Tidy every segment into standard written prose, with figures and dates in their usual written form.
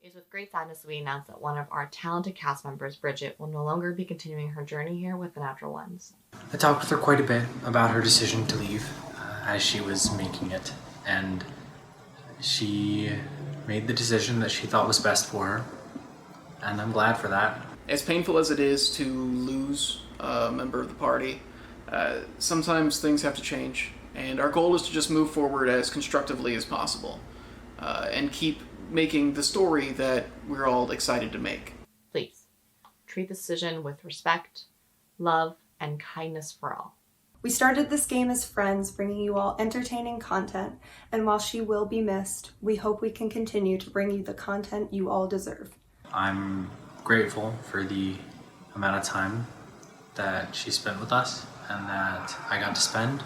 It is with great sadness we announce that one of our talented cast members, Bridget, will no longer be continuing her journey here with the Natural Ones. I talked with her quite a bit about her decision to leave as she was making it, and she made the decision that she thought was best for her, and I'm glad for that. As painful as it is to lose a member of the party, sometimes things have to change, and our goal is to just move forward as constructively as possible and keep making the story that we're all excited to make. Please, treat the decision with respect, love, and kindness for all. We started this game as friends, bringing you all entertaining content, and while she will be missed, we hope we can continue to bring you the content you all deserve. I'm grateful for the amount of time that she spent with us and that I got to spend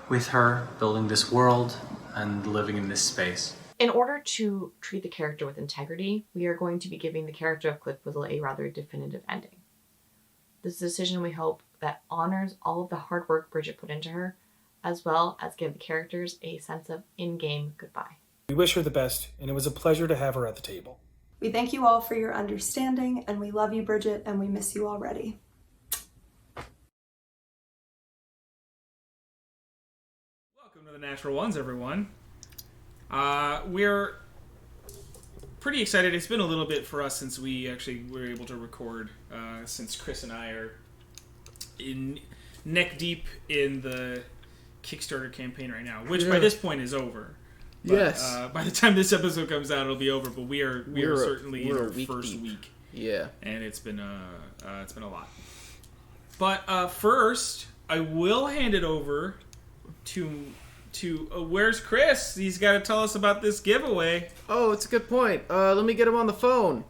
with her building this world and living in this space. In order to treat the character with integrity, we are going to be giving the character of Cliff Whittle a rather definitive ending. This is a decision we hope that honors all of the hard work Bridget put into her, as well as give the characters a sense of in-game goodbye. We wish her the best, and it was a pleasure to have her at the table. We thank you all for your understanding, and we love you, Bridget, and we miss you already. Welcome to the Natural Ones, everyone. We're pretty excited. It's been a little bit for us since we actually were able to record, since Chris and I are in neck deep in the Kickstarter campaign right now, which by this point is over. But, Yes. By the time this episode comes out, it'll be over. But we are certainly in our first week. Yeah. And it's been a lot. But first, I will hand it over to where's Chris? He's got to tell us about this giveaway. Oh, it's a good point. Let me get him on the phone.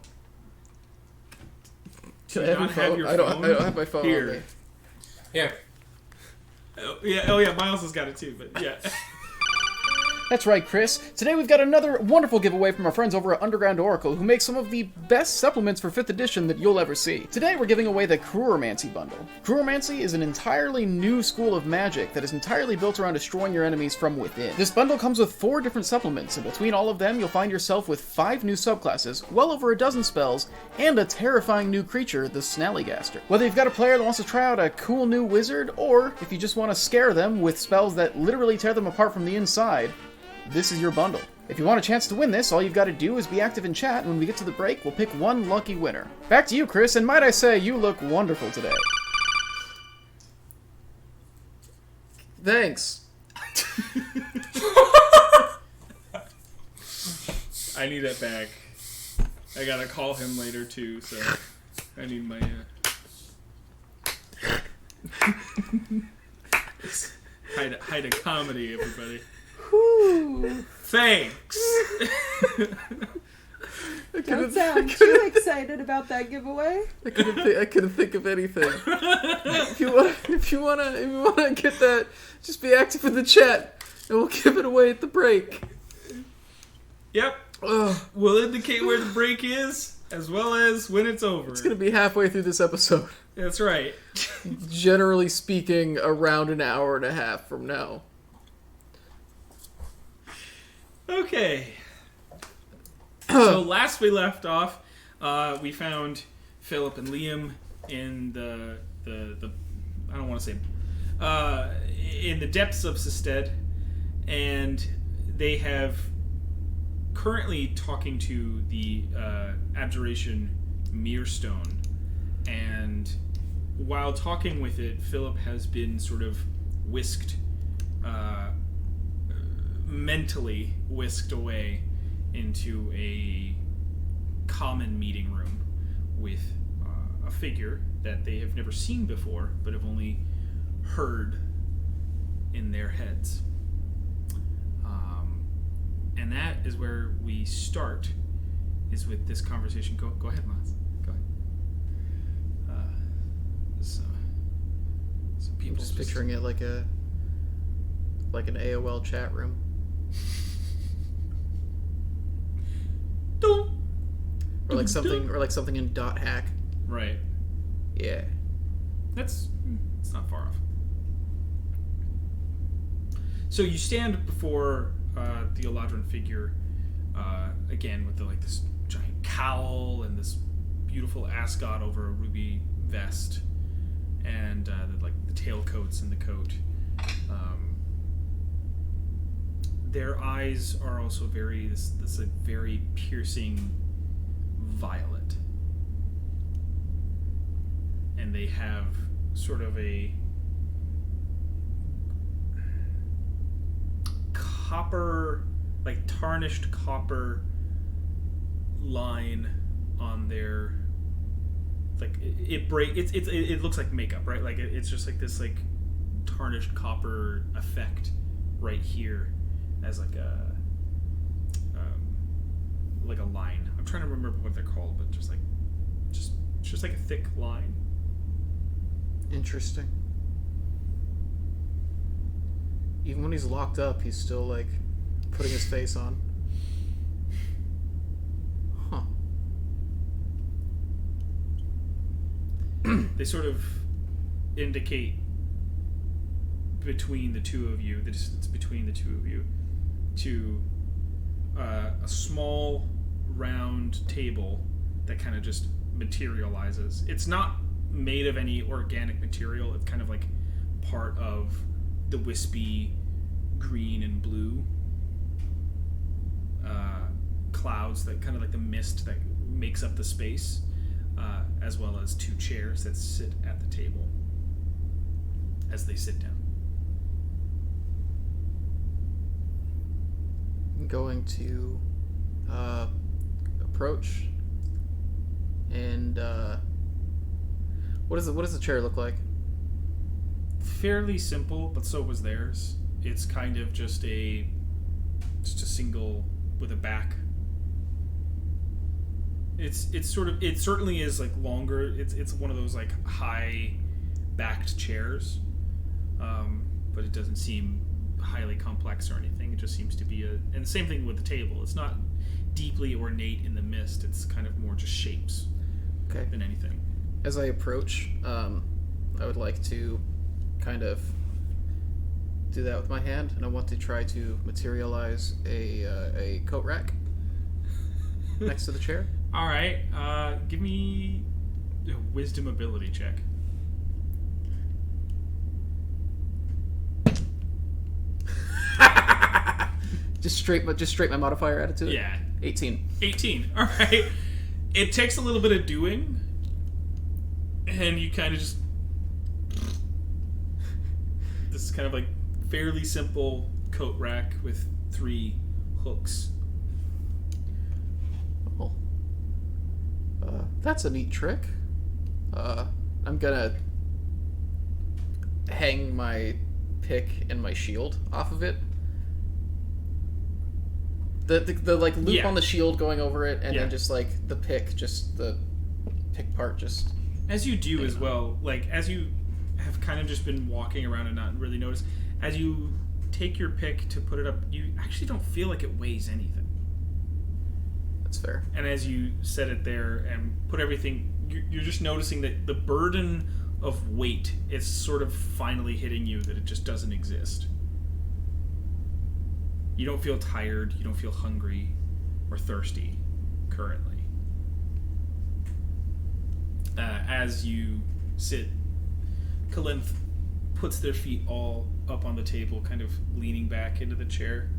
Do you not have your phone? I don't have my phone Here. on me. Yeah. Oh yeah, Miles has got it too, but yeah. That's right, Chris. Today we've got another wonderful giveaway from our friends over at Underground Oracle, who make some of the best supplements for 5th edition that you'll ever see. Today we're giving away the Cruromancy bundle. Cruromancy is an entirely new school of magic that is entirely built around destroying your enemies from within. This bundle comes with 4 different supplements, and between all of them you'll find yourself with 5 new subclasses, well over a dozen spells, and a terrifying new creature, the Snallygaster. Whether you've got a player that wants to try out a cool new wizard, or if you just want to scare them with spells that literally tear them apart from the inside, this is your bundle. If you want a chance to win this, all you've got to do is be active in chat, and when we get to the break, we'll pick one lucky winner. Back to you, Chris, and might I say, you look wonderful today. Thanks. I need that back. I gotta call him later too, so I need my hide a comedy, everybody. Thanks. Don't sound too excited about that giveaway. I couldn't think of anything. If you wanna get that, just be active in the chat, and we'll give it away at the break. Yep. We'll indicate where the break is, as well as when it's over. It's gonna be halfway through this episode. That's right. Generally speaking, around an hour and a half from now. Okay. So last we left off, we found Philip and Liam in the I don't want to say in the depths of Sested, and they have currently talking to the Abjuration Mirrorstone, and while talking with it, Philip has been sort of whisked. Mentally whisked away into a common meeting room with a figure that they have never seen before, but have only heard in their heads. And that is where we start, is with this conversation. Go ahead, Miles. Go ahead. So people I'm just picturing it like an AOL chat room. Or like something in .hack. Right. Yeah. It's not far off. So you stand before the Eladrin figure again with this giant beautiful ascot over a ruby vest, and the tailcoats and the coat. Their eyes are also this like very piercing violet, and they have sort of a copper, like tarnished copper line on their, like it looks like makeup, right? Like it's just like this like tarnished copper effect right here as like a line. I'm trying to remember what they're called, but just like a thick line. Interesting. Even when he's locked up, he's still like putting his face on. Huh. They sort of indicate between the two of you, the distance between the two of you, to a small round table that kind of just materializes. It's not made of any organic material. It's kind of like part of the wispy green and blue clouds, that kind of like the mist that makes up the space, as well as two chairs that sit at the table as they sit down. I'm going to approach and what does the chair look like? Fairly simple, but so was theirs. It's kind of just a single with a back. It certainly is like longer. It's one of those like high backed chairs, but it doesn't seem highly complex or anything. It just seems to be and the same thing with the table. It's not deeply ornate in the mist. It's kind of more just shapes, okay, than anything. As I approach, I would like to kind of do that with my hand, and I want to try to materialize a coat rack next to the chair. All right, give me a wisdom ability check. Just straight my modifier added to it. Yeah, 18. 18. All right. It takes a little bit of doing, and you kind of just. This is kind of like fairly simple coat rack with 3 hooks. Oh. That's a neat trick. I'm gonna hang my pick and my shield off of it. The like loop Yeah. on the shield going over it, and Yeah. then just like the pick part just. As you do as well, like as you have kind of just been walking around and not really noticed, as you take your pick to put it up, you actually don't feel like it weighs anything. That's fair. And as you set it there and put everything, you're just noticing that the burden of weight is sort of finally hitting you, that it just doesn't exist. You don't feel tired, you don't feel hungry or thirsty currently. As you sit, Kalinth puts their feet all up on the table, kind of leaning back into the chair.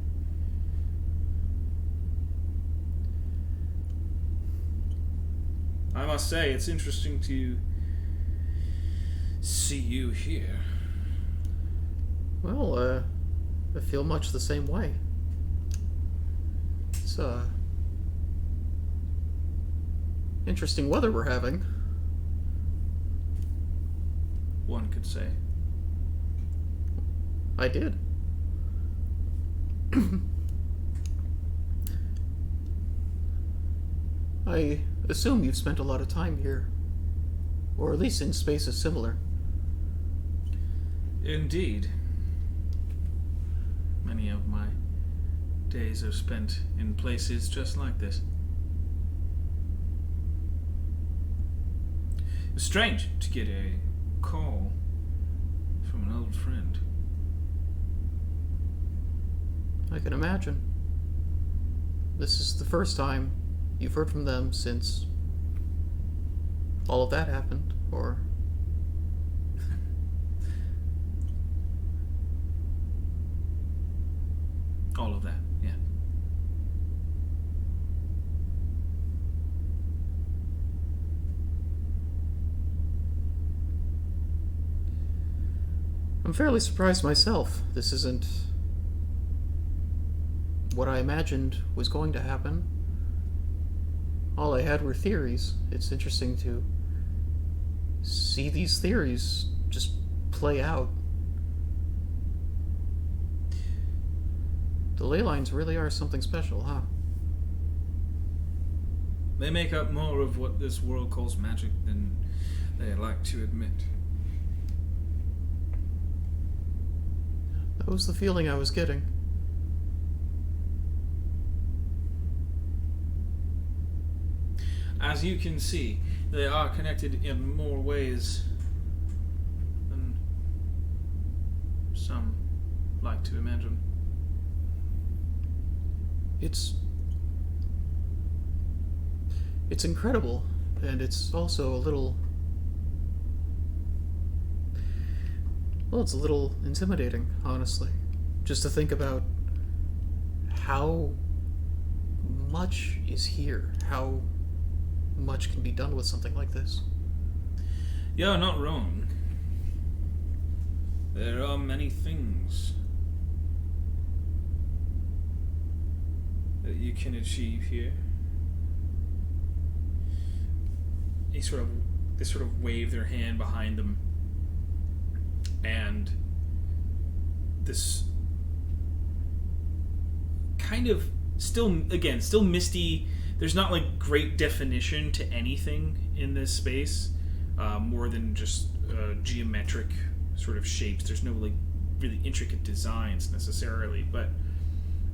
I must say, it's interesting to see you here. Well, I feel much the same way. It's interesting weather we're having. One could say. I did. I assume you've spent a lot of time here. Or at least in spaces similar. Indeed. Many of my days are spent in places just like this. It's strange to get a call from an old friend. I can imagine. This is the first time you've heard from them since all of that happened, or... All of that, yeah. I'm fairly surprised myself. This isn't what I imagined was going to happen. All I had were theories. It's interesting to see these theories just play out. The ley lines really are something special, huh? They make up more of what this world calls magic than they like to admit. That was the feeling I was getting. As you can see, they are connected in more ways than some like to imagine. It's incredible, and it's also a little... Well, it's a little intimidating, honestly. Just to think about how much is here, how much can be done with something like this. You're not wrong. There are many things that you can achieve here. They sort of wave their hand behind them, and this kind of still misty. There's not like great definition to anything in this space, more than just geometric sort of shapes. There's no like really intricate designs necessarily, but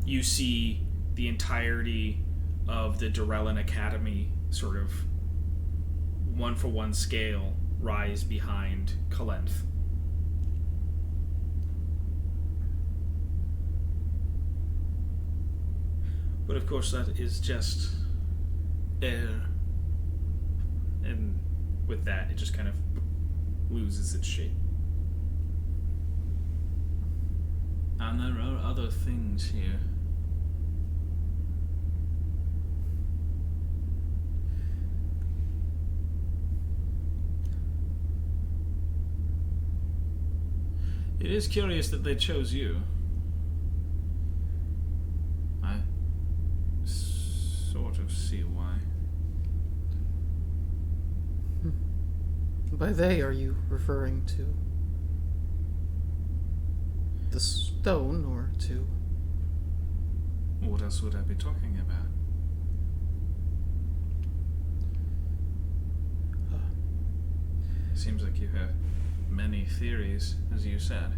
you see the entirety of the Durellan Academy sort of one-for-one scale rise behind Kalenth. But of course that is just air. And with that, it just kind of loses its shape. And there are other things here. It is curious that they chose you. I sort of see why. By they, are you referring to the stone, or to... What else would I be talking about? Seems like you have many theories, as you said.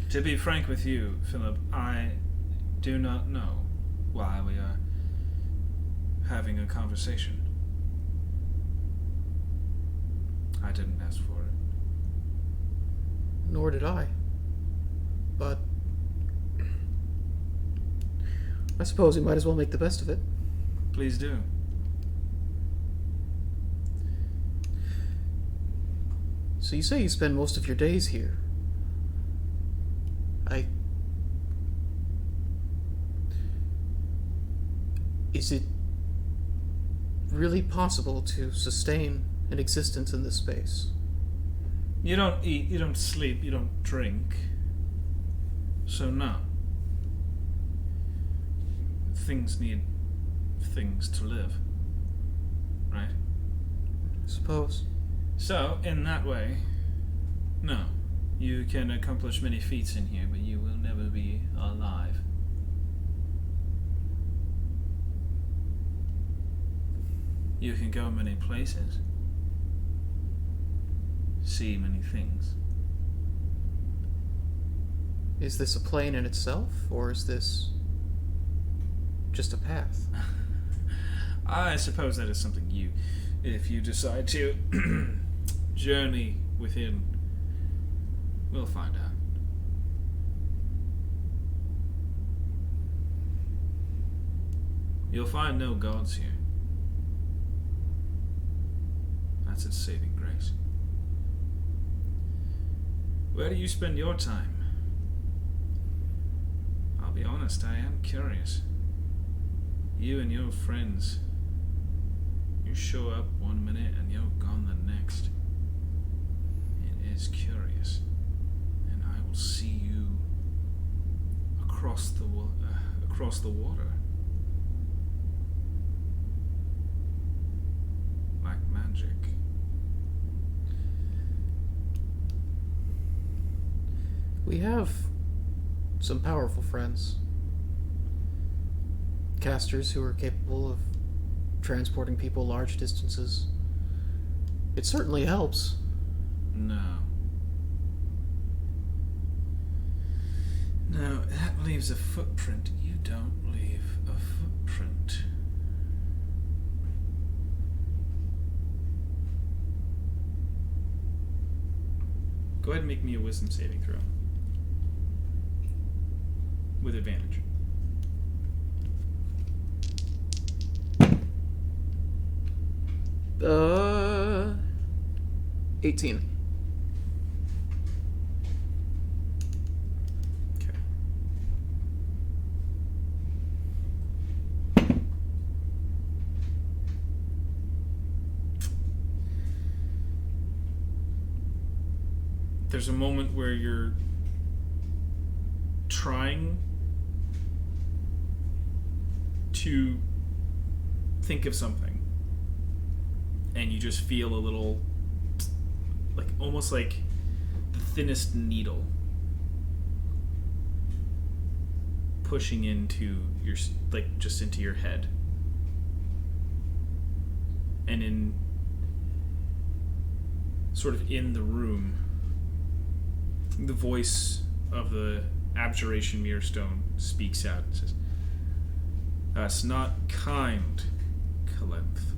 To be frank with you, Philip, I do not know why we are having a conversation. I didn't ask for it. Nor did I. But I suppose we might as well make the best of it. Please do. So you say you spend most of your days here. Is it really possible to sustain an existence in this space? You don't eat, you don't sleep, you don't drink. So no. Things need things to live. Right? I suppose. So, in that way, no. You can accomplish many feats in here, but you will never be alive. You can go many places. See many things. Is this a plane in itself, or is this just a path? I suppose that is something you, if you decide to journey within, we'll find out. You'll find no gods here. That's its saving grace. Where do you spend your time? I'll be honest, I am curious. You and your friends, you show up one minute and you're gone the next. It is curious, and I will see you across the water, like magic. We have some powerful friends. Casters who are capable of transporting people large distances. It certainly helps. No. No, that leaves a footprint. You don't leave a footprint. Go ahead and make me a wisdom saving throw. With advantage. 18. Okay. There's a moment where you're trying to think of something, and you just feel a little, like, almost like the thinnest needle pushing into your, like, just into your head. And in, sort of in the room, the voice of the Abjuration Mirrorstone speaks out and says, "That's not kind, Calenth."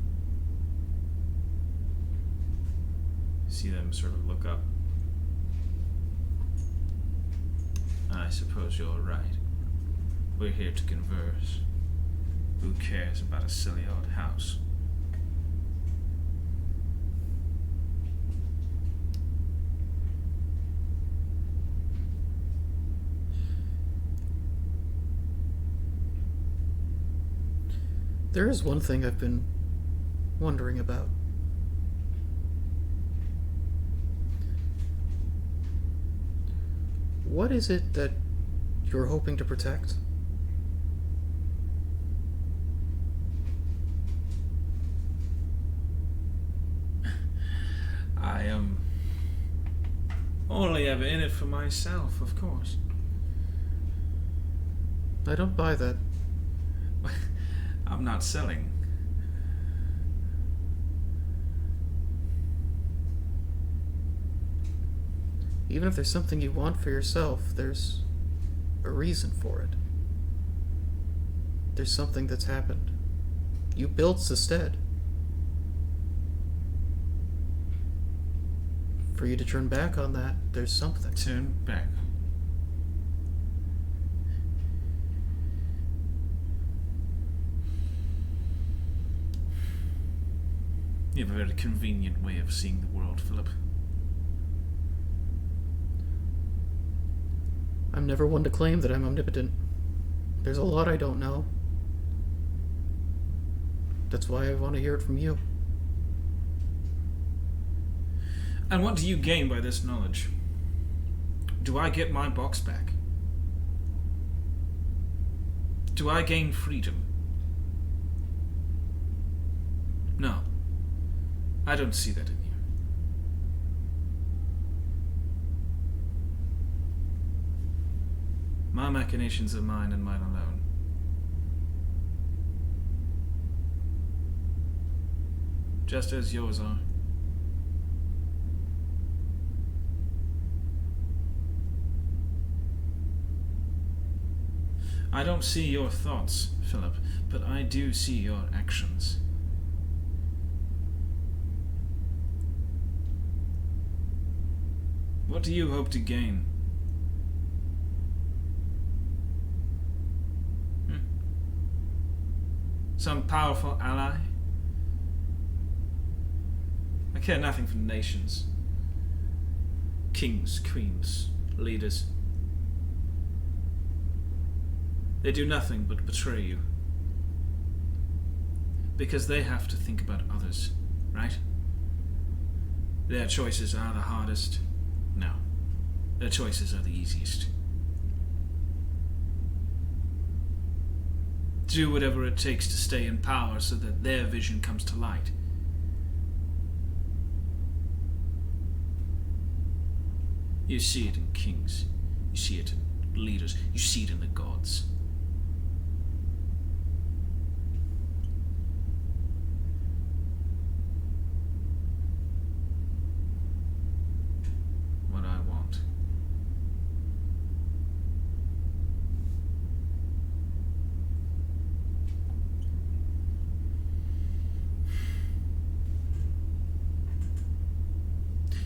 See them sort of look up. I suppose you're right. We're here to converse. Who cares about a silly old house? There is one thing I've been wondering about. What is it that you're hoping to protect? I am only ever in it for myself, of course. I don't buy that. I'm not selling. Even if there's something you want for yourself, there's a reason for it. There's something that's happened. You built Sestead. For you to turn back on that, there's something. Turn back. You have a very convenient way of seeing the world, Philip. I'm never one to claim that I'm omnipotent. There's a lot I don't know. That's why I want to hear it from you. And what do you gain by this knowledge? Do I get my box back? Do I gain freedom? No. I don't see that in you. My machinations are mine and mine alone. Just as yours are. I don't see your thoughts, Philip, but I do see your actions. What do you hope to gain? Some powerful ally? I care nothing for nations. Kings, queens, leaders. They do nothing but betray you. Because they have to think about others, right? Their choices are the hardest. No. Their choices are the easiest. Do whatever it takes to stay in power so that their vision comes to light. You see it in kings. You see it in leaders. You see it in the gods. What I want.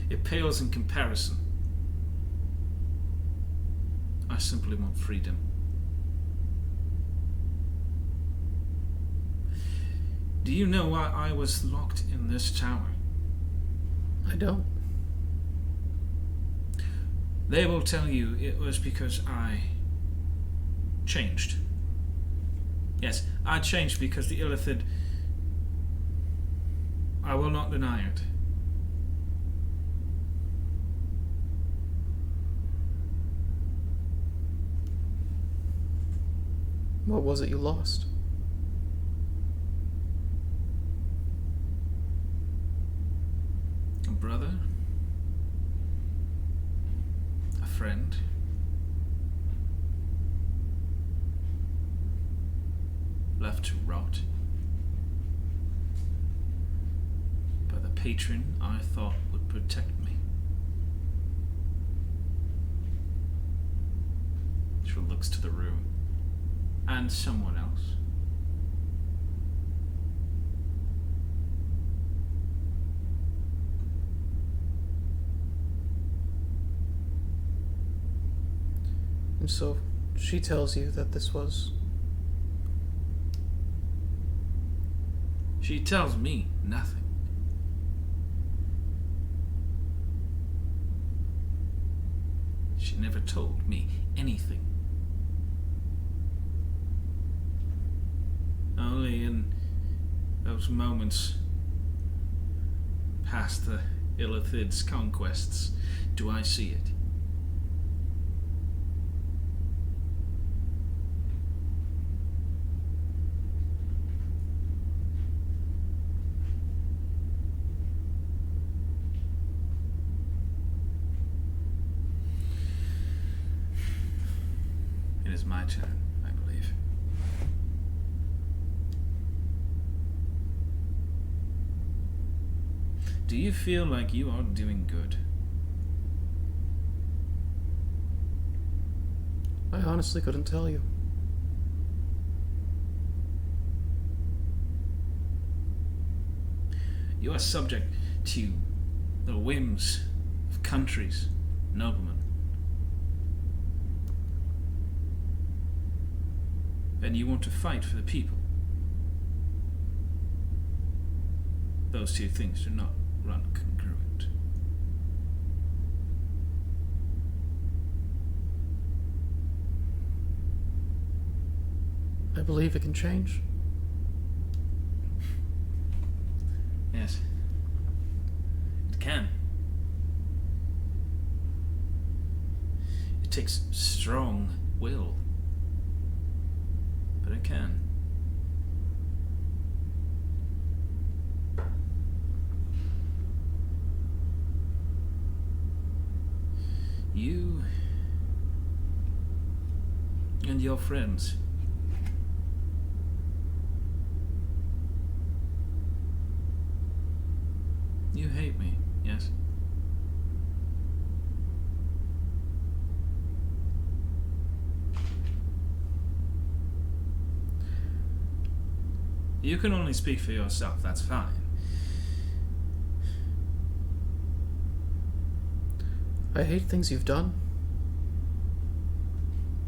It pales in comparison. I simply want freedom. Do you know why I was locked in this tower? I don't. They will tell you it was because I changed. Yes, I changed because the Illithid... I will not deny it. What was it you lost? A brother? A friend? Left to rot? By the patron I thought would protect me. She looks to the room. And someone else. And so she tells you that this was... She tells me nothing. She never told me anything. Only in those moments past the Illithid's conquests do I see it. It is my turn, I believe. Do you feel like you are doing good? I honestly couldn't tell you. You are subject to the whims of countries, noblemen. And you want to fight for the people. Those two things do not run congruent. I believe it can change. Yes. It can. It takes strong will. But it can. You and your friends. You hate me, yes? You can only speak for yourself, that's fine. I hate things you've done,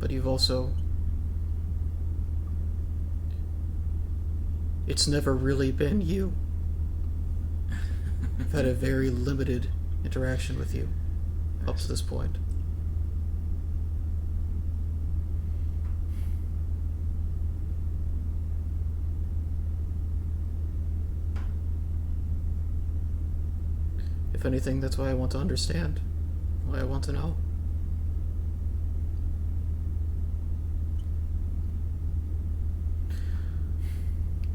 but you've also It's never really been you. I've had a very limited interaction with you up to this point. If anything, that's why I want to understand. Why I want to know.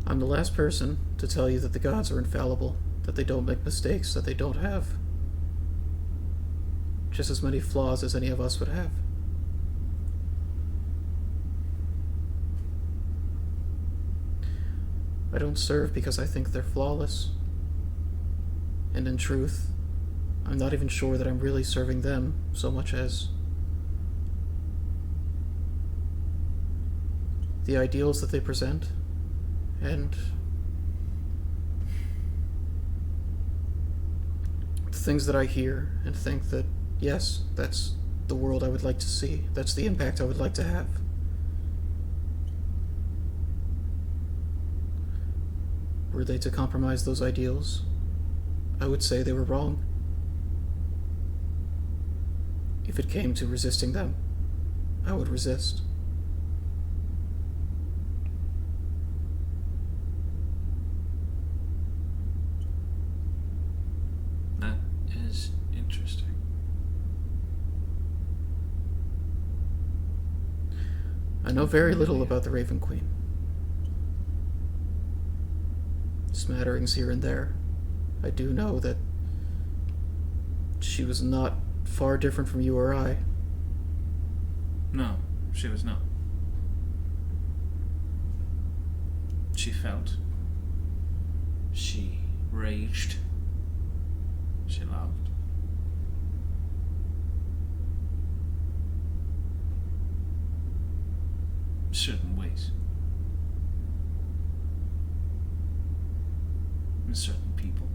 I'm the last person to tell you that the gods are infallible, that they don't make mistakes, that they don't have just as many flaws as any of us would have. I don't serve because I think they're flawless. And in truth, I'm not even sure that I'm really serving them so much as the ideals that they present and the things that I hear and think that, yes, that's the world I would like to see. That's the impact I would like to have. Were they to compromise those ideals, I would say they were wrong. If it came to resisting them, I would resist. That is interesting. I know very little about the Raven Queen. Smatterings here and there. I do know that she was not far different from you or I. No, she was not. She felt. She raged. She loved. Certain ways. And certain people.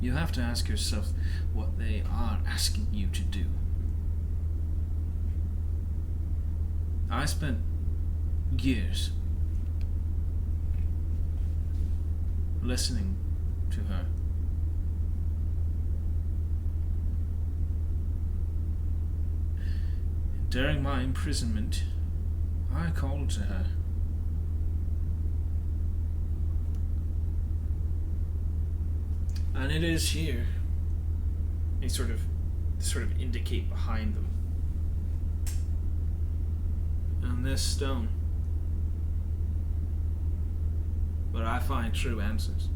You have to ask yourself what they are asking you to do. I spent years listening to her. During my imprisonment, I called to her. And it is here. They sort of indicate behind them. On this stone. But I find true answers.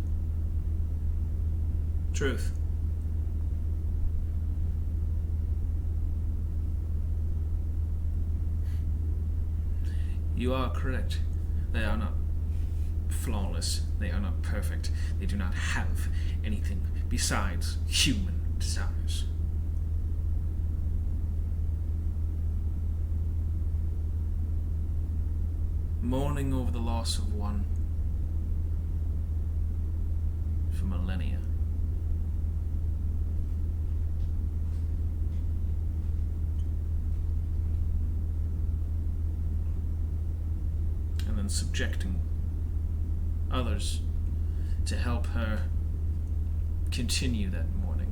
Truth. You are correct. They are not flawless. They are not perfect. They do not have anything besides human desires. Mourning over the loss of one for millennia. And then subjecting others to help her continue that mourning.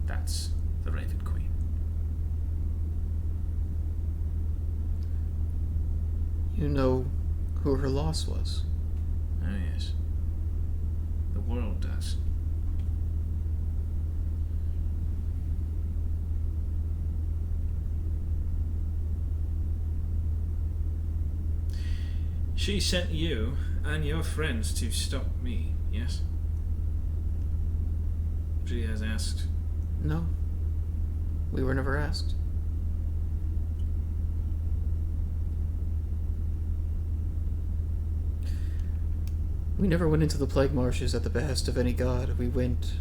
That's the Raven Queen. You know who her loss was. Oh yes. The world does. She sent you and your friends to stop me, yes? She has asked. No. We were never asked. We never went into the plague marshes at the behest of any god. We went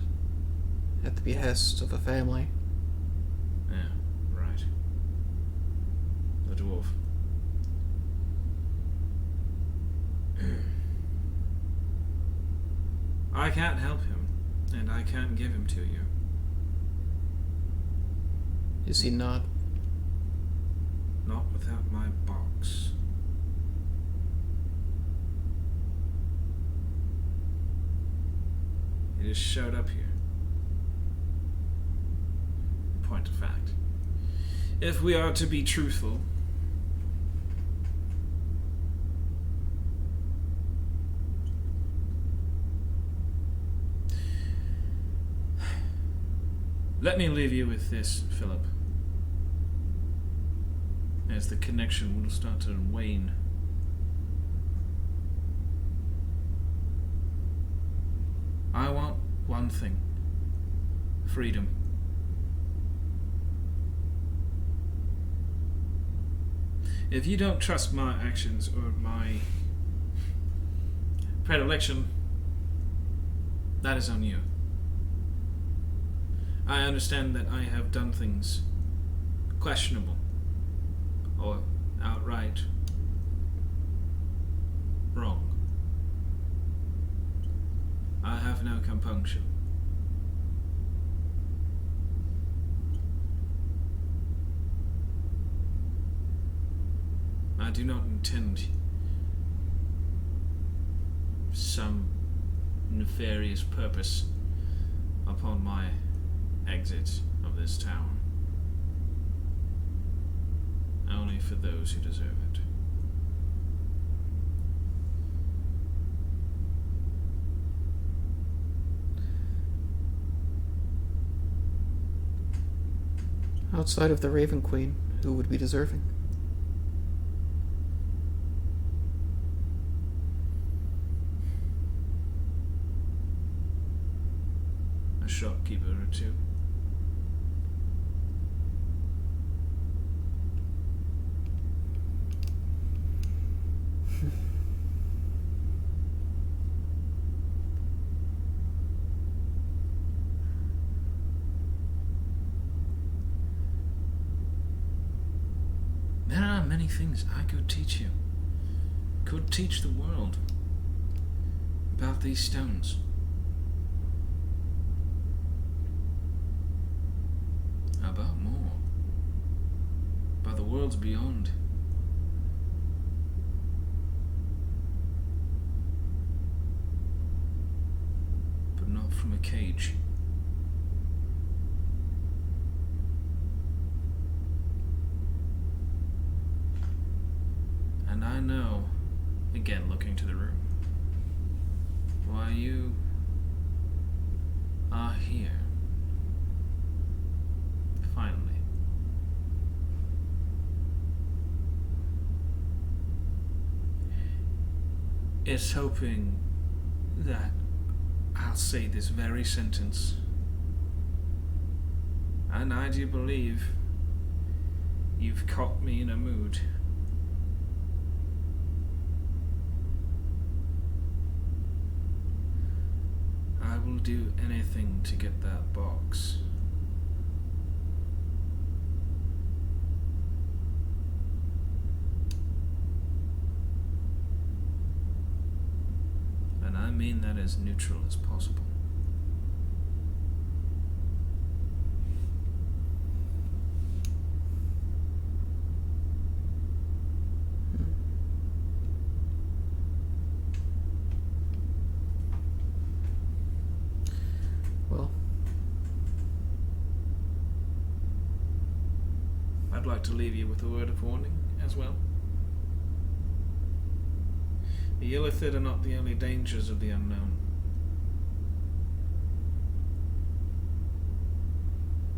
at the behest of a family. Yeah, right. the dwarf. I can't help him, and I can't give him to you. Is he not? Not without my box. It just showed up here. Point of fact. If we are to be truthful, let me leave you with this, Philip. As the connection will start to wane. I want one thing. Freedom. If you don't trust my actions or my predilection, that is on you. I understand that I have done things questionable or outright wrong. I have no compunction. I do not intend some nefarious purpose upon my exit of this town. Only for those who deserve it. Outside of the Raven Queen, who would be deserving? A shopkeeper or two. There are many things I could teach you. Could teach the world about these stones. About more. About the worlds beyond. But not from a cage. And I know, again looking to the room, why you are here. Finally. It's hoping that I'll say this very sentence. And I do believe you've caught me in a mood. I will do anything to get that box. And I mean that as neutral as possible. Well, I'd like to leave you with a word of warning as well. The Illithid are not the only dangers of the unknown.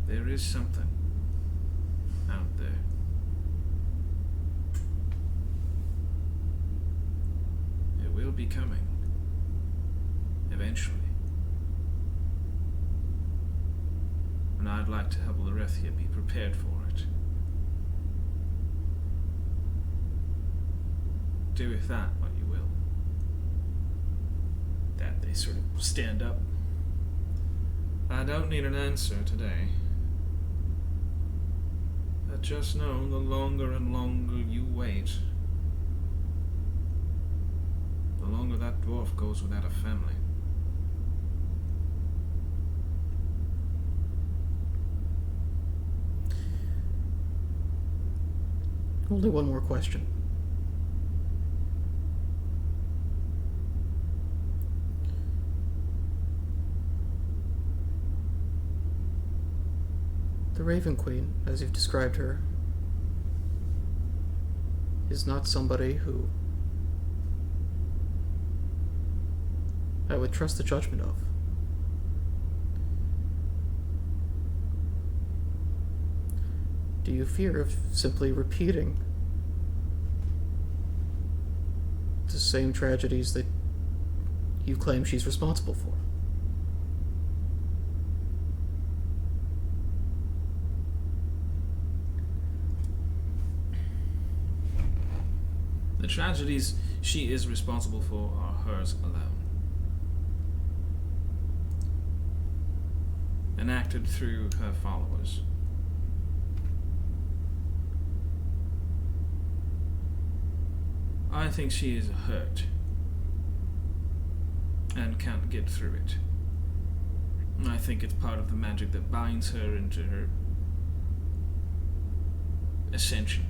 There is something out there. It will be coming. Eventually. And I'd like to help Lorethia be prepared for it. Do with that what you will. That they sort of stand up. I don't need an answer today. But just know, the longer and longer you wait, the longer that dwarf goes without a family. Only one more question. The Raven Queen, as you've described her, is not somebody who I would trust the judgment of. Do you fear of simply repeating the same tragedies that you claim she's responsible for? The tragedies she is responsible for are hers alone. Enacted through her followers. I think she is hurt and can't get through it. I think it's part of the magic that binds her into her ascension.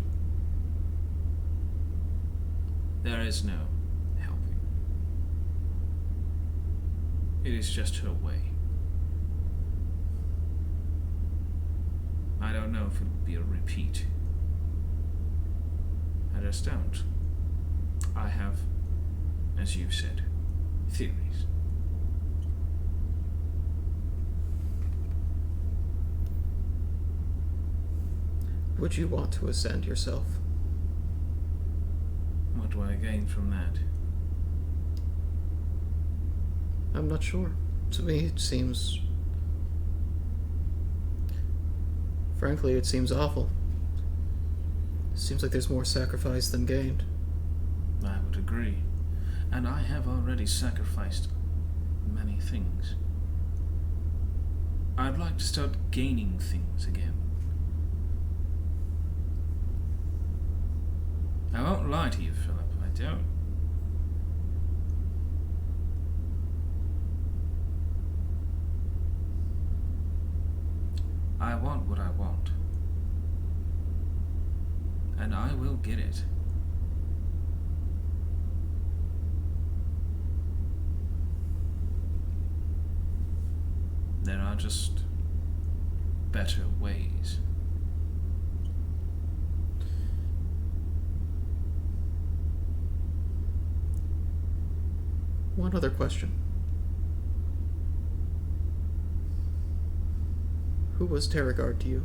There is no helping. It is just her way. I don't know if it will be a repeat. I just don't. I have, as you've said, theories. Would you want to ascend yourself? What do I gain from that? I'm not sure. To me, it seems... Frankly, it seems awful. It seems like there's more sacrifice than gained. I would agree. And I have already sacrificed many things. I'd like to start gaining things again. I won't lie to you, Philip. I don't. I want what I want. And I will get it. There are just better ways. One other question. Who was Terragard to you?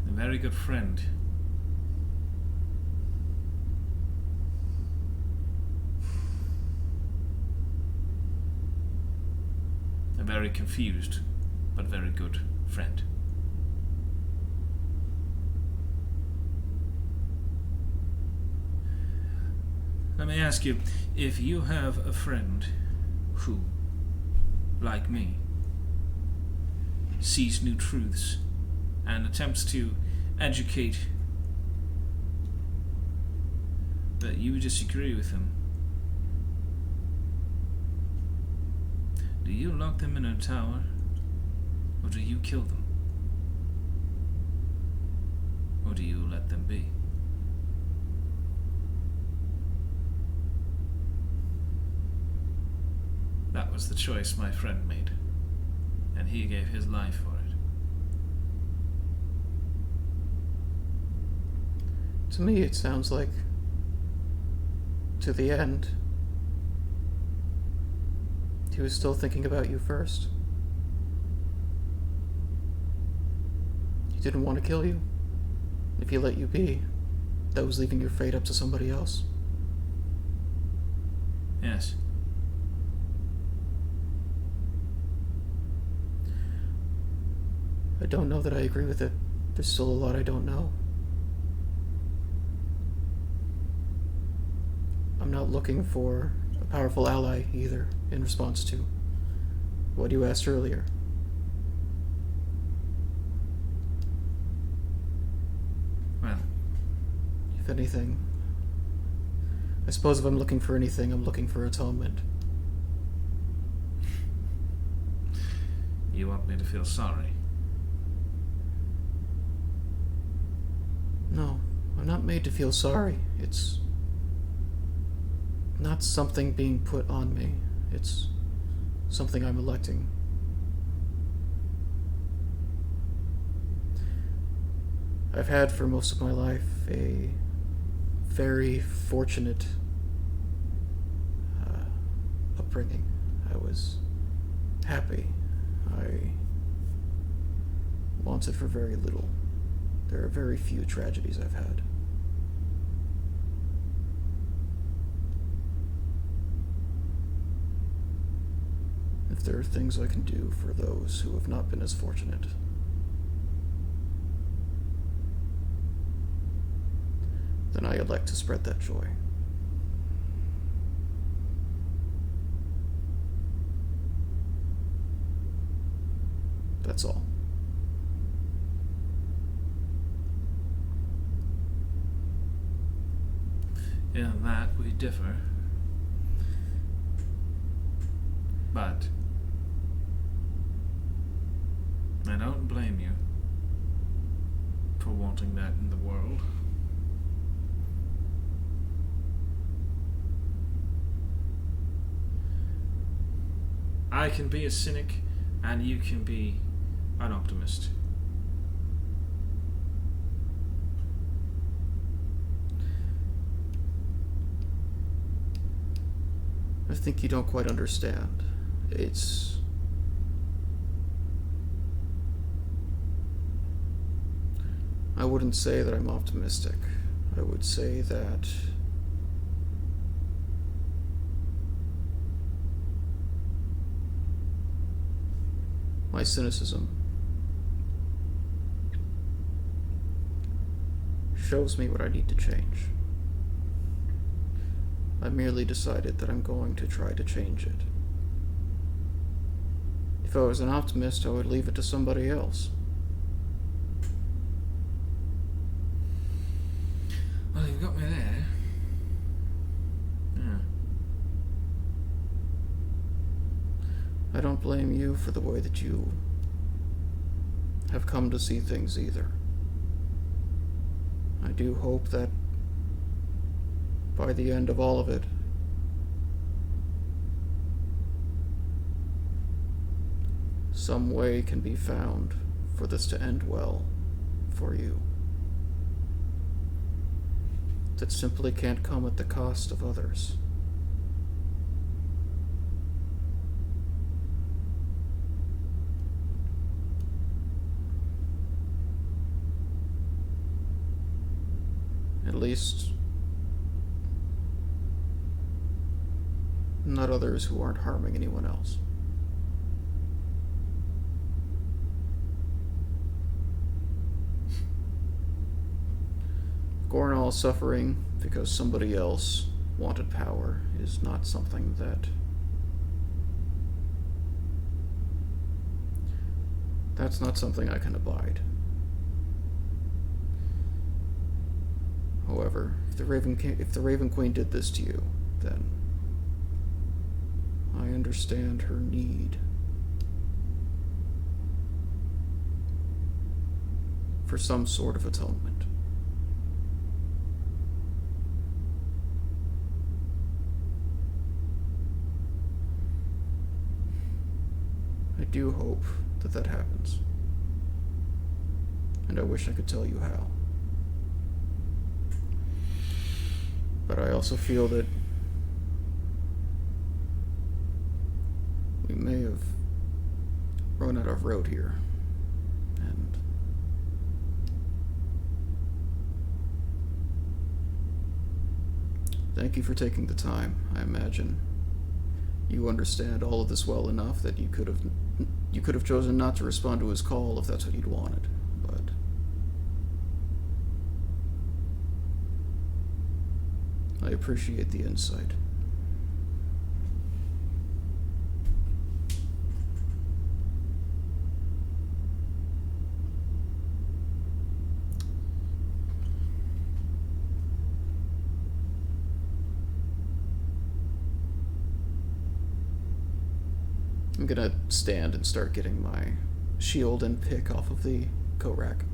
A very good friend. A very confused, but very good friend. Let me ask you, if you have a friend who, like me, sees new truths and attempts to educate, but you disagree with him, do you lock them in a tower, or do you kill them? Or do you let them be? That was the choice my friend made, and he gave his life for it. To me, it sounds like, to the end, he was still thinking about you first. He didn't want to kill you. If he let you be, that was leaving your fate up to somebody else. Yes. I don't know that I agree with it. There's still a lot I don't know. I'm not looking for a powerful ally either, in response to what you asked earlier. If anything, I suppose if I'm looking for anything, I'm looking for atonement. You want me to feel sorry? No, I'm not made to feel sorry. It's not something being put on me. It's something I'm electing. I've had for most of my life a very fortunate upbringing. I was happy. I wanted for very little. There are very few tragedies I've had. If there are things I can do for those who have not been as fortunate, then I elect to spread that joy. That's all. In that we differ. But I don't blame you for wanting that in the world. I can be a cynic, and you can be an optimist. I think you don't quite understand. I wouldn't say that I'm optimistic. I would say that my cynicism shows me what I need to change. I merely decided that I'm going to try to change it. If I was an optimist, I would leave it to somebody else. Well, you've got me there. Yeah. I don't blame you for the way that you have come to see things either. I do hope that by the end of all of it, some way can be found for this to end well for you. That simply can't come at the cost of others. At least, not others who aren't harming anyone else. Gornal suffering because somebody else wanted power is not something that's not something I can abide. However, if the Raven Queen did this to you, then I understand her need for some sort of atonement. I do hope that that happens. And I wish I could tell you how. But I also feel that we may have run out of road here. And thank you for taking the time. I imagine you understand all of this well enough that you could have chosen not to respond to his call if that's what you'd wanted. But I appreciate the insight. I'm gonna stand and start getting my shield and pick off of the coat rack.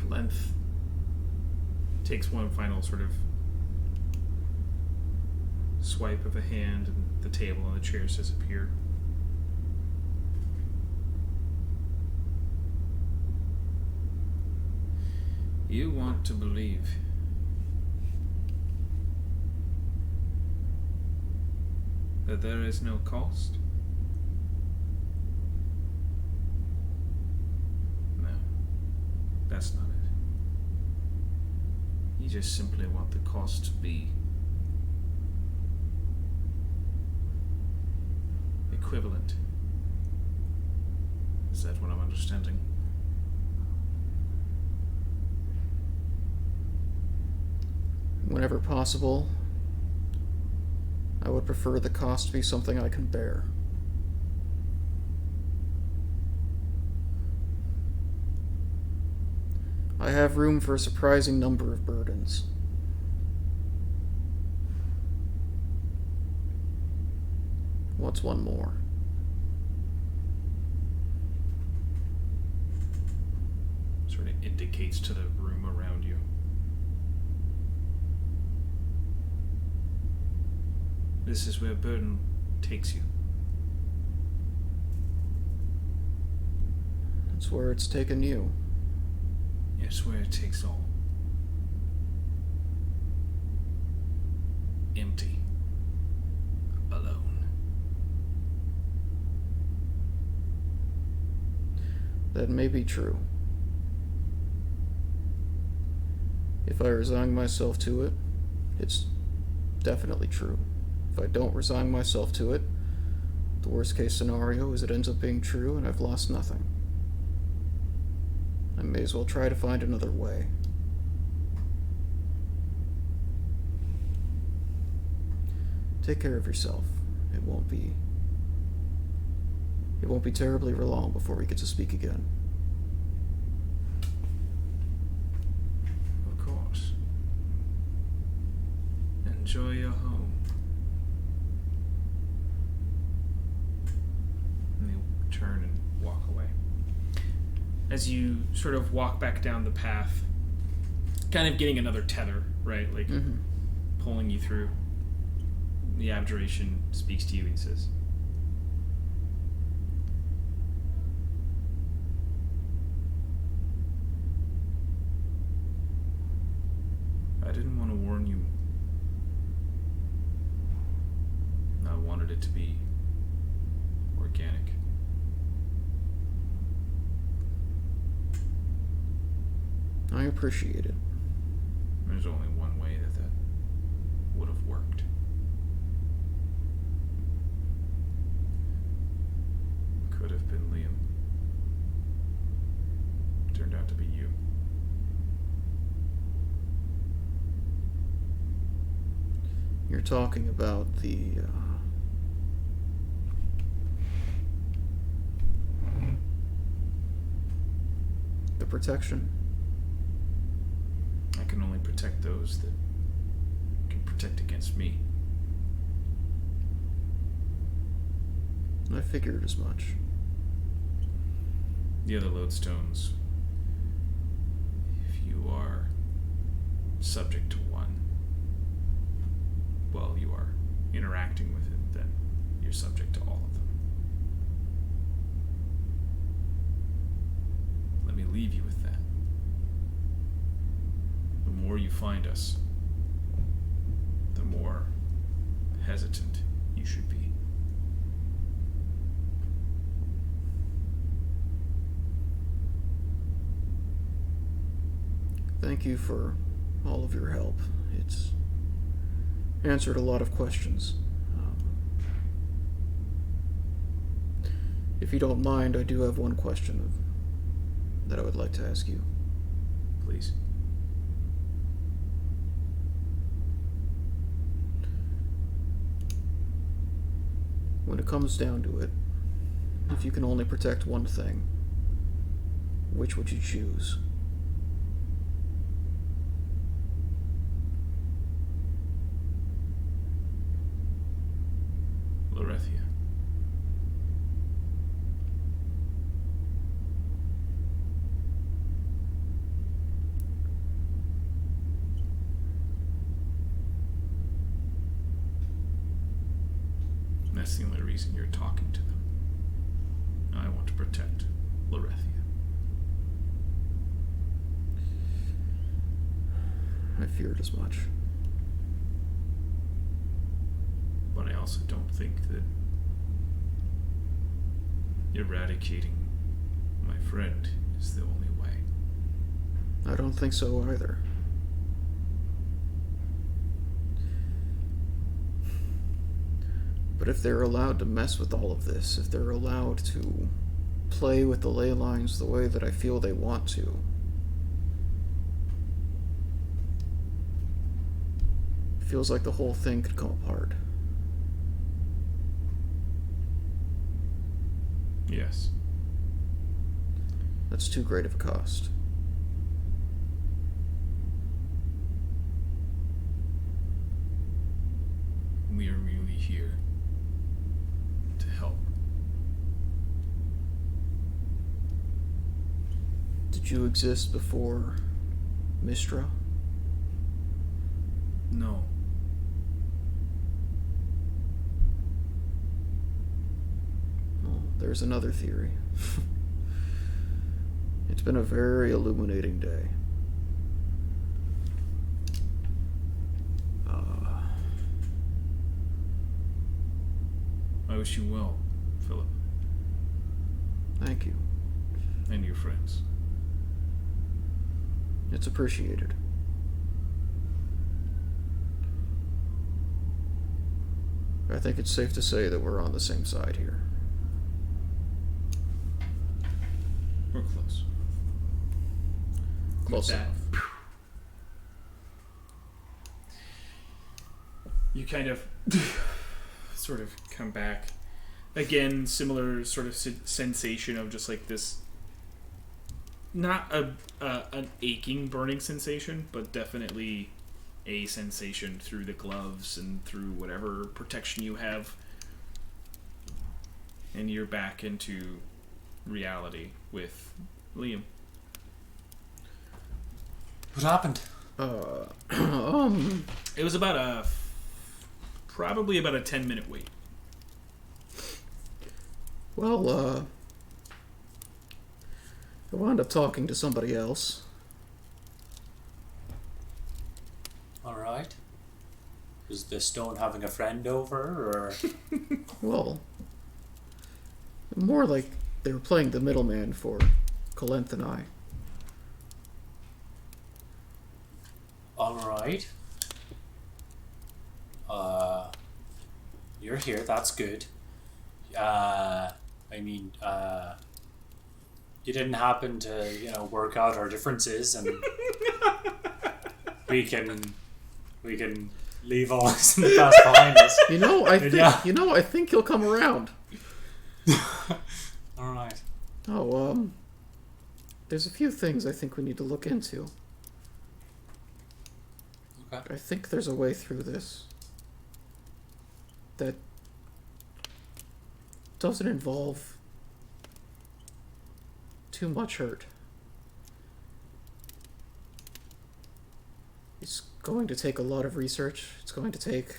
Length takes one final sort of swipe of a hand, and the table and the chairs disappear. You want to believe that there is no cost? No, that's not it. You just simply want the cost to be equivalent. Is that what I'm understanding? Whenever possible, I would prefer the cost to be something I can bear. I have room for a surprising number of burdens. What's one more? Sort of indicates to the room around you. This is where burden takes you. That's where it's taken you. Yes, where it takes all. Empty. Alone. That may be true. If I resign myself to it, it's definitely true. If I don't resign myself to it, the worst case scenario is it ends up being true and I've lost nothing. I may as well try to find another way. Take care of yourself. It won't be terribly long before we get to speak again. Of course. Enjoy your home. And you'll turn and walk away. As you sort of walk back down the path, kind of getting another tether, right? Like pulling you through. The abjuration speaks to you and says, I didn't want to warn you. I wanted it to be organic. I appreciate it. There's only one way that would have worked. Could have been Liam. Turned out to be you. You're talking about the protection? I can only protect those that can protect against me. I figured as much. The other lodestones, if you are subject to one, well, you are interacting with it, then you're subject to all of them. Let me leave you with that. The more you find us, the more hesitant you should be. Thank you for all of your help. It's answered a lot of questions. If you don't mind, I do have one question that I would like to ask you. Please. When it comes down to it, if you can only protect one thing, which would you choose? Lorethia. That's the only reason you're talking to them. I want to protect Lorethia. I feared as much. But I also don't think that eradicating my friend is the only way. I don't think so either. But if they're allowed to mess with all of this, if they're allowed to play with the ley lines the way that I feel they want to, it feels like the whole thing could come apart. Yes. That's too great of a cost. We are really here to help. Did you exist before Mistra? No. Well, there's another theory. It's been a very illuminating day. I wish you well, Philip. Thank you. And your friends. It's appreciated. I think it's safe to say that we're on the same side here. We're close. Close With that, enough. you kind of sort of come back. Again, similar sort of sensation of just like this, not an aching, burning sensation, but definitely a sensation through the gloves and through whatever protection you have. And you're back into reality with Liam. What happened? It was about probably about a 10-minute wait. Well, I wound up talking to somebody else. Alright. Was the stone having a friend over, or...? Well, more like they were playing the middleman for Colenth and I. Alright. You're here, that's good. You didn't happen to, work out our differences, and we can leave all this in the past behind us. I think he'll come around. Alright. There's a few things I think we need to look into. Okay. I think there's a way through this that doesn't involve too much hurt. It's going to take a lot of research. It's going to take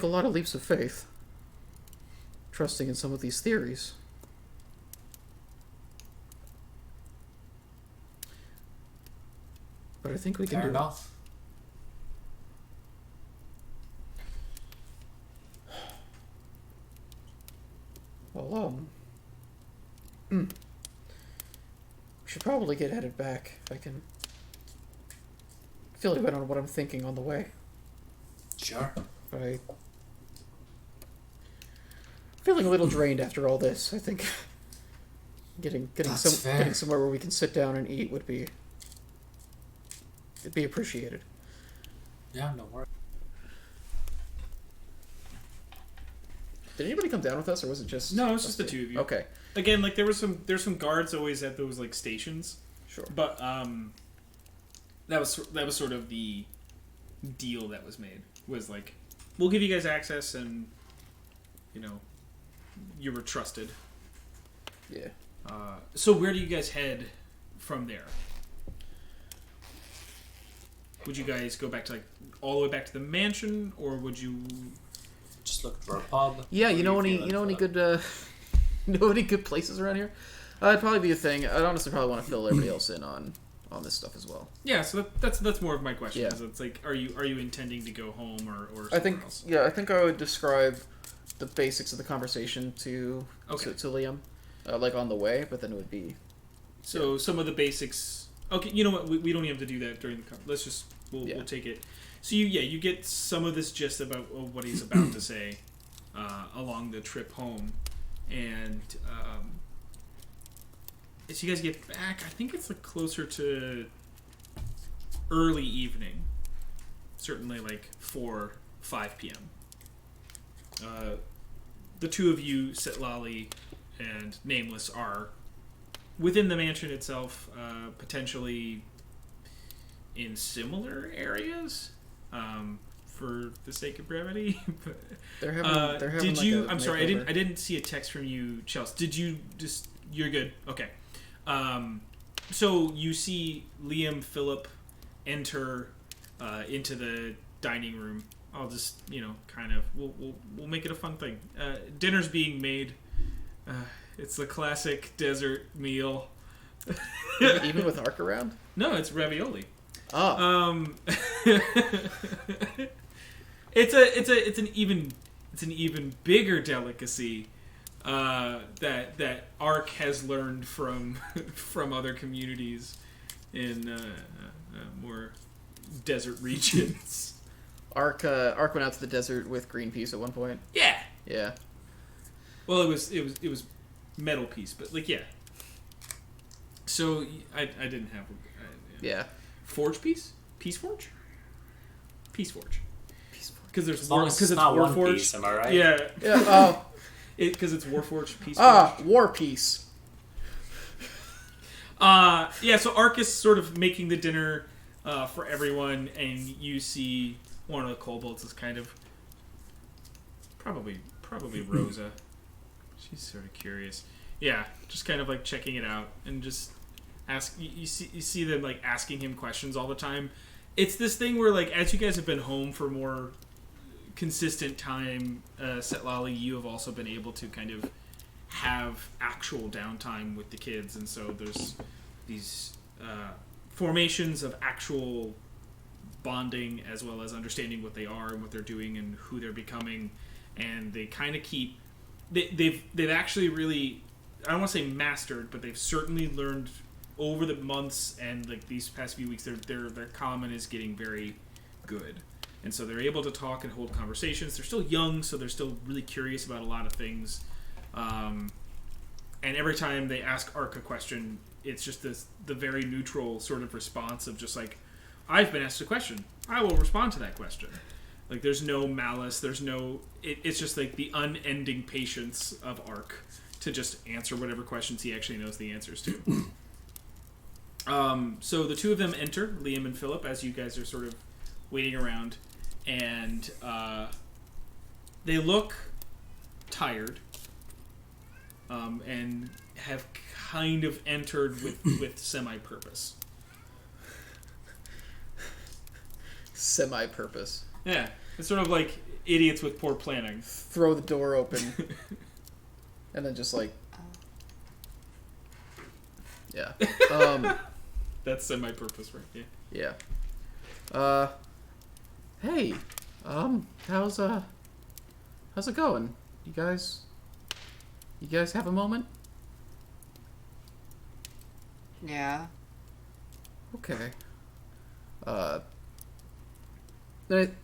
a lot of leaps of faith, trusting in some of these theories. But I think we can Fair do enough. Well, we should probably get headed back. I can fill you in on what I'm thinking on the way. Sure. But I'm feeling a little drained after all this. I think getting somewhere where we can sit down and eat would be appreciated. Yeah, no worries. Did anybody come down with us, or was it just... No, it's just the two of you. Okay. Again, like there's some guards always at those like stations. Sure. But that was sort of the deal that was made. Was like, we'll give you guys access, and you were trusted. Yeah. So where do you guys head from there? Would you guys go back to like all the way back to the mansion, or would you Just look for a pub. Yeah, you know What are any feeling for good any good places around here? It'd probably be a thing. I'd honestly probably want to fill everybody else in on this stuff as well. Yeah, so that's more of my question. Yeah. Is it's like, are you intending to go home or somewhere I think else? I think I would describe the basics of the conversation to Liam, like on the way, but then it would be So some of the basics. Okay, you know what? We don't even have to do that during the. Let's just we'll take it. So you get some of this gist about what he's about to say along the trip home, and as you guys get back, I think it's like closer to early evening, certainly like 4-5 p.m. The two of you, Sitlali and Nameless, are within the mansion itself, potentially in similar areas, for the sake of brevity. they're having did like you? a I'm sorry, makeover. I didn't see a text from you, Chelsea. Did you just? You're good. Okay. So you see Liam Phillip enter into the dining room. I'll just kind of we'll make it a fun thing. Dinner's being made. It's the classic desert meal. Even with Ark around? No, it's ravioli. Oh. It's an even bigger delicacy that Ark has learned from other communities in more desert regions. Ark went out to the desert with Greenpeace at one point. Yeah. Yeah. Well, it was metal piece, but like yeah. So I didn't have Yeah. Forge piece? Peace Forge? Peace Forge. Because there's As long as it's not one piece, am I right? Yeah. Yeah. Oh. Because it's Warforged, Peace Forge. War Peace. Yeah, so Ark is sort of making the dinner for everyone, and you see one of the kobolds is kind of probably Rosa. She's sort of curious. Yeah, just kind of like checking it out and just you see them like asking him questions all the time. It's this thing where like as you guys have been home for more consistent time, Sitlali, you have also been able to kind of have actual downtime with the kids, and so there's these formations of actual bonding as well as understanding what they are and what they're doing and who they're becoming, and they kind of keep they've actually really, I don't want to say mastered, but they've certainly learned over the months and like these past few weeks their common is getting very good. And so they're able to talk and hold conversations. They're still young, so they're still really curious about a lot of things. And every time they ask Ark a question, it's just the very neutral sort of response of just like, I've been asked a question. I will respond to that question. Like there's no malice. There's no... It's just like the unending patience of Ark to just answer whatever questions he actually knows the answers to. So the two of them enter, Liam and Phillip, as you guys are sort of waiting around. And they look tired and have kind of entered with semi-purpose. Semi-purpose. Yeah, it's sort of like idiots with poor planning. Throw the door open. And then just like... Yeah. That's semi-purpose, right? Yeah. Yeah. Hey, how's it going? You guys have a moment? Yeah. Okay. I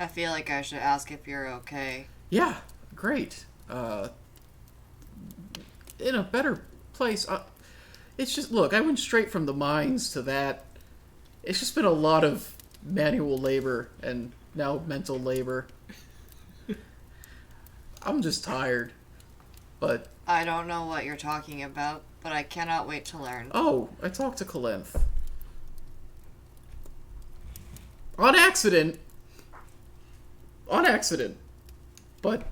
feel like I should ask if you're okay. Yeah, great. In a better place. It's just, look, I went straight from the mines to that. It's just been a lot of manual labor and now mental labor. I'm just tired. But I don't know what you're talking about, but I cannot wait to learn. oh, I talked to Kalenth on accident. On accident, but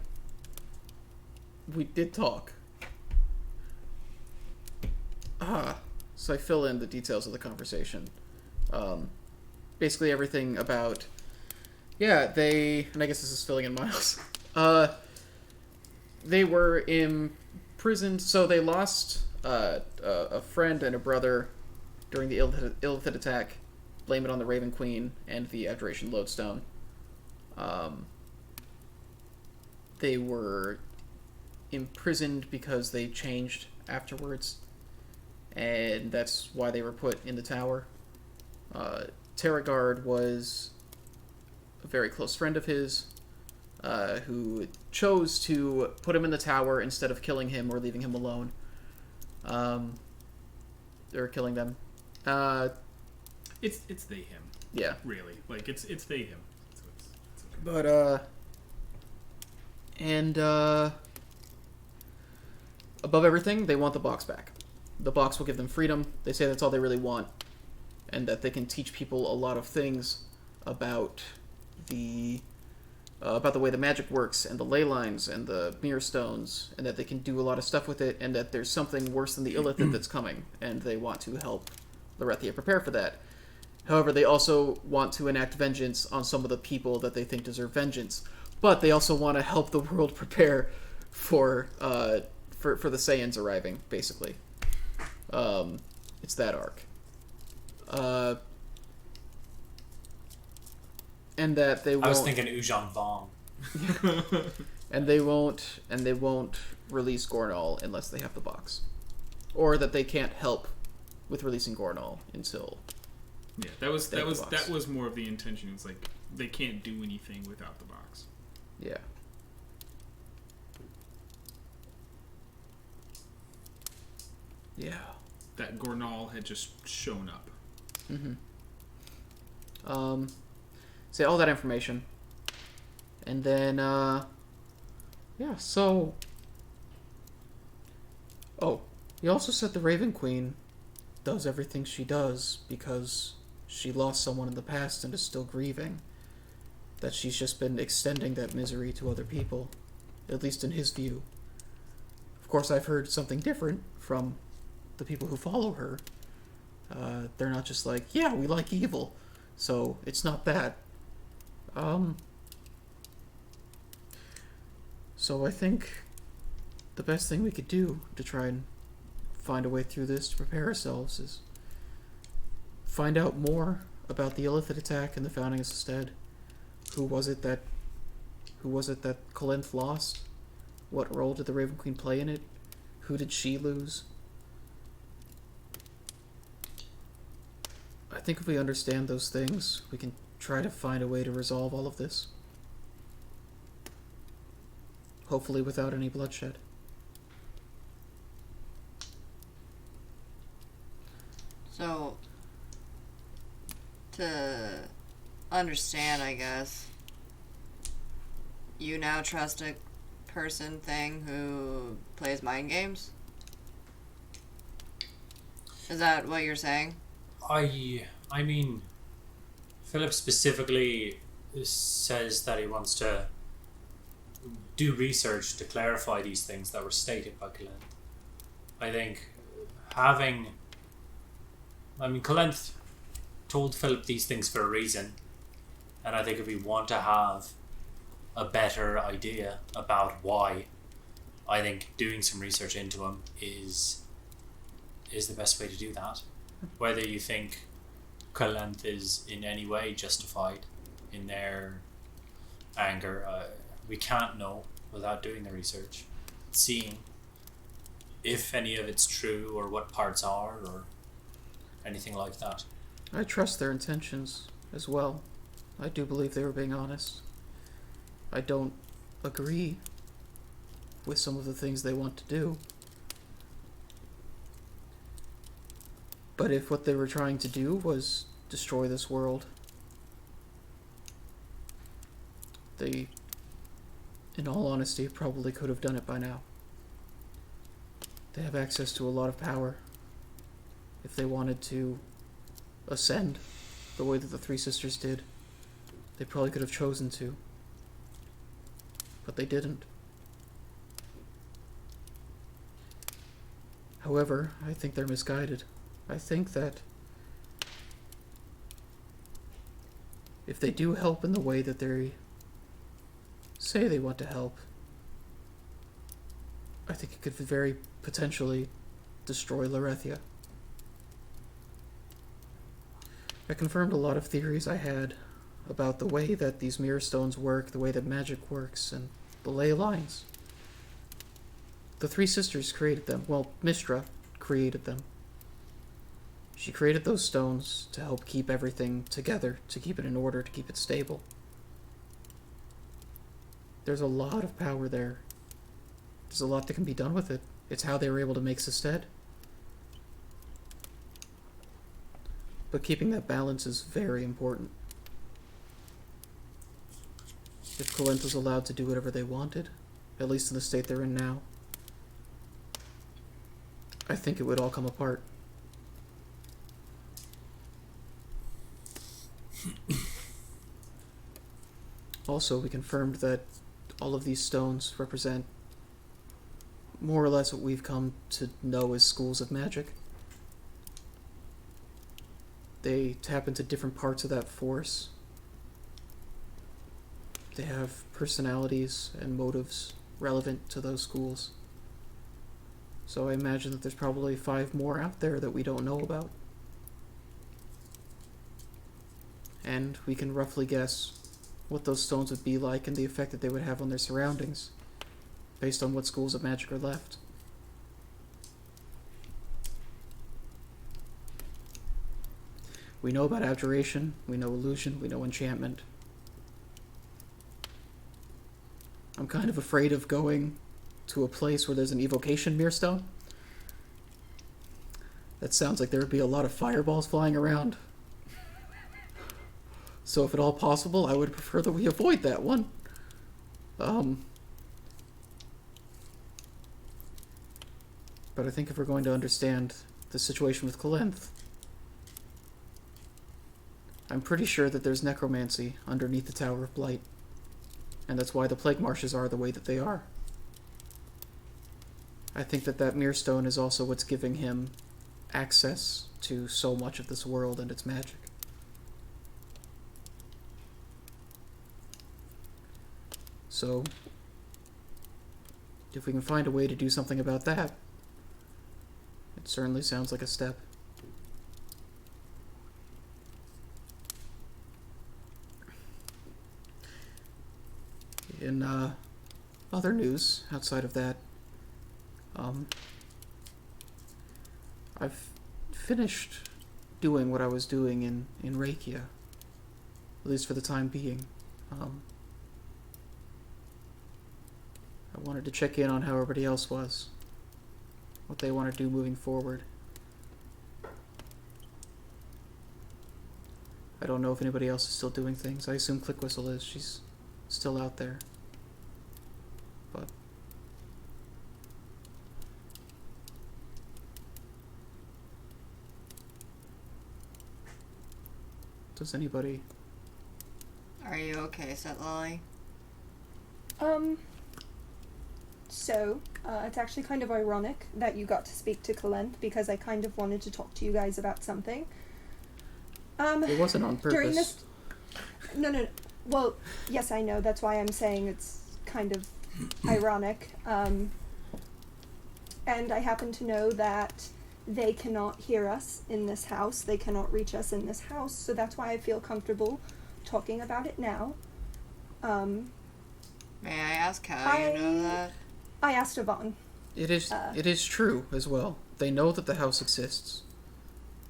we did talk. So I fill in the details of the conversation. Basically everything about, yeah, and I guess this is filling in Miles. They were imprisoned, so they lost a friend and a brother during the Illithid attack. Blame it on the Raven Queen and the Abjuration Lodestone. They were imprisoned because they changed afterwards, and that's why they were put in the tower. Terragard was a very close friend of his, who chose to put him in the tower instead of killing him or leaving him alone. Or killing them. It's they him. Yeah. Really, like it's they him. So it's okay. But above everything, they want the box back. The box will give them freedom. They say that's all they really want, and that they can teach people a lot of things about the way the magic works and the ley lines and the mirror stones, and that they can do a lot of stuff with it, and that there's something worse than the Illithid that's coming, and they want to help Lorethia prepare for that. However, they also want to enact vengeance on some of the people that they think deserve vengeance, but they also want to help the world prepare for the Saiyans arriving, basically. It's that arc. And that they won't... I was thinking Ujan Vong. and they won't release Gornal unless they have the box. Or that they can't help with releasing Gornal until... Yeah, that was more of the intention. It's like they can't do anything without the box. Yeah. Yeah. That Gornal had just shown up. Mm-hmm. Say all that information. And then, yeah, so... Oh, he also said the Raven Queen does everything she does because she lost someone in the past and is still grieving. That she's just been extending that misery to other people, at least in his view. Of course, I've heard something different from the people who follow her. They're not just like, yeah, we like evil, so it's not that. So I think the best thing we could do to try and find a way through this to prepare ourselves is find out more about the Illithid attack and the founding of Sestead. Who was it that Kalenth lost? What role did the Raven Queen play in it? Who did she lose? I think if we understand those things, we can try to find a way to resolve all of this. Hopefully without any bloodshed. So, to understand, I guess, you now trust a person thing who plays mind games? Is that what you're saying? I mean, Philip specifically says that he wants to do research to clarify these things that were stated by Kalenth. I think Kalenth told Philip these things for a reason, and I think if we want to have a better idea about why, I think doing some research into him is the best way to do that. Whether you think Kalenth is in any way justified in their anger, we can't know without doing the research, seeing if any of it's true or what parts are or anything like that. I trust their intentions as well. I do believe they were being honest. I don't agree with some of the things they want to do. But if what they were trying to do was destroy this world, they, in all honesty, probably could have done it by now. They have access to a lot of power. If they wanted to ascend the way that the three sisters did, they probably could have chosen to. But they didn't. However, I think they're misguided. I think that if they do help in the way that they say they want to help, I think it could very potentially destroy Lorethia. I confirmed a lot of theories I had about the way that these mirror stones work, the way that magic works, and the ley lines. The three sisters created them. Well, Mistra created them. She created those stones to help keep everything together, to keep it in order, to keep it stable. There's a lot of power there. There's a lot that can be done with it. It's how they were able to make Sested. But keeping that balance is very important. If Kalent was allowed to do whatever they wanted, at least in the state they're in now, I think it would all come apart. Also, we confirmed that all of these stones represent more or less what we've come to know as schools of magic. They tap into different parts of that force. They have personalities and motives relevant to those schools. So I imagine that there's probably 5 more out there that we don't know about. And we can roughly guess what those stones would be like and the effect that they would have on their surroundings, based on what schools of magic are left. We know about abjuration, we know illusion, we know enchantment. I'm kind of afraid of going to a place where there's an evocation mirror stone. That sounds like there would be a lot of fireballs flying around. So if at all possible, I would prefer that we avoid that one. But I think if we're going to understand the situation with Kalenth, I'm pretty sure that there's necromancy underneath the Tower of Blight. And that's why the Plague Marshes are the way that they are. I think that that mirror stone is also what's giving him access to so much of this world and its magic. So, if we can find a way to do something about that, it certainly sounds like a step. In other news, outside of that, I've finished doing what I was doing in Rekia, at least for the time being. I wanted to check in on how everybody else was, what they want to do moving forward. I don't know if anybody else is still doing things. I assume Click Whistle is. She's still out there. But does anybody... Are you okay, Set Lily? So, it's actually kind of ironic that you got to speak to Kalenth, because I kind of wanted to talk to you guys about something. It wasn't on purpose. During this... No. Well, yes, I know. That's why I'm saying it's kind of ironic. And I happen to know that they cannot hear us in this house. They cannot reach us in this house. So that's why I feel comfortable talking about it now. May I ask how you know that? I asked Yvonne. It is true as well. They know that the house exists,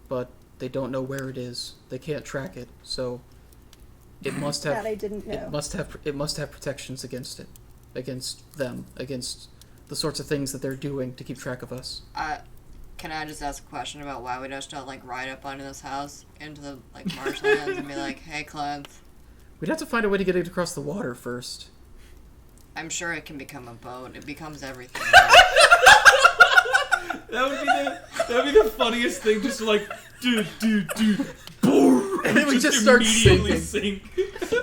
but they don't know where it is. They can't track it, so it must have... That I didn't know. It must have protections against it. Against them. Against the sorts of things that they're doing to keep track of us. Can I just ask a question about why we just don't, ride up onto this house into the, marshlands and be like, hey, Clint? We'd have to find a way to get it across the water first. I'm sure it can become a boat. It becomes everything. That would be the funniest thing. Just like, dude, boom, And then we just start immediately sinking. sink.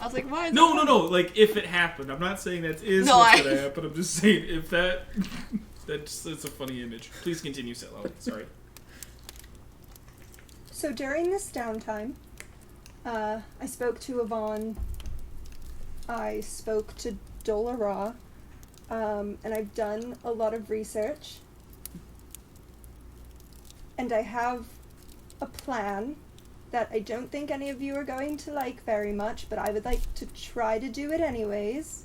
I was like, why is No. Like, if it happened, I'm not saying that is what's gonna happen. I'm just saying if that's a funny image. Please continue, Silo. Sorry. So during this downtime, I spoke to Yvonne. I spoke to Dolara, and I've done a lot of research. And I have a plan that I don't think any of you are going to like very much, but I would like to try to do it anyways.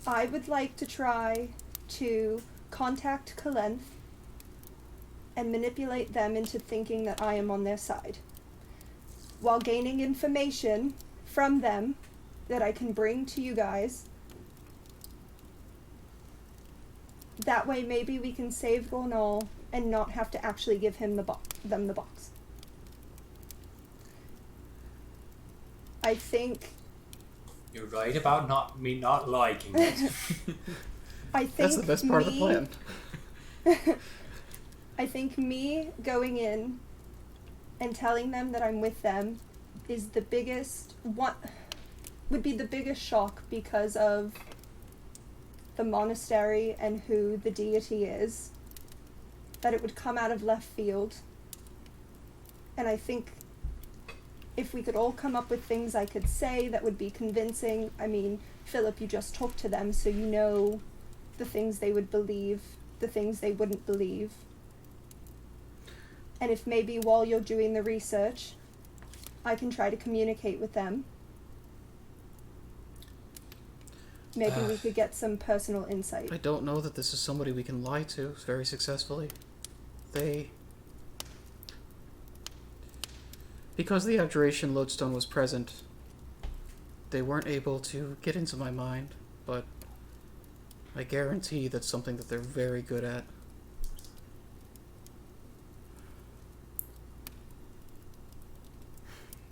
I would like to try to contact Kalenth and manipulate them into thinking that I am on their side, while gaining information from them that I can bring to you guys. That way maybe we can save Gornal and not have to actually give him them the box. I think You're right about me not liking it. I think That's the best part of the plan. I think me going in and telling them that I'm with them is would be the biggest shock because of the monastery and who the deity is. That it would come out of left field. And I think if we could all come up with things I could say that would be convincing. I mean, Philip, you just talked to them, so you know the things they would believe, the things they wouldn't believe. And if maybe while you're doing the research, I can try to communicate with them. Maybe we could get some personal insight. I don't know that this is somebody we can lie to very successfully. Because the abjuration lodestone was present, they weren't able to get into my mind, but I guarantee that's something that they're very good at.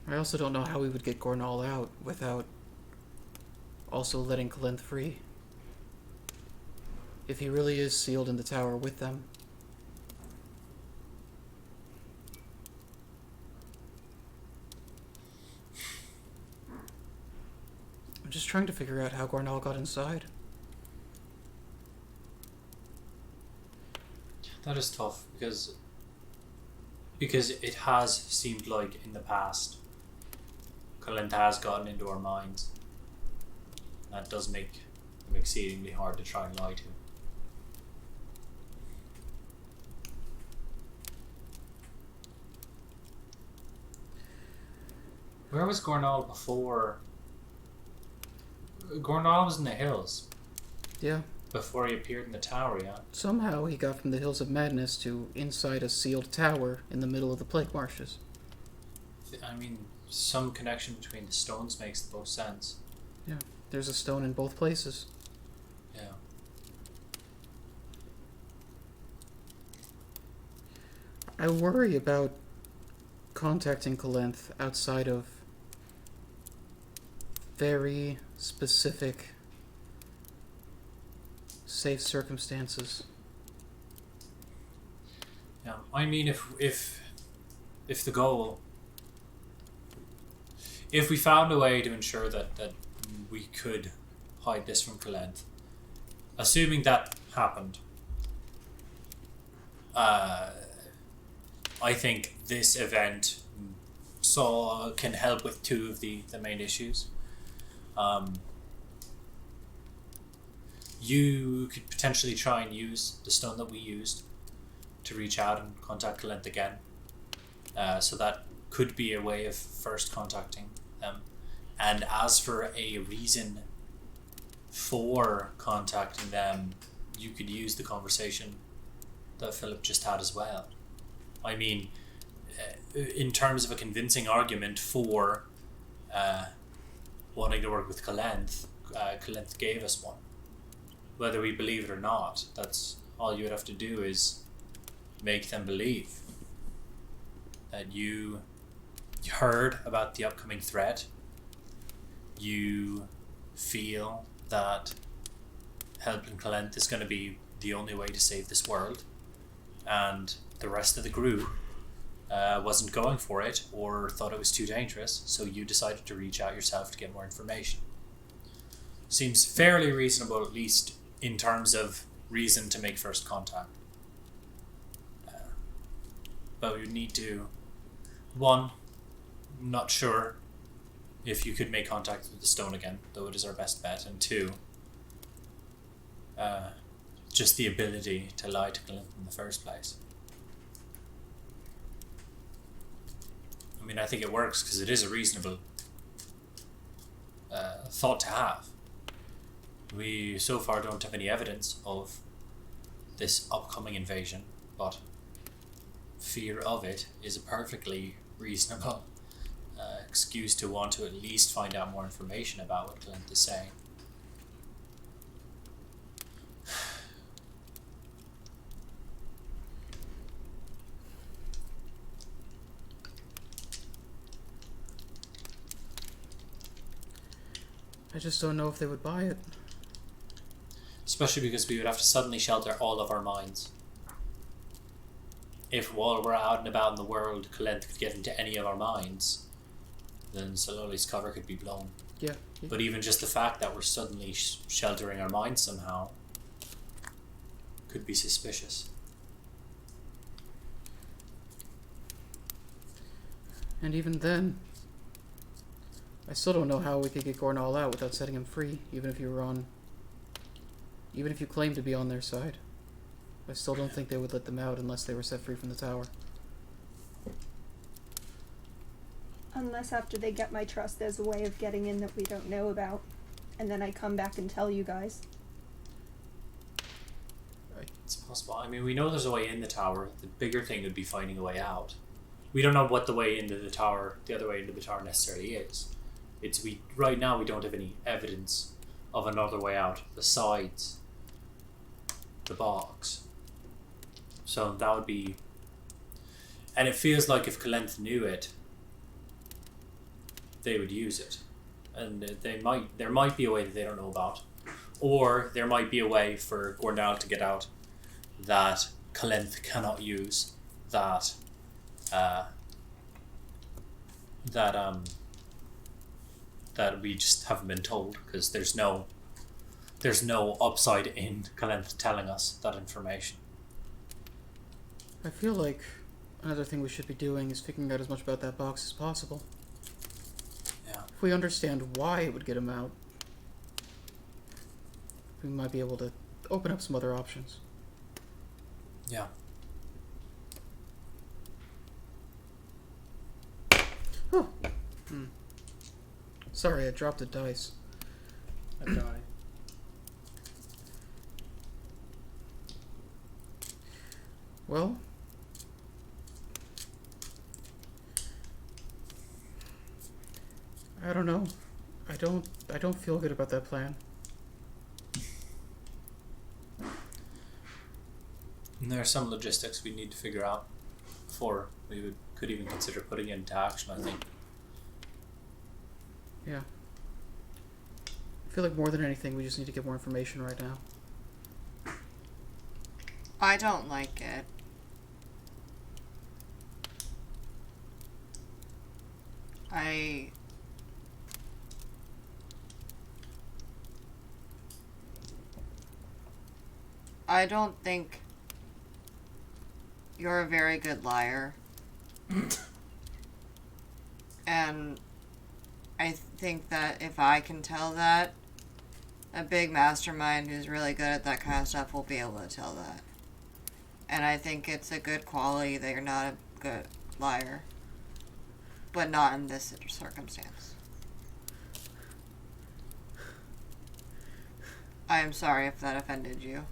I also don't know how we would get Gornal out without also letting Kalenth free. If he really is sealed in the tower with them. I'm just trying to figure out how Gornal got inside. That is tough because it has seemed like in the past Kalinta has gotten into our minds. That does make them exceedingly hard to try and lie to. Where was Gornal before? Gornal was in the hills. Yeah. Before he appeared in the tower, yeah. Somehow he got from the Hills of Madness to inside a sealed tower in the middle of the Plague Marshes. I mean, some connection between the stones makes the most sense. Yeah, there's a stone in both places. Yeah. I worry about contacting Kalenth outside of very specific, safe circumstances. Yeah. I mean, if the goal, if we found a way to ensure that we could hide this from Kalenth, assuming that happened, I think this event can help with two of the main issues. You could potentially try and use the stone that we used to reach out and contact Kalenth again. So that could be a way of first contacting them. And as for a reason for contacting them, you could use the conversation that Philip just had as well. I mean, in terms of a convincing argument for wanting to work with Kalenth, Kalenth gave us one. Whether we believe it or not, that's all you would have to do is make them believe that you heard about the upcoming threat. You feel that helping Kalent is going to be the only way to save this world, and the rest of the group wasn't going for it or thought it was too dangerous, so you decided to reach out yourself to get more information. Seems fairly reasonable, at least in terms of reason to make first contact. But we would need to, one, not sure if you could make contact with the stone again, though it is our best bet, and two, just the ability to lie to Clint in the first place. I mean, I think it works because it is a reasonable thought to have. We so far don't have any evidence of this upcoming invasion, but fear of it is a perfectly reasonable excuse to want to at least find out more information about what Clint is saying. I just don't know if they would buy it. Especially because we would have to suddenly shelter all of our minds. If while we're out and about in the world, Clint could get into any of our minds, then Sololi's cover could be blown. Yeah. But even just the fact that we're suddenly sheltering our minds somehow could be suspicious. And even then, I still don't know how we could get Gornal out without setting him free, even if you claimed to be on their side. I still don't think they would let them out unless they were set free from the tower. Unless after they get my trust, there's a way of getting in that we don't know about. And then I come back and tell you guys. It's possible. I mean, we know there's a way in the tower. The bigger thing would be finding a way out. We don't know what the way into the tower, the other way into the tower necessarily is. Right now we don't have any evidence of another way out besides the box. So that would be... And it feels like if Kalent knew it, they would use it. And there might be a way that they don't know about. Or there might be a way for Gornal to get out that Kalent cannot use, that we just haven't been told, because there's no upside in Kalent telling us that information. I feel like another thing we should be doing is figuring out as much about that box as possible. Yeah. If we understand why it would get him out, we might be able to open up some other options. Yeah. Oh. Sorry, I dropped a dice. A die. Well, I don't know. I don't feel good about that plan. And there are some logistics we need to figure out before we could even consider putting it into action, I think. Yeah. I feel like more than anything, we just need to get more information right now. I don't like it. I don't think you're a very good liar. And I think that if I can tell that, a big mastermind who's really good at that kind of stuff will be able to tell that. And I think it's a good quality that you're not a good liar. But not in this circumstance. I am sorry if that offended you.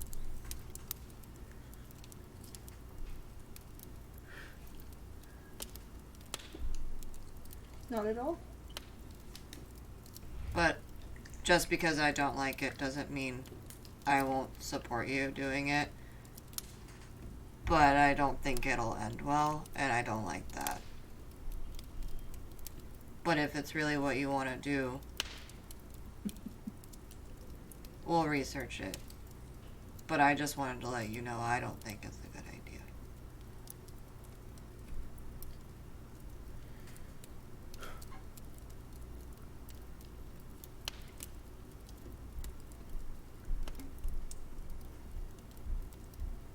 Not at all. But just because I don't like it doesn't mean I won't support you doing it. But I don't think it'll end well, and I don't like that. But if it's really what you want to do, we'll research it. But I just wanted to let you know I don't think it's a good idea.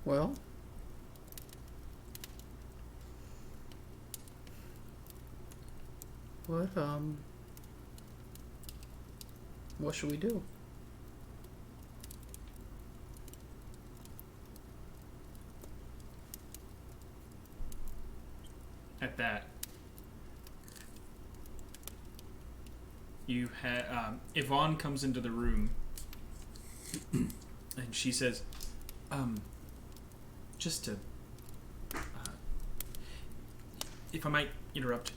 Well, what should we do? At that, you had Yvonne comes into the room, and she says, just to, if I might interrupt,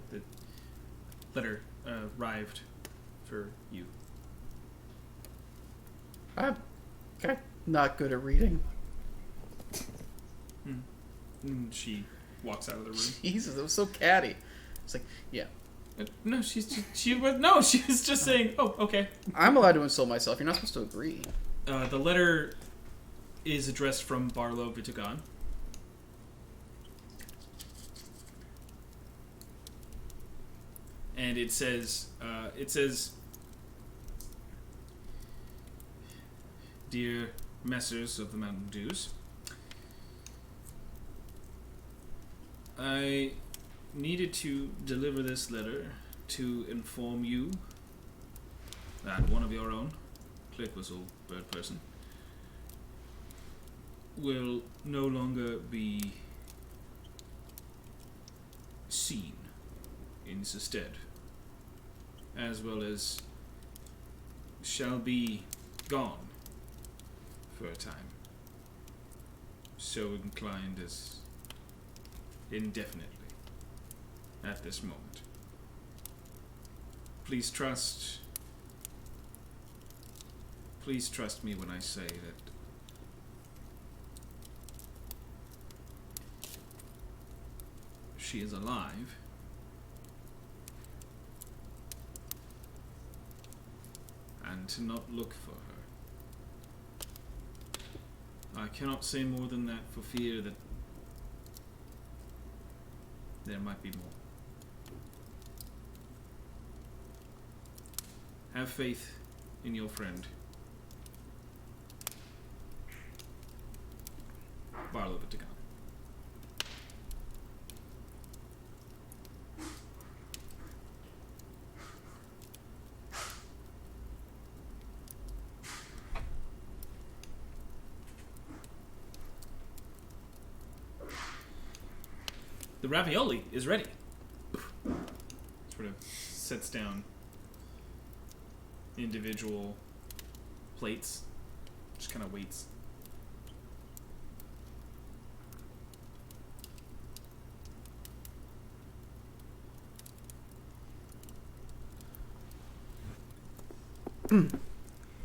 the letter arrived for you. I'm not good at reading. And she walks out of the room. Jesus, that was so catty. It's like, yeah. No, she was just saying, oh, okay. I'm allowed to insult myself. You're not supposed to agree. The letter is addressed from Barlow Vitagon. And it says, Dear Messers of the Mountain Dews, I needed to deliver this letter to inform you that one of your own, Click Whistle Bird Person, will no longer be seen in Sestead, as well as shall be gone for a time, so inclined as indefinitely at this moment. Please trust me when I say that she is alive, and to not look for her. I cannot say more than that for fear that there might be more. Have faith in your friend, Barlow Vitagon. The ravioli is ready. Sort of sets down individual plates. Just kind of waits.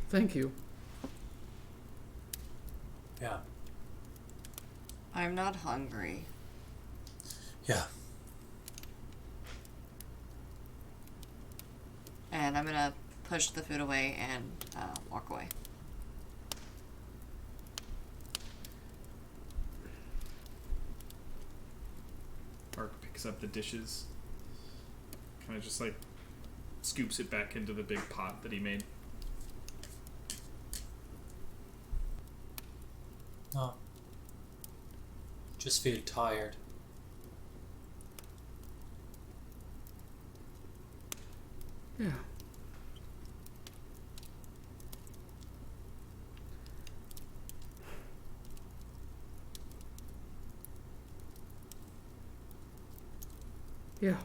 Thank you. Yeah. I'm not hungry. Yeah. And I'm gonna push the food away and walk away. Mark picks up the dishes, kind of just like scoops it back into the big pot that he made. No. Just feel tired. Yeah. Yeah.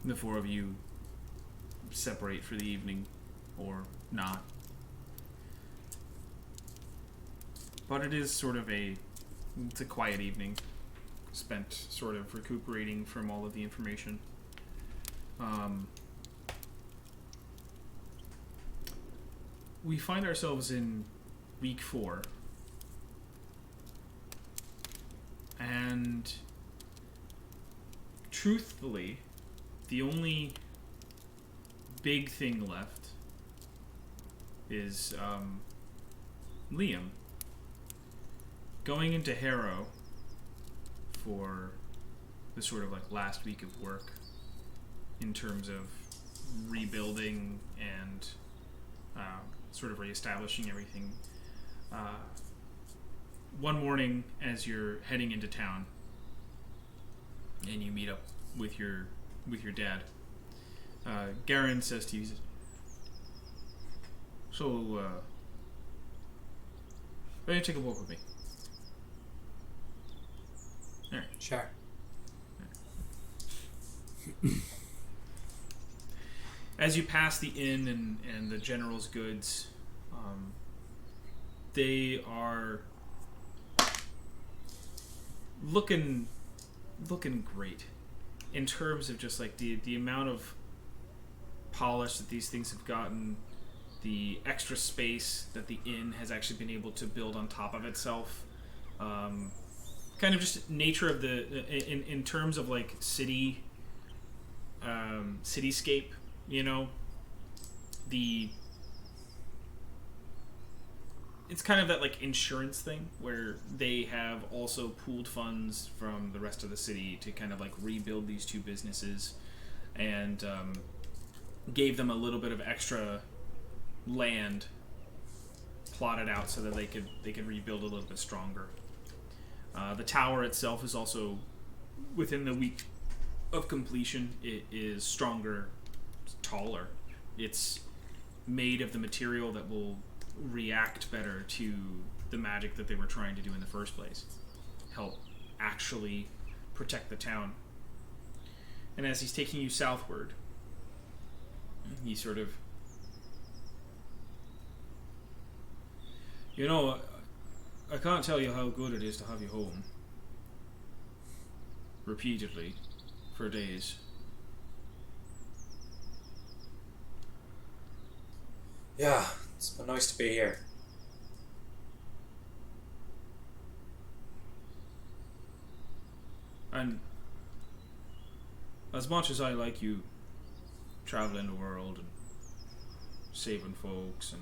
The four of you separate for the evening, or not. But it is sort of it's a quiet evening, spent sort of recuperating from all of the information. We find ourselves in week 4, and truthfully, the only big thing left is Liam going into Harrow for the sort of like last week of work in terms of rebuilding and sort of reestablishing everything. One morning, as you're heading into town, and you meet up with your dad, Garen says to you, he says, "So, why don't you take a walk with me?" All right. Sure. As you pass the inn and the general's goods, they are looking great in terms of just like the amount of polish that these things have gotten, the extra space that the inn has actually been able to build on top of itself, kind of just nature of the in terms of like cityscape, you know, it's kind of that like insurance thing where they have also pooled funds from the rest of the city to kind of like rebuild these two businesses, and gave them a little bit of extra land plotted out so that they could rebuild a little bit stronger. The tower itself is also within the week of completion. It is stronger, taller. It's made of the material that will react better to the magic that they were trying to do in the first place. Help actually protect the town. And as he's taking you southward, he sort of, you know, I can't tell you how good it is to have you home. Repeatedly. For days. Yeah, it's been nice to be here. And as much as I like you traveling the world and saving folks and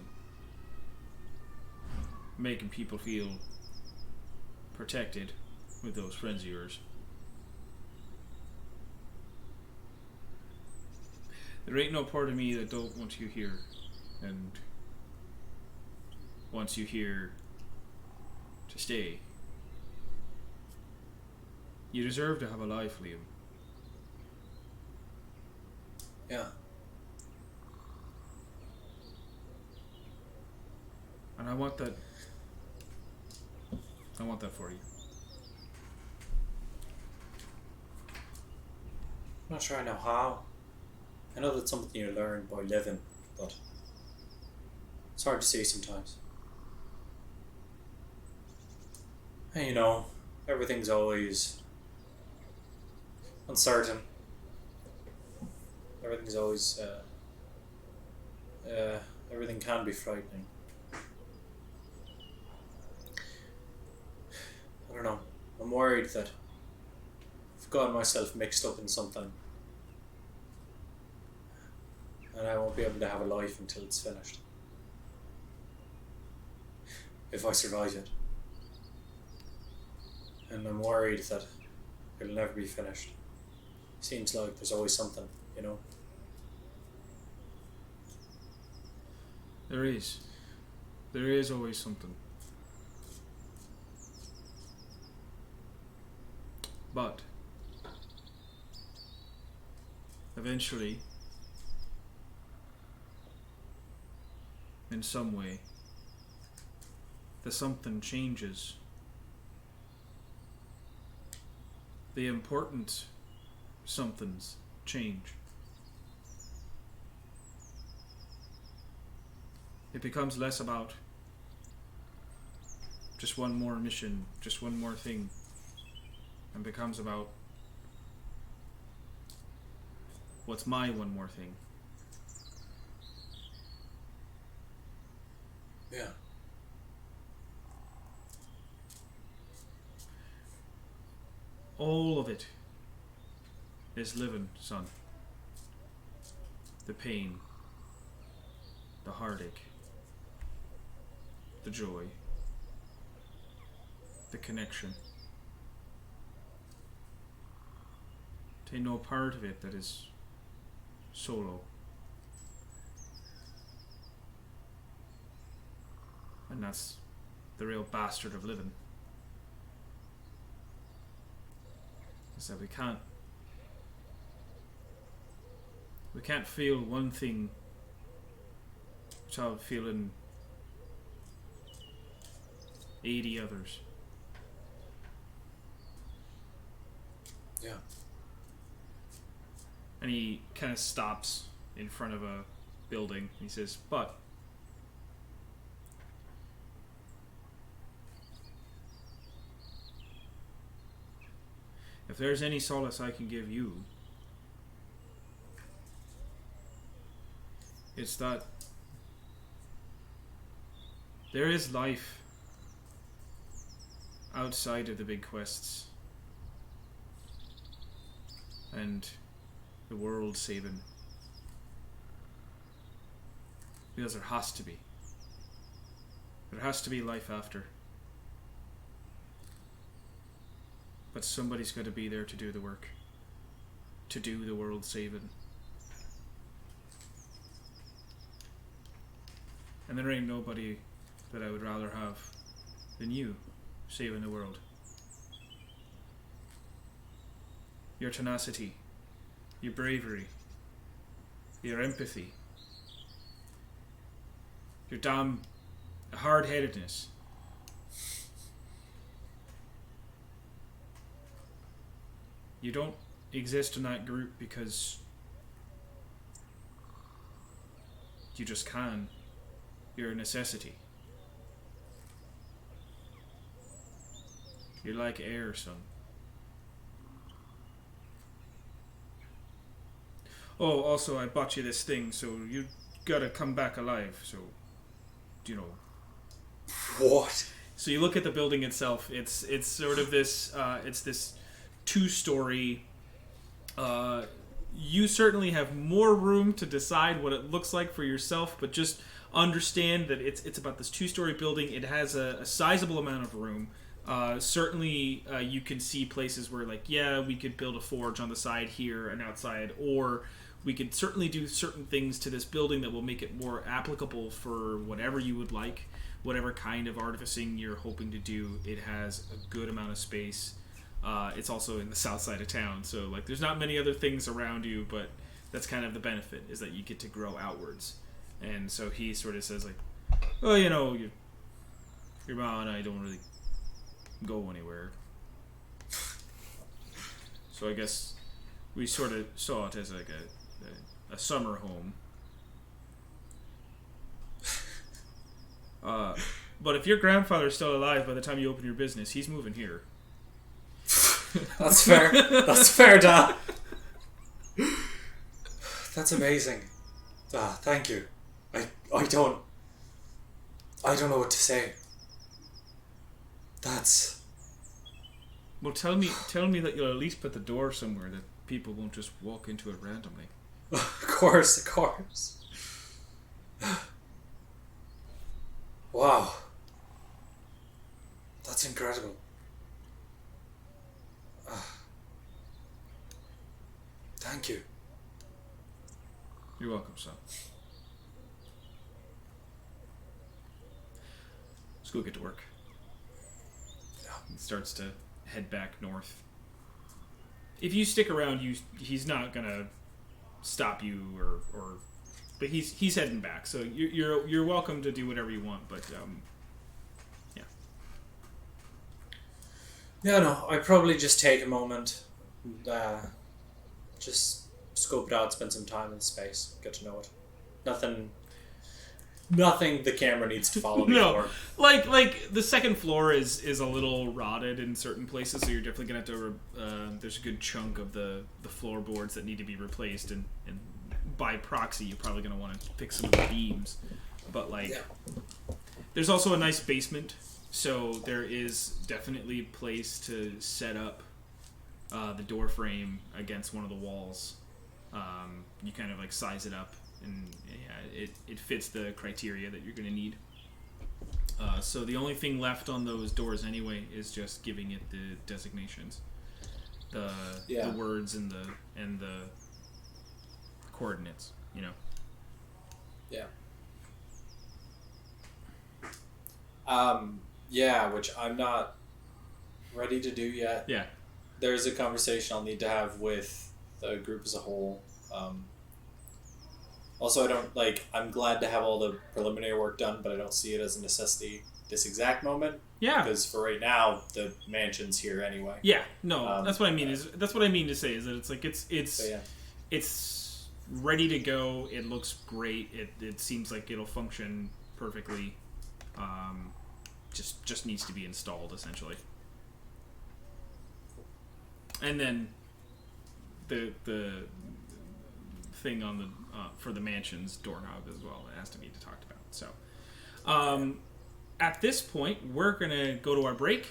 making people feel protected with those friends of yours, there ain't no part of me that don't want you here, and wants you here to stay. You deserve to have a life, Liam. Yeah. And I want that for you. I'm not sure I know how. I know that's something you learn by living, but it's hard to see sometimes. And you know, everything's always uncertain. Everything's always, everything can be frightening. I don't know. I'm worried that I've gotten myself mixed up in something, and I won't be able to have a life until it's finished. If I survive it. And I'm worried that it'll never be finished. Seems like there's always something, you know? There is. There is always something. But eventually, in some way, the something changes. The important somethings change. It becomes less about just one more mission, just one more thing, and becomes about what's my one more thing. Yeah. All of it is living, son. the pain, the heartache, the joy, the connection. Take no part of it that is solo. And that's the real bastard of living. Is that we can't feel one thing without feeling 80 others. Yeah. And he kind of stops in front of a building. He says, but if there's any solace I can give you, it's that there is life outside of the big quests and the world saving. Because there has to be. There has to be life after. But somebody's got to be there to do the work. To do the world saving. And there ain't nobody that I would rather have than you saving the world. Your tenacity, your bravery, your empathy, your damn hard-headedness. You don't exist in that group because you just can. You're a necessity. You're like air, son. Oh, also, I bought you this thing, so you gotta come back alive, so, you know. What? So you look at the building itself, it's sort of this, it's this two-story, you certainly have more room to decide what it looks like for yourself, but just understand that it's about this two-story building. It has a sizable amount of room. Certainly, you can see places where, like, yeah, we could build a forge on the side here and outside, or we could certainly do certain things to this building that will make it more applicable for whatever you would like, whatever kind of artificing you're hoping to do. It has a good amount of space. It's also in the south side of town, so, like, there's not many other things around you, but that's kind of the benefit, is that you get to grow outwards. And so he sort of says, like, well, you know, your mom and I don't really go anywhere. So I guess we sort of saw it as like a summer home. But if your grandfather's still alive by the time you open your business, he's moving here. That's fair. That's fair, Dad. That's amazing. Thank you. I don't know what to say. That's... Well, tell me that you'll at least put the door somewhere that people won't just walk into it randomly. Of course. Wow. That's incredible. Thank you. You're welcome, son. Let's go get to work. He starts to head back north. If you stick around, he's not gonna stop you, or but he's heading back. So you're welcome to do whatever you want. But yeah. Yeah, no, I'd probably just take a moment, just scope it out, spend some time in space, get to know it. Nothing the camera needs to follow me for. Like the second floor is a little rotted in certain places, so you're definitely gonna have to. There's a good chunk of the floorboards that need to be replaced, and by proxy, you're probably gonna want to fix some of the beams. But there's also a nice basement, so there is definitely a place to set up the door frame against one of the walls. You kind of like size it up, and yeah, it fits the criteria that you're going to need. So the only thing left on those doors anyway is just giving it the designations, the words and the coordinates. You know. Yeah. Which I'm not ready to do yet. Yeah. There's a conversation I'll need to have with the group as a whole. Also, I'm glad to have all the preliminary work done, but I don't see it as a necessity this exact moment. Yeah. Because for right now, the mansion's here anyway. Yeah. No, that's what I mean. That's what I mean to say is that it's like it's ready to go. It looks great. It seems like it'll function perfectly. Just needs to be installed essentially. And then the thing on the for the mansion's doorknob as well. It has to be talked about. So, at this point, we're gonna go to our break.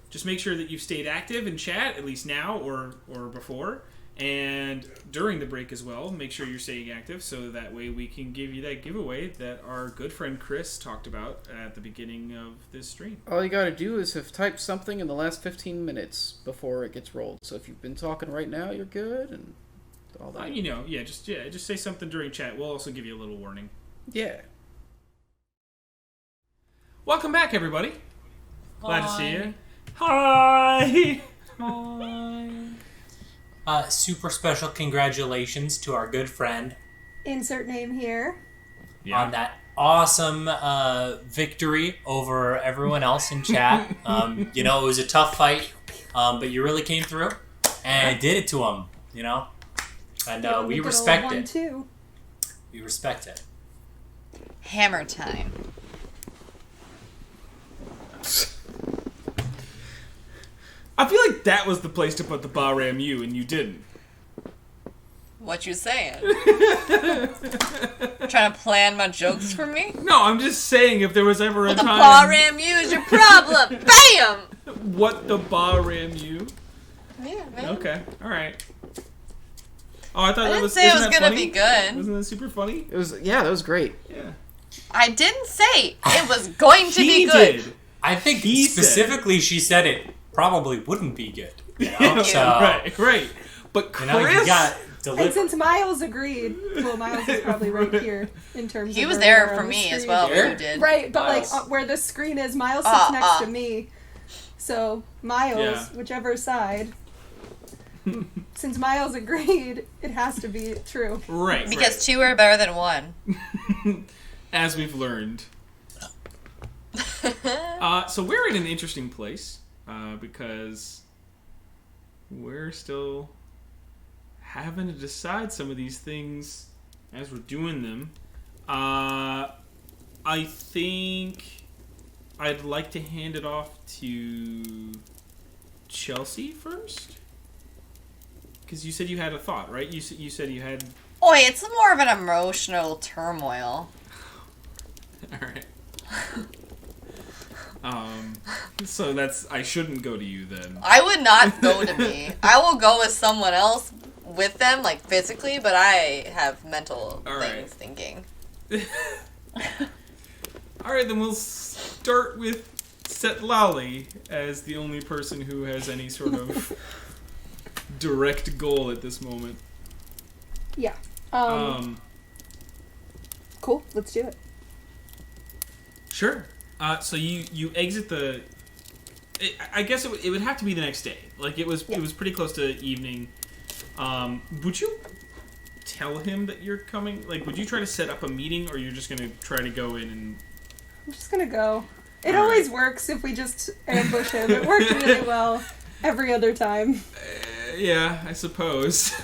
Just make sure that you've stayed active in chat, at least now or before, and during the break as well. Make sure you're staying active so that way we can give you that giveaway that our good friend Chris talked about at the beginning of this stream. All you gotta do is type something in the last 15 minutes before it gets rolled. So if you've been talking right now, you're good, and all that. Just say something during chat. We'll also give you a little warning. Yeah. Welcome back, everybody. Glad to see you. Hi. Hi. Super special congratulations to our good friend. Insert name here. Yeah. On that awesome victory over everyone else in chat. It was a tough fight, but you really came through and did it to him, And we respect it. Too. We respect it. Hammer time. I feel like that was the place to put the Bahram U, and you didn't. What you saying? Trying to plan my jokes for me? No, I'm just saying if there was ever a The time... Bahram U is your problem. Bam! What the Bahram U? Yeah, man. Okay, alright. Oh, I thought I that didn't was... say it isn't was that gonna funny? be good. Wasn't that super funny? That was great. Yeah. I didn't say it was going to be He good. did. I think He specifically she said it probably wouldn't be good. Right. But Chris... you got And since Miles agreed, Miles is probably right here in terms of... He was where there we are for on the me as screen. well, but you did. Right, but Miles. where the screen is, Miles sits next to me. So, Miles, whichever side... Since Miles agreed, it has to be true. Right. Because two are better than one. As we've learned. So we're in an interesting place because we're still having to decide some of these things as we're doing them. I think I'd like to hand it off to Chelsea first. Because you said you had a thought, right? You said you had... Oi, it's more of an emotional turmoil. Alright. So I shouldn't go to you then. I would not go to me. I will go with someone else with them, like physically, but I have mental things thinking. Alright, then we'll start with Setlali as the only person who has any sort of direct goal at this moment. Yeah. Cool, let's do it. Sure. So you exit the... I guess it would have to be the next day. Like, it was pretty close to evening. Would you tell him that you're coming? Like, would you try to set up a meeting, or you're just going to try to go in and... I'm just gonna go. It always works if we just ambush him. It worked really well every other time. Yeah, I suppose.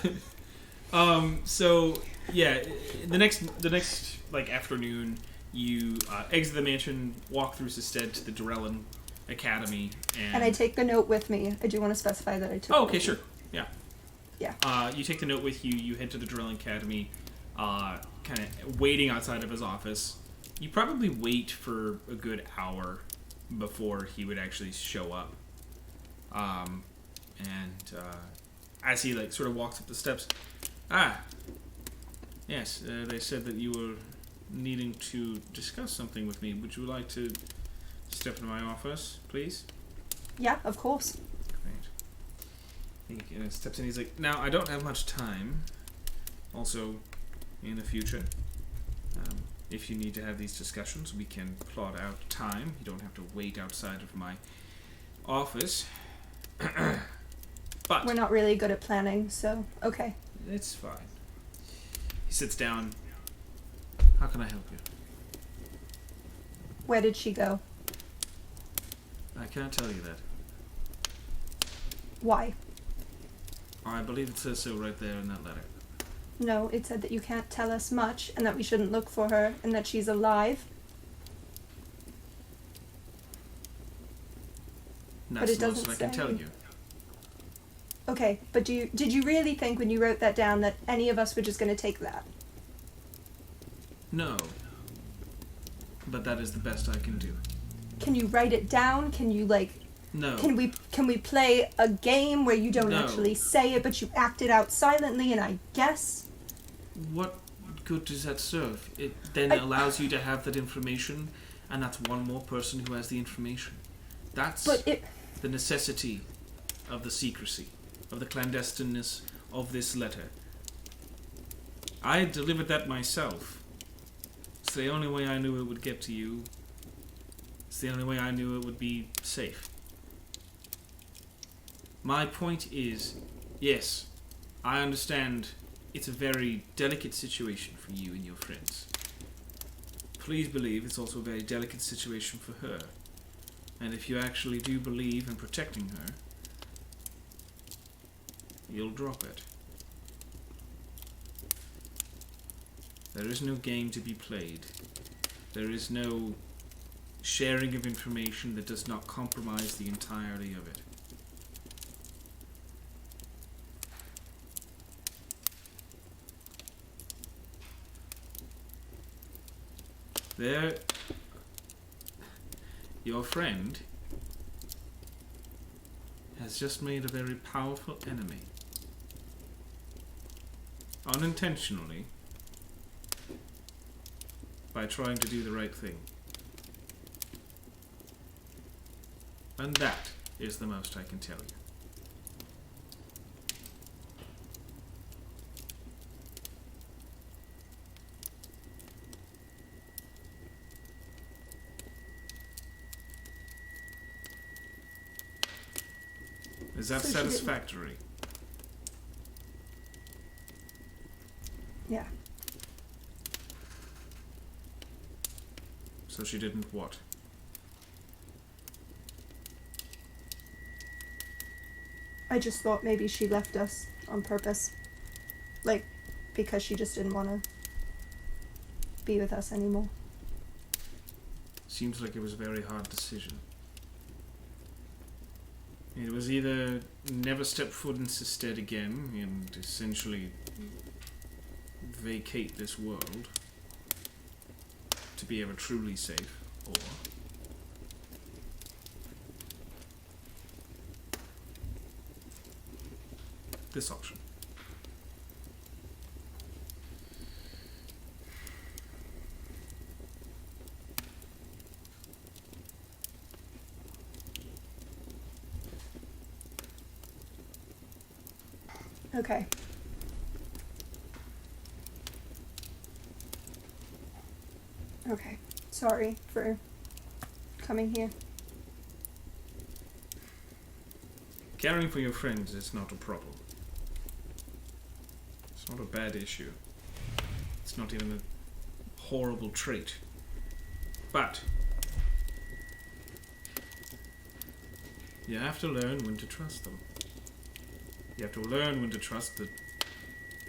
So, yeah, the next like afternoon, you exit the mansion, walk through Sestead to the Durellan Academy, and I take the note with me. I do want to specify that I took Oh, it okay, with sure. me. Yeah. You take the note with you, you head to the Durellan Academy, kind of waiting outside of his office. You probably wait for a good hour before he would actually show up. And as he like sort of walks up the steps, Yes, they said that you were needing to discuss something with me. Would you like to step into my office, please? Yeah, of course. Great. He steps in. He's like, now, I don't have much time. Also, in the future, if you need to have these discussions, we can plot out time. You don't have to wait outside of my office. But We're not really good at planning, so okay. it's fine. He sits down. How can I help you? Where did she go? I can't tell you that. Why? I believe it says so right there in that letter. No, it said that you can't tell us much and that we shouldn't look for her and that she's alive. And But that's it the most doesn't I can tell say. you. Okay, but did you really think when you wrote that down that any of us were just going to take that? No. But that is the best I can do. Can you write it down? Can you No. Can we play a game where you don't No. actually say it but you act it out silently and I guess? What good does that serve? It then I- allows you to have that information, and that's one more person who has the information. That's But it the necessity of the secrecy, of the clandestineness of this letter. I delivered that myself. It's the only way I knew it would get to you. It's the only way I knew it would be safe. My point is, yes, I understand it's a very delicate situation for you and your friends. Please believe it's also a very delicate situation for her. And if you actually do believe in protecting her, you'll drop it. There is no game to be played. There is no sharing of information that does not compromise the entirety of it. There, your friend has just made a very powerful enemy. Unintentionally, by trying to do the right thing. And that is the most I can tell you. Is that So she didn't- satisfactory? yeah. So she didn't what? I just thought maybe she left us on purpose. Because she just didn't want to be with us anymore. Seems like it was a very hard decision. It was either never step foot in Sisted again and essentially vacate this world to be ever truly safe, or this option. Okay. Okay. Sorry for coming here. Caring for your friends is not a problem. It's not a bad issue. It's not even a horrible trait. But you have to learn when to trust them. You have to learn when to trust that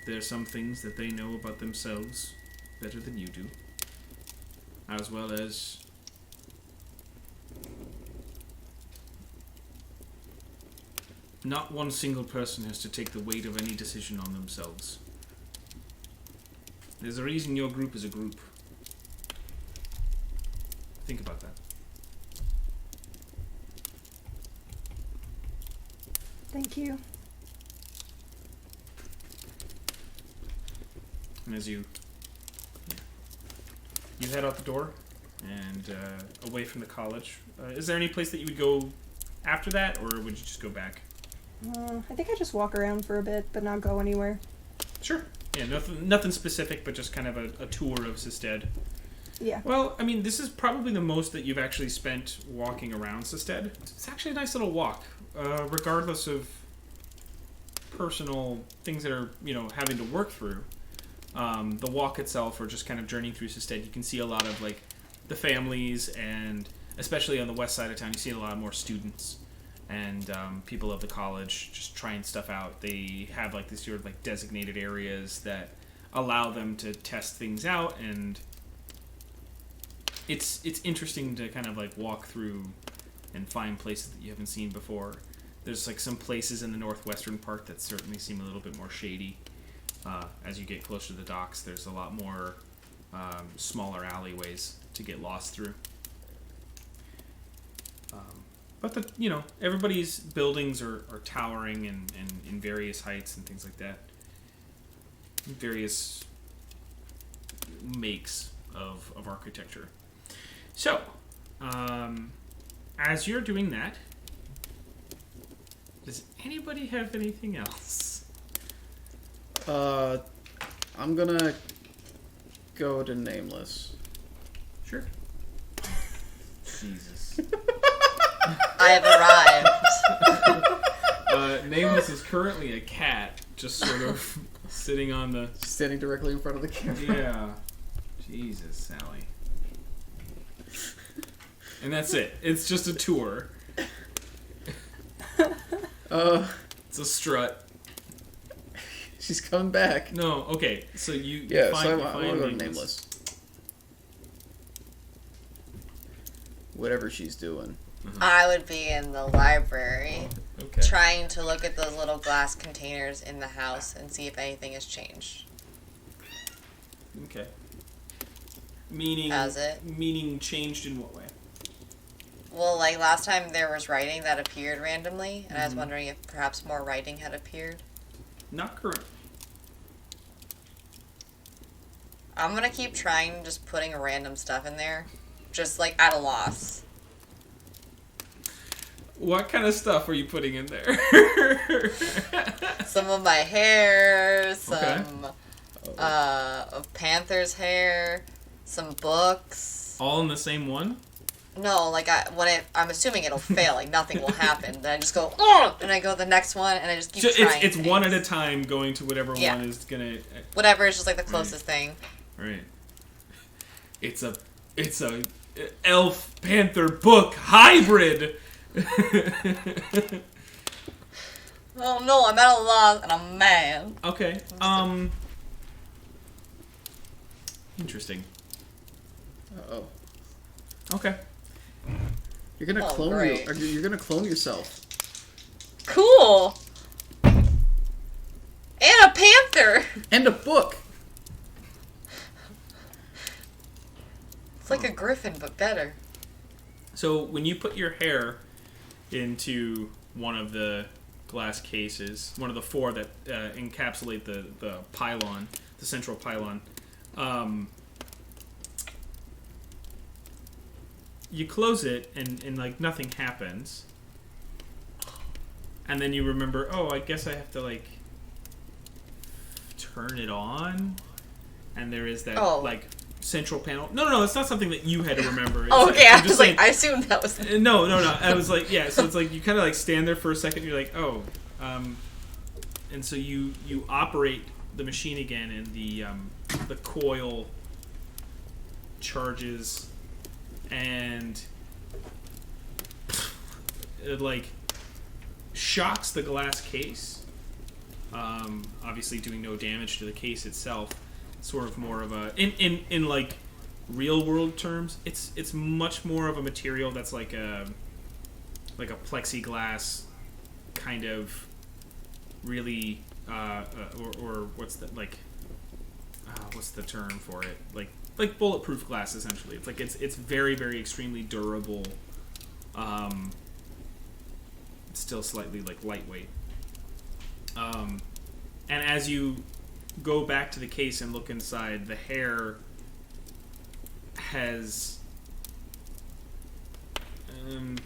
there are some things that they know about themselves better than you do, as well as not one single person has to take the weight of any decision on themselves. There's a reason your group is a group. Think about that. Thank you. And as you head out the door and away from the college, is there any place that you would go after that, or would you just go back? I think I just walk around for a bit, but not go anywhere. Sure. Yeah, nothing specific, but just kind of a tour of Sested. Yeah. Well, I mean, this is probably the most that you've actually spent walking around Sested. It's actually a nice little walk, regardless of personal things that are, having to work through. The walk itself, or just kind of journeying through Sested, you can see a lot of, like, the families, and especially on the west side of town, you see a lot more students and people of the college just trying stuff out. They have, like, these sort of, like, designated areas that allow them to test things out, and it's interesting to kind of, like, walk through and find places that you haven't seen before. There's, like, some places in the northwestern part that certainly seem a little bit more shady. As you get closer to the docks, there's a lot more smaller alleyways to get lost through. But everybody's buildings are towering and in various heights and things like that. Various makes of architecture. So, as you're doing that, does anybody have anything else? I'm gonna go to Nameless. Sure. Jesus. I have arrived. Nameless is currently a cat, just sort of sitting on the... Standing directly in front of the camera. Yeah. Jesus, Sally. And that's it. It's just a tour. It's a strut. She's coming back. No, okay. So you Yeah, find, so you I find want to go to Nameless. Whatever she's doing. I would be in the library Okay. trying to look at those little glass containers in the house and see if anything has changed. Okay. Meaning... Has it? Meaning changed in what way? Well, like last time there was writing that appeared randomly, and I was wondering if perhaps more writing had appeared. Not current. I'm gonna keep trying just putting random stuff in there. Just like at a loss. What kind of stuff are you putting in there? Some of my hair, some Okay. of Panther's hair, some books. All in the same one? No, like I'm assuming it'll fail, like nothing will happen. Then I just go, oh, and I go to the next one, and I just keep So trying. it's things. one at a time, going to whatever Yeah. one is gonna... Whatever is just like the closest thing. Right. It's a elf panther book hybrid. Oh no, I'm at a loss and I'm mad. Okay. Interesting. Oh, Okay. you're gonna Oh, clone great. you're gonna clone yourself. Cool. And a panther. And a book. It's like a griffin, but better. So when you put your hair into one of the glass cases, one of the four that encapsulate the pylon, the central pylon, you close it and like nothing happens. And then you remember, oh, I guess I have to like turn it on. And there is that like central panel. No, it's not something that you had to remember. It's Oh, like, okay, I'm I just was saying, like, I assumed that was... No. I was like, yeah. So it's like you kind of like stand there for a second. And you're like, oh, and so you operate the machine again, and the coil charges, and it like shocks the glass case. Obviously, doing no damage to the case itself. Sort of more of a in like real world terms, it's much more of a material that's like a plexiglass kind of really or what's that like what's the term for it, like bulletproof glass essentially. It's like it's very, very extremely durable, still slightly like lightweight, and as you go back to the case and look inside, the hair has, well,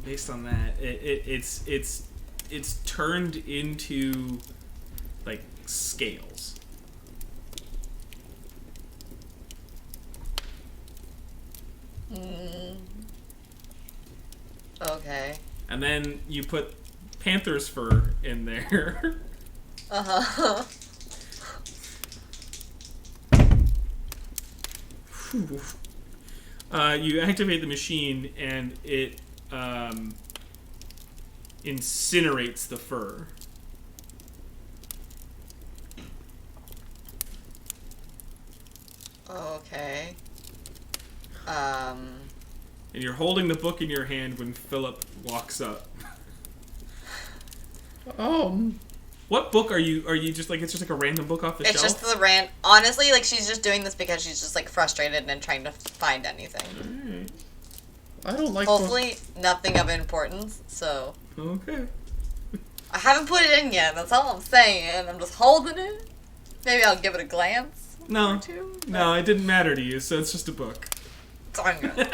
based on that, it's turned into like scales. Okay. And then you put panther's fur in there. Uh-huh. You activate the machine and it incinerates the fur. Okay. And you're holding the book in your hand when Philip walks up. What book are you just like, it's just like a random book off the It's shelf? just the honestly, like, she's just doing this because she's just, like, frustrated and trying to find anything. I don't like Hopefully, nothing of importance, so... Okay. I haven't put it in yet, that's all I'm saying. I'm just holding it. Maybe I'll give it a glance. No. Or two. No, it didn't matter to you, so it's just a book. Darn it.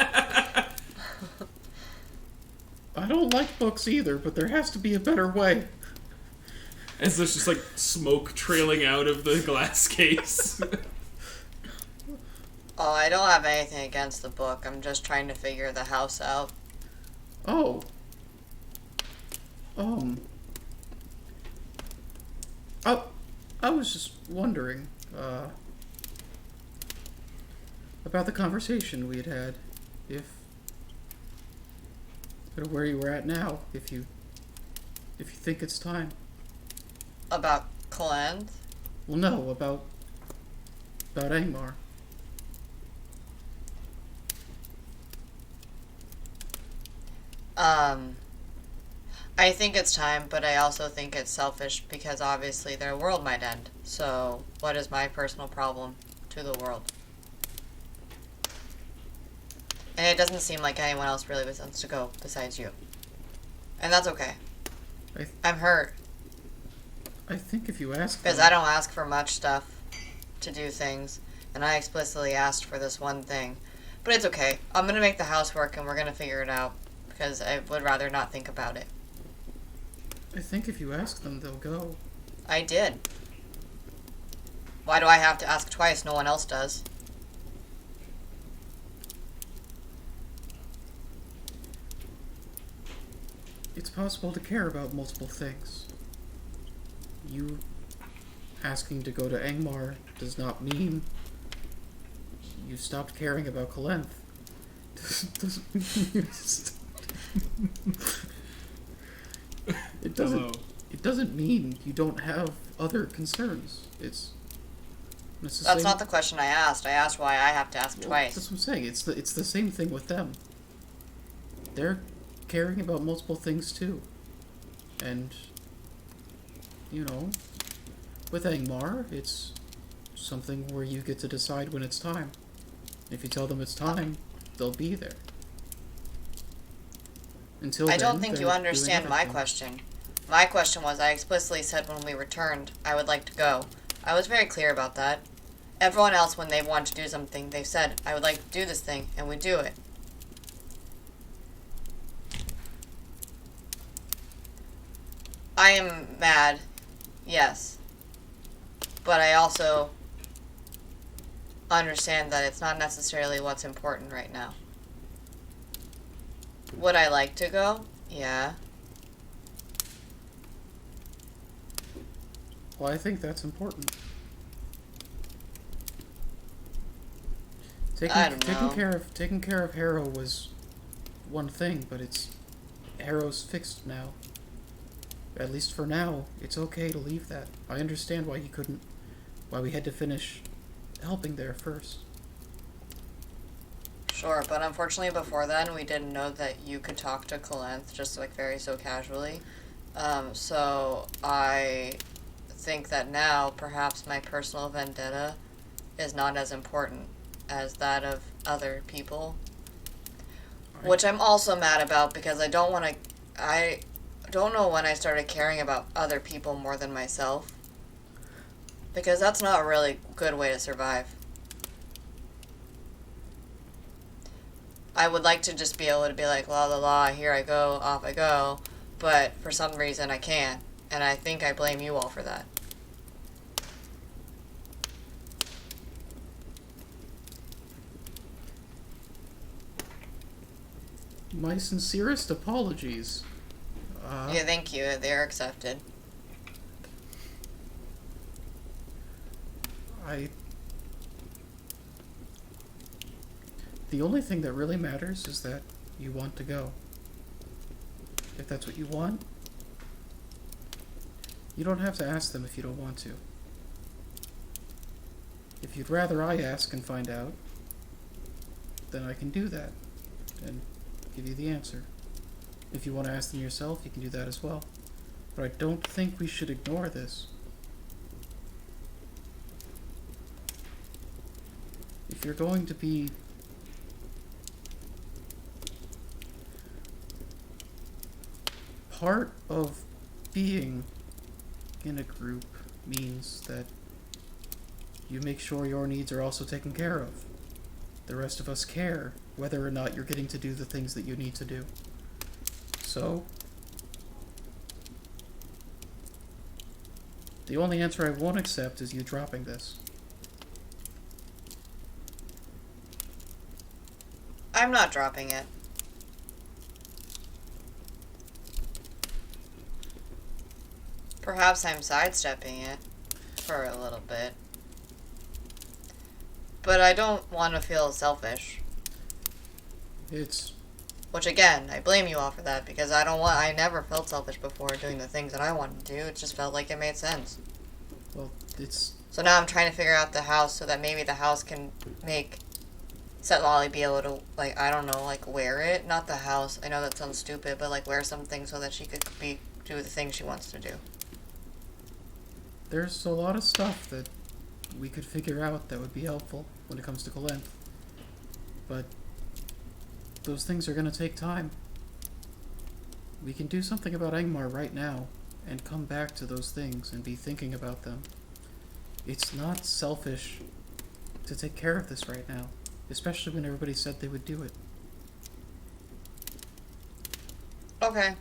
I don't like books either, but there has to be a better way. As there's just like smoke trailing out of the glass case. Oh, I don't have anything against the book. I'm just trying to figure the house out. Oh. I was just wondering, about the conversation we had. Where you were at now, if you think it's time. About Clint? Well, no, about Engmar. I think it's time, but I also think it's selfish because obviously their world might end. So, what is my personal problem to the world? And it doesn't seem like anyone else really wants to go besides you. And that's okay. I'm hurt. I think if you ask Because I don't ask for much stuff to do things. And I explicitly asked for this one thing. But it's okay. I'm going to make the house work and we're going to figure it out. Because I would rather not think about it. I think if you ask them, they'll go. I did. Why do I have to ask twice? No one else does. It's possible to care about multiple things. You asking to go to Engmar does not mean you stopped caring about Kalenth. Doesn't mean you It doesn't. Hello. It doesn't mean you don't have other concerns. It's the That's same- not the question I asked. I asked why I have to ask Well, twice. that's what I'm saying. It's the same thing with them. They're caring about multiple things too, and with Engmar, it's something where you get to decide when it's time. If you tell them it's time, they'll be there. Until I then, don't think they're you doing understand other my things. question. My question was, I explicitly said when we returned, I would like to go. I was very clear about that. Everyone else, when they want to do something, they've said, I would like to do this thing, and we do it. I am mad, yes. But I also understand that it's not necessarily what's important right now. Would I like to go? Yeah. Well, I think that's important. I don't know. Taking care of Harrow was one thing, but Harrow's fixed now. At least for now, it's okay to leave that. I understand why why we had to finish helping there first. Sure, but unfortunately before then, we didn't know that you could talk to Kalenth just like so casually. So I think that now perhaps my personal vendetta is not as important as that of other people. Which I'm also mad about because I don't know when I started caring about other people more than myself. Because that's not a really good way to survive. I would like to just be able to be like, la la la, here I go, off I go. But for some reason I can't. And I think I blame you all for that. My sincerest apologies. Yeah, thank you. They're accepted. The only thing that really matters is that you want to go. If that's what you want, you don't have to ask them if you don't want to. If you'd rather I ask and find out, then I can do that and give you the answer. If you want to ask them yourself, you can do that as well. But I don't think we should ignore this. If you're going to be part of being in a group means that you make sure your needs are also taken care of. The rest of us care whether or not you're getting to do the things that you need to do. So, the only answer I won't accept is you dropping this. I'm not dropping it. Perhaps I'm sidestepping it for a little bit. But I don't want to feel selfish. Which again, I blame you all for that because I never felt selfish before doing the things that I wanted to do. It just felt like it made sense. Well, So now I'm trying to figure out the house so that maybe the house can Set Lolly be able to, like, I don't know, like, wear it. Not the house. I know that sounds stupid, but, like, wear something so that she could do the things she wants to do. There's a lot of stuff that we could figure out that would be helpful when it comes to Colinth. But those things are going to take time. We can do something about Engmar right now and come back to those things and be thinking about them. It's not selfish to take care of this right now, especially when everybody said they would do it. Okay.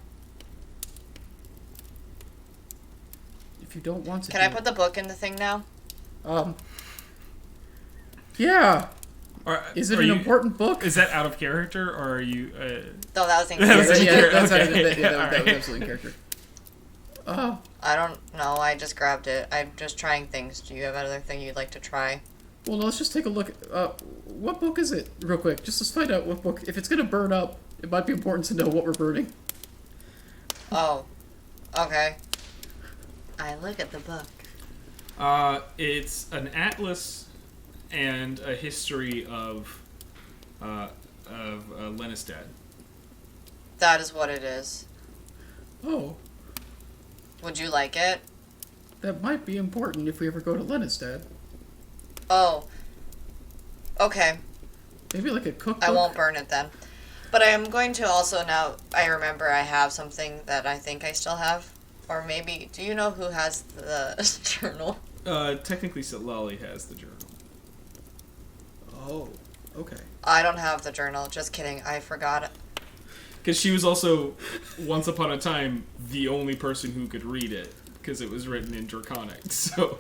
If you don't want to Can I put the book in the thing now? Yeah. Is it an important book? Is that out of character, or are you... No, that was in That was character. in That was Okay. absolutely in character. I don't know, I just grabbed it. I'm just trying things. Do you have another thing you'd like to try? Well, let's just take a look. What book is it, real quick? Just let's find out what book. If it's gonna burn up, it might be important to know what we're burning. Oh. Okay. I look at the book. It's an atlas and a history of Lenistad. That is what it is. Oh, Would you like it? that might be important if we ever go to Lenistad. Oh. Okay. Maybe like a cookbook. I won't burn it then. But I am going to also now, I remember I have something that I think I still have. Or maybe, do you know who has the journal? Technically, Lolly has the journal. Oh, okay. I don't have the journal. Just kidding. I forgot it. Because she was also, once upon a time, the only person who could read it. Because it was written in Draconic, so...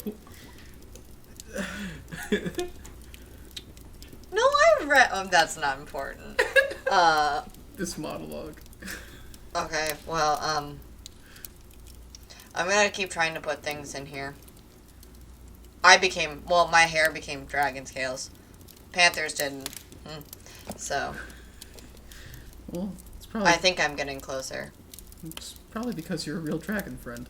No, I read... Oh, that's not important. This monologue. Okay, well, I'm gonna keep trying to put things in here. My hair became dragon scales. Panthers didn't. So, Well, it's probably I think I'm getting closer. it's probably because you're a real dragon friend.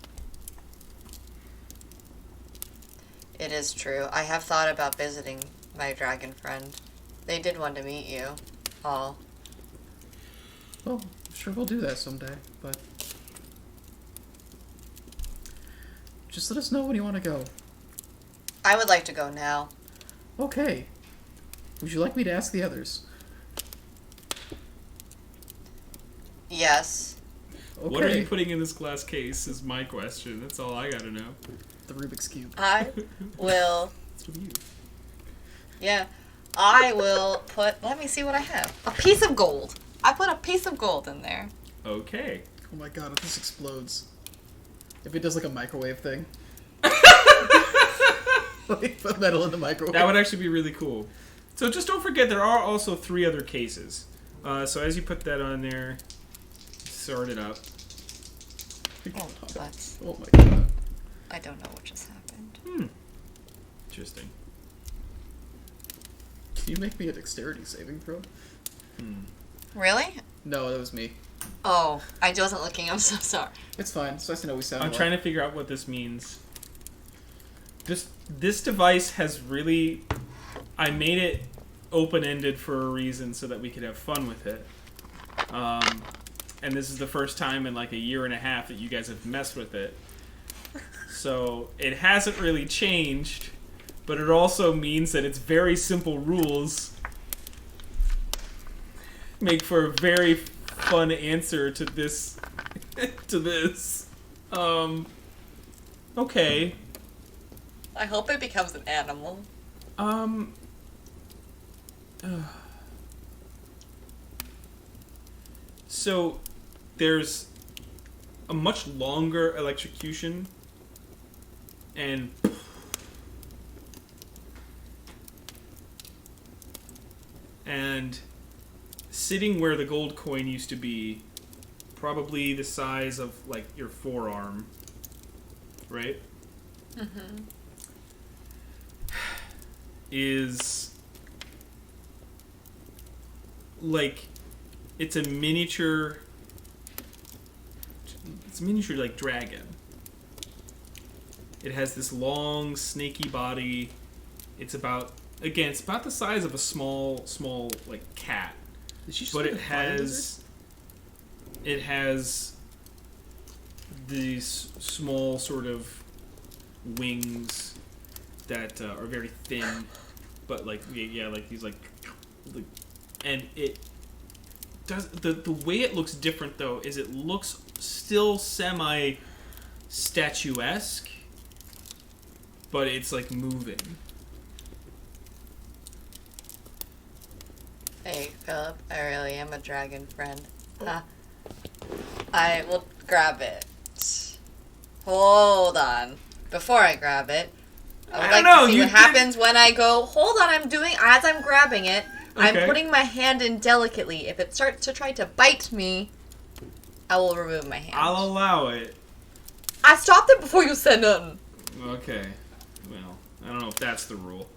It is true. I have thought about visiting my dragon friend. They did want to meet you. All. Well, I'm sure we'll do that someday, but just let us know when you want to go. I would like to go now. Okay. Would you like me to ask the others? Yes. Okay. What are you putting in this glass case is my question. That's all I gotta know. the Rubik's Cube. I will. It's with you. Yeah. I will put. Let me see what I have. A piece of gold. I put a piece of gold in there. Okay. Oh my god, if this explodes. If it does like a microwave thing. Like put metal in the microwave. That would actually be really cool. So just don't forget there are also 3 other cases. So as you put that on there, sort it up. Oh, that's. Oh my god. I don't know what just happened. Interesting. Can you make me a dexterity saving throw? Really? No, that was me. Oh, I wasn't looking. I'm so sorry. It's fine. It's nice to know we sound I'm trying to figure out what this means. This device has really... I made it open-ended for a reason so that we could have fun with it. And this is the first time in like a year and a half that you guys have messed with it. So it hasn't really changed, but it also means that it's very simple rules make for a very fun answer to this. Okay. I hope it becomes an animal. So there's a much longer electrocution and sitting where the gold coin used to be, probably the size of like your forearm, right? Mm-hmm. Is like it's a miniature like dragon. It has this long snaky body. It's about the size of a small like cat. But it has these small sort of wings that are very thin, but like like these like, and it does the way it looks different though is it looks still semi statuesque, but it's like moving. Hey, Philip, I really am a dragon friend. I will grab it. Hold on. Before I grab it, I would like to see what happens when I go, hold on, as I'm grabbing it, I'm putting my hand in delicately. If it starts to try to bite me, I will remove my hand. I'll allow it. I stopped it before you said nothing. Okay. Well, I don't know if that's the rule.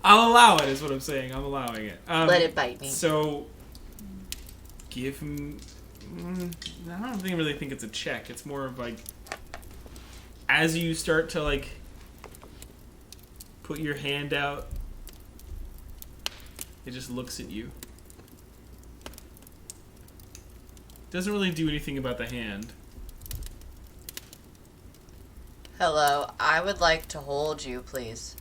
I'll allow it, is what I'm saying. I'm allowing it. Let it bite me. So, give him... I don't really think it's a check. It's more of like... As you start to, like... put your hand out, it just looks at you. Doesn't really do anything about the hand. Hello, I would like to hold you, please.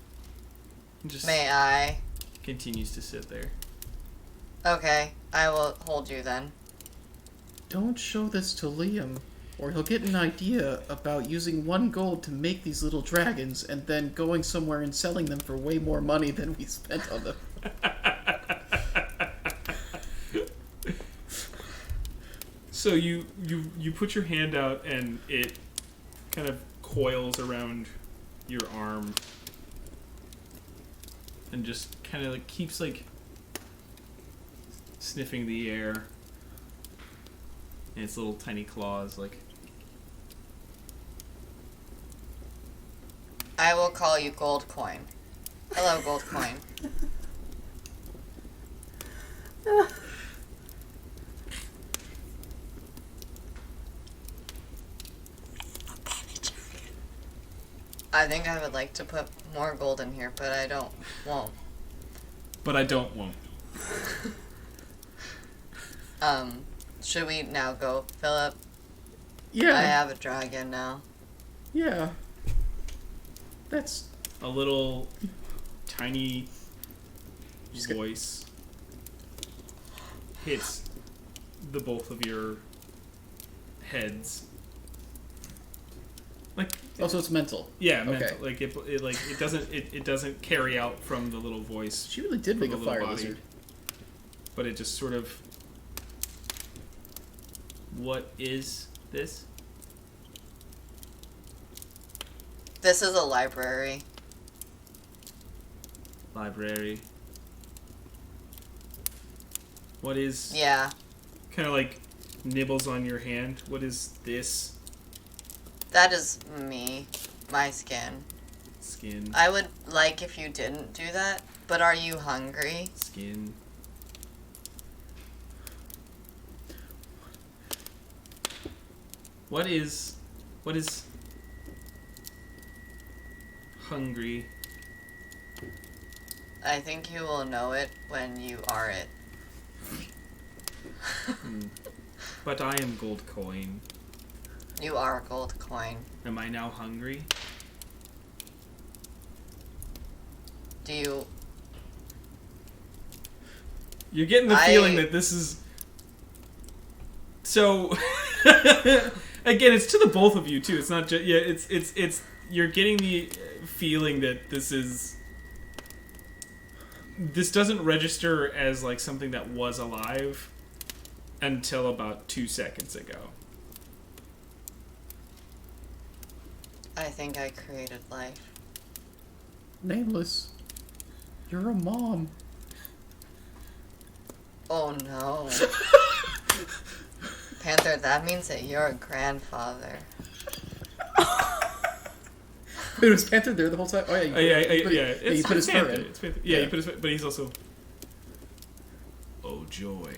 Just May I? continues to sit there. Okay, I will hold you then. Don't show this to Liam, or he'll get an idea about using 1 gold to make these little dragons and then going somewhere and selling them for way more money than we spent on them. So you put your hand out and it kind of coils around your arm and just kind of like keeps like sniffing the air, and its little tiny claws like. I will call you Gold Coin. Hello, Gold Coin. I think I would like to put more gold in here, but I won't. But I won't. Should we now go, Philip? Yeah. I have a dragon now. Yeah. That's... A little tiny voice hits the both of your heads Oh, so it's mental. Yeah, Okay. mental. Like it doesn't carry out from the little voice. She really did from make a the little fire body. lizard. But it just sort of. What is this? This is a library. Library. What is? Yeah. Kind of like nibbles on your hand. What is this? That is me. My skin. Skin. I would like if you didn't do that, but are you hungry? Skin. What is hungry? I think you will know it when you are it. But I am gold coin. You are a gold coin. Am I now hungry? Do you... You're getting the feeling that this is... So... Again, it's to the both of you, too. It's not just... Yeah, it's... You're getting the feeling that this is... This doesn't register as, like, something that was alive until about 2 seconds ago. I think I created life. Nameless. You're a mom. Oh no. Panther, that means that you're a grandfather. Wait, was Panther there the whole time? Oh, yeah. You put his fur in. It's Panther. Yeah, you put his... But he's also... Oh, joy.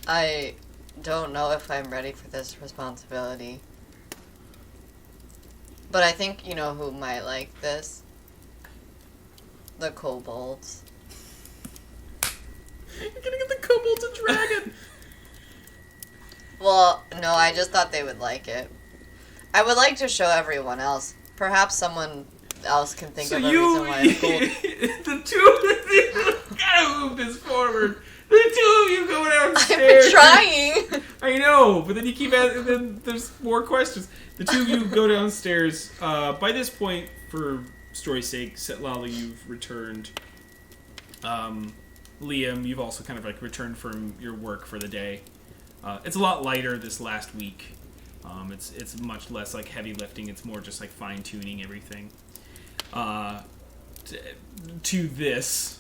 I don't know if I'm ready for this responsibility. But I think you know who might like this. The kobolds. You're gonna get the kobolds a dragon! Well, no, I just thought they would like it. I would like to show everyone else. Perhaps someone else can think of a reason why it's cool. The two of you gotta move this forward. The two of you go I've downstairs. been trying! I know, but then you keep asking, then there's more questions. The two of you go downstairs. By this point, for story's sake, Setlali, you've returned. Liam, you've also kind of like returned from your work for the day. It's a lot lighter this last week. It's much less like heavy lifting. It's more just like fine tuning everything. To this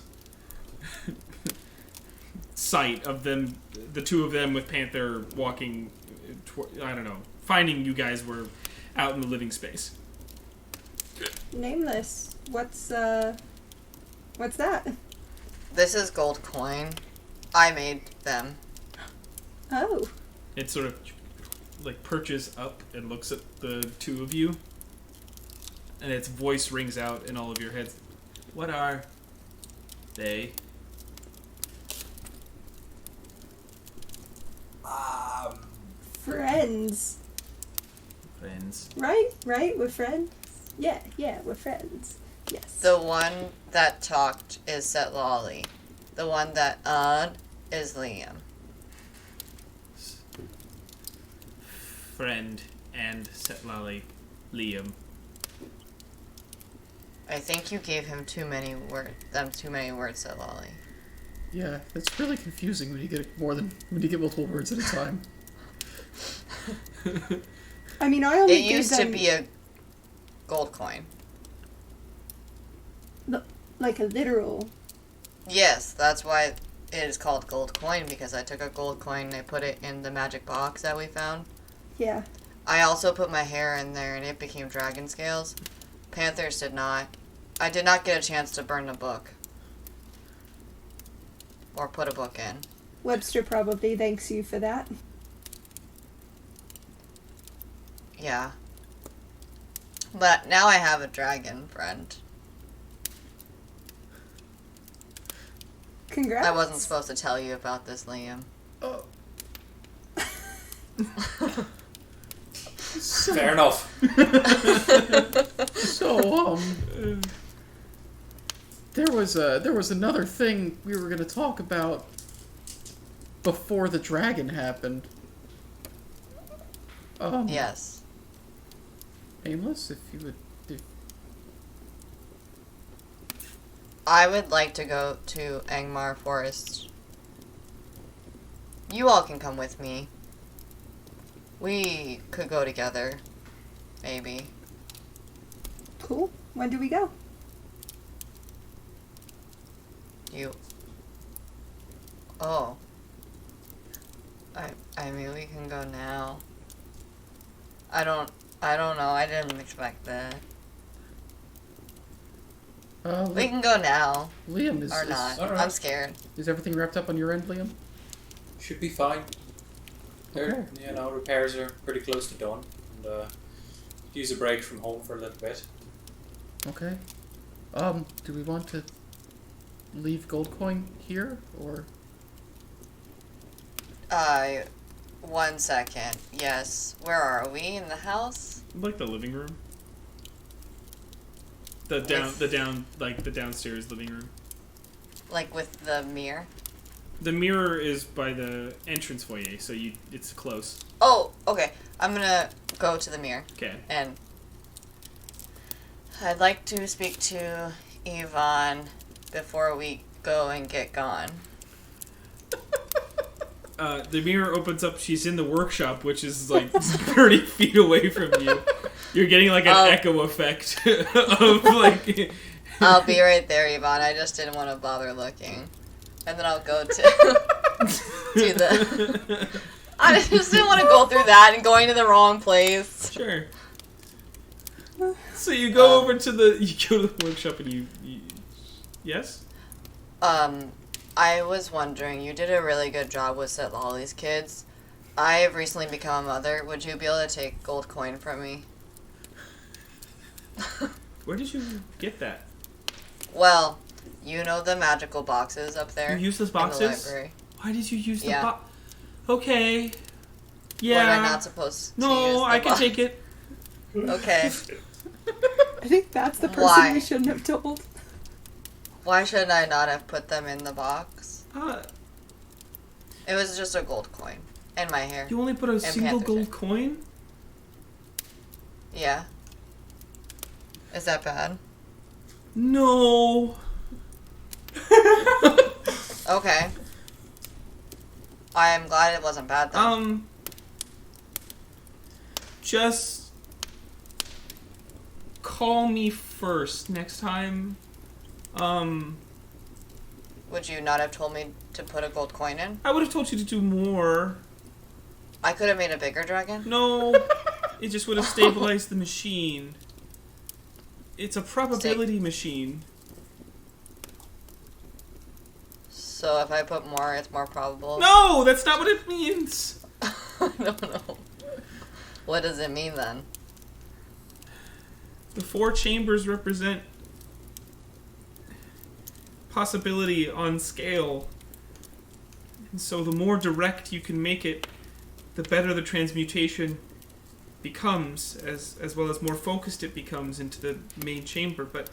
sight of them, the two of them with Panther walking. I don't know, finding you guys were out in the living space. Nameless. What's that? This is gold coin. I made them. Oh. It sort of like perches up and looks at the two of you, and its voice rings out in all of your heads. What are they? Friends. Friends. Right? We're friends? Yeah, we're friends. Yes. The one that talked is Setlali. The one that is Liam. Friend and Setlali, Liam. I think you gave him too many words, Setlali. Yeah, it's really confusing when you get multiple words at a time. I mean, I only It used to be a gold coin. like a literal. Yes, that's why it is called gold coin, because I took a gold coin and I put it in the magic box that we found. Yeah. I also put my hair in there and it became dragon scales. Panthers did not. I did not get a chance to burn the book. Or put a book in. Webster probably thanks you for that. Yeah. But now I have a dragon friend. Congrats. I wasn't supposed to tell you about this, Liam. Oh. Fair enough. So, there was another thing we were going to talk about before the dragon happened. Yes. Nameless, if you would. I would like to go to Engmar Forest. You all can come with me. We could go together. Maybe. Cool. When do we go? You. Oh. I mean, we can go now. I don't know. I didn't expect that. We can go now. Liam, Or not. alright. I'm scared. Is everything wrapped up on your end, Liam? Should be fine. Okay. Repairs are pretty close to done. And use a break from home for a little bit. Okay. Do we want to leave gold coin here, or? 1 second. Yes. Where are we? In the house? Like the living room. The downstairs living room. Like with the mirror? The mirror is by the entrance foyer, so it's close. Oh, okay. I'm gonna go to the mirror. Okay. And I'd like to speak to Yvonne before we go and get gone. The mirror opens up. She's in the workshop, which is like 30 feet away from you. You're getting like an echo effect of like. I'll be right there, Yvonne. I just didn't want to bother looking. And then I'll go to the. I just didn't want to go through that and going to the wrong place. Sure. So you go over to the workshop and you yes. I was wondering, you did a really good job with Set Lolly's kids. I have recently become a mother. Would you be able to take gold coin from me? Where did you get that? Well, you know the magical boxes up there. You use those in the boxes? library. Why did you use the Yeah. box? Okay. Yeah. What, am I not supposed to use No, the I can box? take it. Okay. I think that's the person Why? we shouldn't have told. Why should I not have put them in the box? Uh, It was just a gold coin. And my hair. you only put a single Panther's gold hair. coin? Yeah. Is that bad? No. Okay. I am glad it wasn't bad then. Just call me first next time. Would you not have told me to put a gold coin in? I would have told you to do more. I could have made a bigger dragon. No, it just would have stabilized the machine. It's a probability machine. So if I put more, it's more probable. No, that's not what it means. I don't know. What does it mean then? The 4 chambers represent possibility on scale. And so the more direct you can make it, the better the transmutation becomes, as well as more focused it becomes into the main chamber. But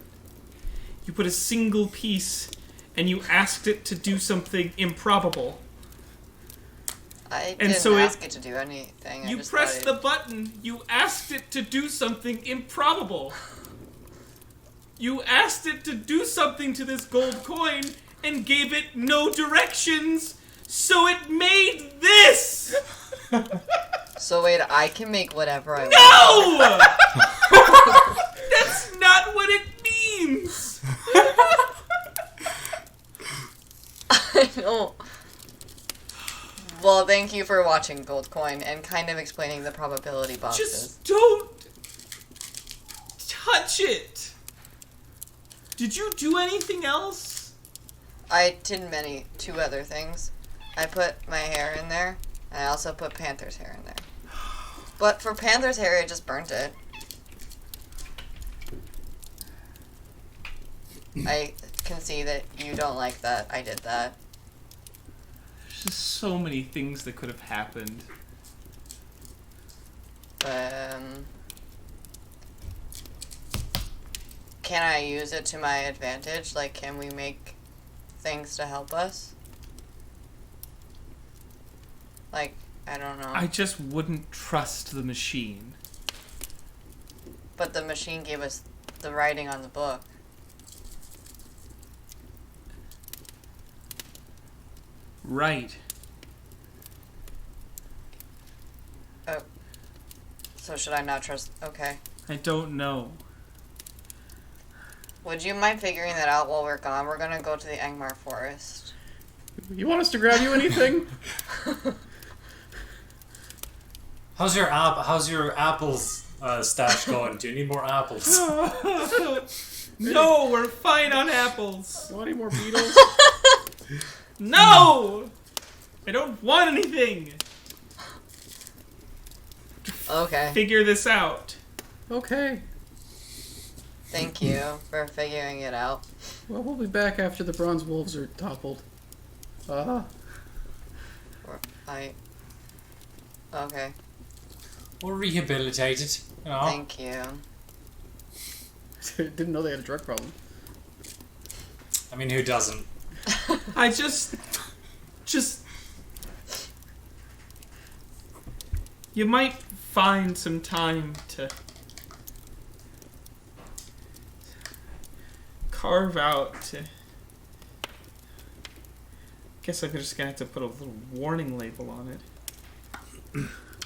you put a single piece and you asked it to do something improbable. I And didn't so ask it to do anything. I You just pressed thought the button, you asked it to do something improbable. You asked it to do something to this gold coin and gave it no directions, so it made this! So wait, I can make whatever I want. No! That's not what it means! I don't. Well, thank you for watching Gold Coin and kind of explaining the probability boxes. Just don't touch it! Did you do anything else? I did two other things. I put my hair in there, and I also put Panther's hair in there. But for Panther's hair, I just burnt it. I can see that you don't like that. I did that. There's just so many things that could have happened. Can I use it to my advantage? Like, can we make things to help us? Like, I don't know. I just wouldn't trust the machine. But the machine gave us the writing on the book. Right. Oh. So should I not trust? Okay. I don't know. Would you mind figuring that out while we're gone? We're gonna go to the Engmar Forest. You want us to grab you anything? How's your apples stash going? Do you need more apples? No, we're fine on apples. Want any more beetles? No! I don't want anything. Okay. Figure this out. Okay. Thank you for figuring it out. Well, we'll be back after the bronze wolves are toppled. Okay. Or rehabilitated, you know. Thank you. Didn't know they had a drug problem. I mean, who doesn't? I just... You might find some time to carve out to... Guess I'm just gonna have to put a little warning label on it.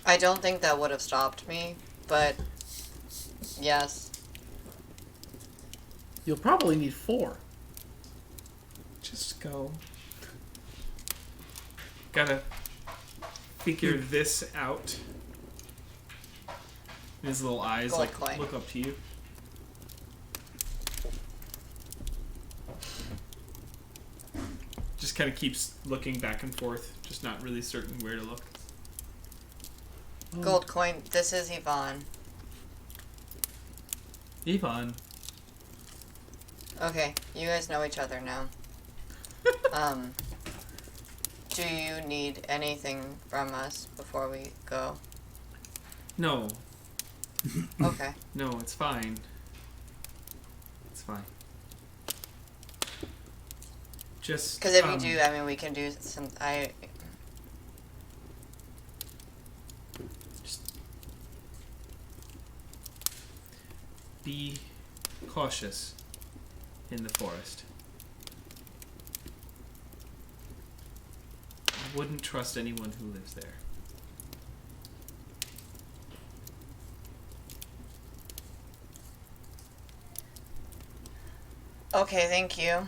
I don't think that would have stopped me, but yes. You'll probably need 4. Just go. Gotta figure this out. His little eyes Gold like coin. look up to you. Just kind of keeps looking back and forth, just not really certain where to look. Gold coin. This is Yvonne. Yvonne. Okay, you guys know each other now. Do you need anything from us before we go? No. Okay. No, it's fine. It's fine. Just Because if you do, I mean, we can do some. just be cautious in the forest. I wouldn't trust anyone who lives there. Okay, thank you.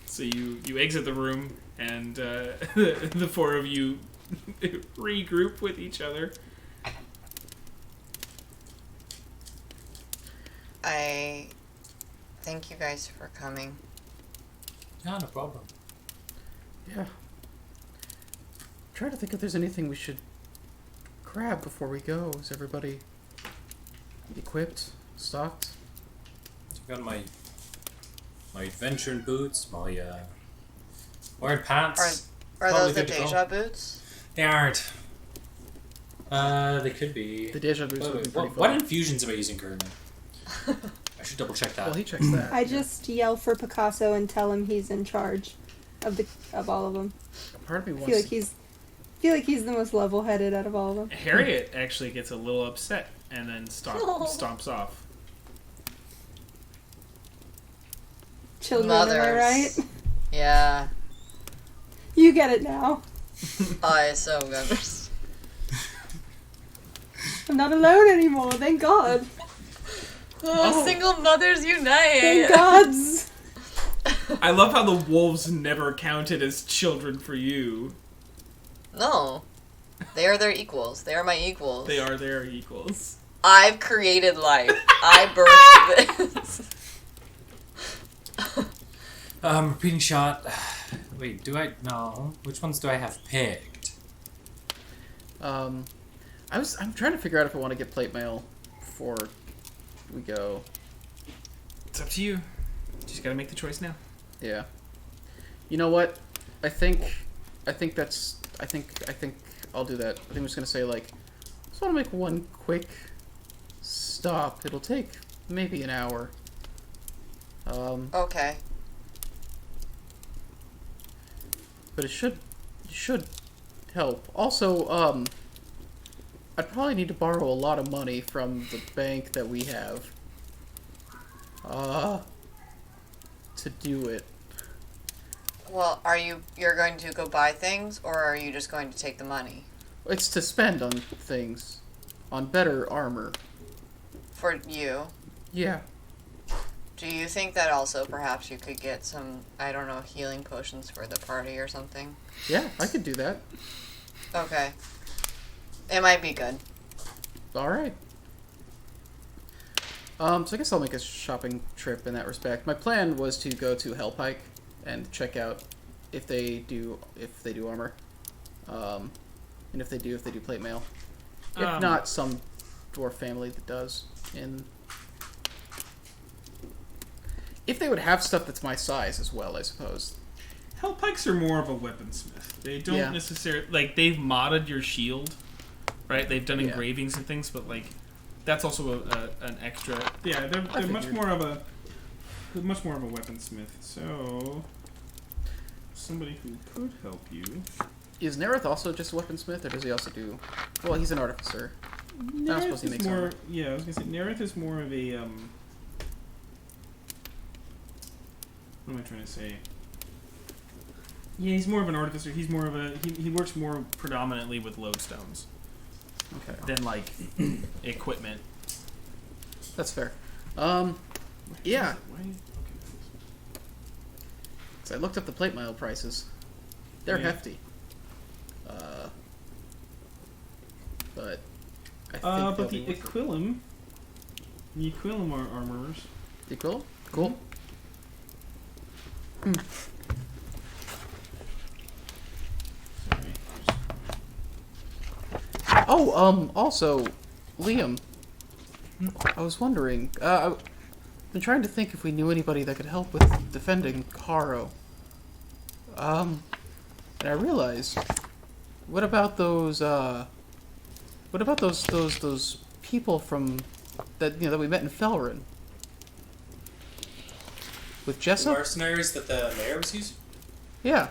So you exit the room, and the 4 of you regroup with each other. I thank you guys for coming. Yeah, no problem. Yeah. Try to think if there's anything we should grab before we go. Is everybody equipped? Stocked? So I got my adventuring boots, my wearing pants. Are Probably those the good to go. Deja boots? They aren't. They could be. The Deja Vu's looking pretty What fun. infusions am I using currently? I should double check that. Well, he checks that. I just yell for Picasso and tell him he's in charge of all of them. Part of me I wants feel like he's the most level-headed out of all of them. Harriet actually gets a little upset and then stomps off. Children, Mothers. am I right? Yeah. You get it now. I so good. I'm not alone anymore. Thank God. Single mothers unite. Thank gods. I love how the wolves never counted as children for you. No. They are their equals. They are my equals. They are their equals. I've created life. I birthed this. Repeating shot. Wait, do I? No. Which ones do I have picked? I'm trying to figure out if I want to get plate mail before we go. It's up to you. Just gotta make the choice now. Yeah. You know what? I think I'll do that. I think I'm just gonna say like, just want to make one quick stop. It'll take maybe an hour. Okay. but it should help. Also, I'd probably need to borrow a lot of money from the bank that we have. To do it. Well, you're going to go buy things, or are you just going to take the money? It's to spend on things. On better armor. For you? Yeah. Do you think that also perhaps you could get some, I don't know, healing potions for the party or something? Yeah, I could do that. Okay. It might be good. Alright. So I guess I'll make a shopping trip in that respect. My plan was to go to Hellpike and check out if they do armor. And if they do plate mail. If not, some dwarf family that does. If they would have stuff that's my size as well, I suppose. Hellpikes are more of a weaponsmith. They don't necessarily... Like, they've modded your shield, right? They've done engravings and things, but, like, that's also an extra... Yeah, they're much more of a weaponsmith. So, somebody who could help you... Is Nerith also just a weaponsmith, or does he also do... Well, he's an artificer. I suppose he makes armor. Yeah, I was going to say, Nerith is more of a... What am I trying to say? Yeah, he's more of an artificer. He's more of a... He works more predominantly with lodestones. Okay. Than, like, equipment. That's fair. Yeah. So I looked up the plate mail prices. They're hefty. But I think but the Aquilum are armorers. The Aquilum? Cool. Oh, also, Liam, I was wondering, I've been trying to think if we knew anybody that could help with defending Caro. And I realized, what about those people from, that we met in Felrin? With Jessup? The mercenaries that the mayor was using? Yeah.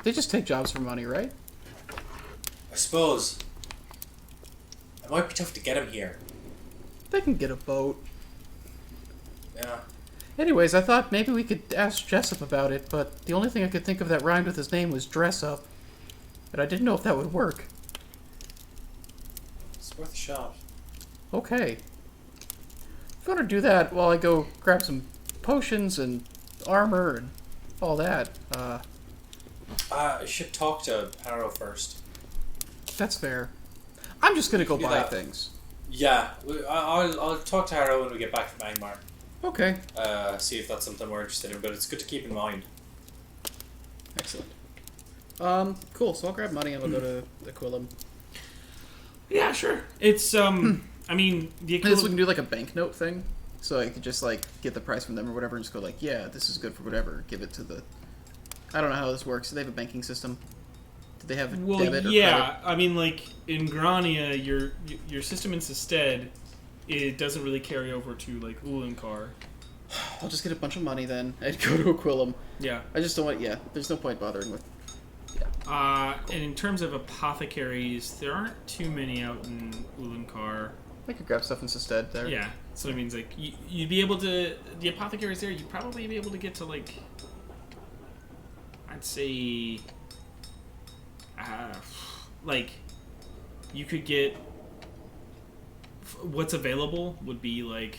They just take jobs for money, right? I suppose. It might be tough to get him here. They can get a boat. Yeah. Anyways, I thought maybe we could ask Jessup about it, but the only thing I could think of that rhymed with his name was dress up. And I didn't know if that would work. It's worth a shot. Okay. If you want to do that while I go grab some potions and armor and all that, I should talk to Harrow first. that's fair. I'm just gonna go Do buy that. things. Yeah, I'll talk to Harrow when we get back from Engmar. Okay. See if that's something we're interested in, but it's good to keep in mind. Excellent. Cool. So I'll grab money and we'll go to the Quillum. Yeah, sure. It's I mean, the I guess we Aquilum... can do like a banknote thing, so I could just like get the price from them or whatever, and just go like, yeah, this is good for whatever. Give it to the. I don't know how this works. Do they have a banking system? Do they have Well, debit or yeah. credit? I mean, like in Grania, your system in Sestead, it doesn't really carry over to like Ulankar. I'll just get a bunch of money then and go to Aquilum. Yeah. I just don't want. Yeah, there's no point bothering with. Yeah. And in terms of apothecaries, there aren't too many out in Ulankar. I could grab stuff in Sestead there. Yeah. So it means like you'd be able to the apothecaries there. You'd probably be able to get to like I'd say like you could get what's available would be like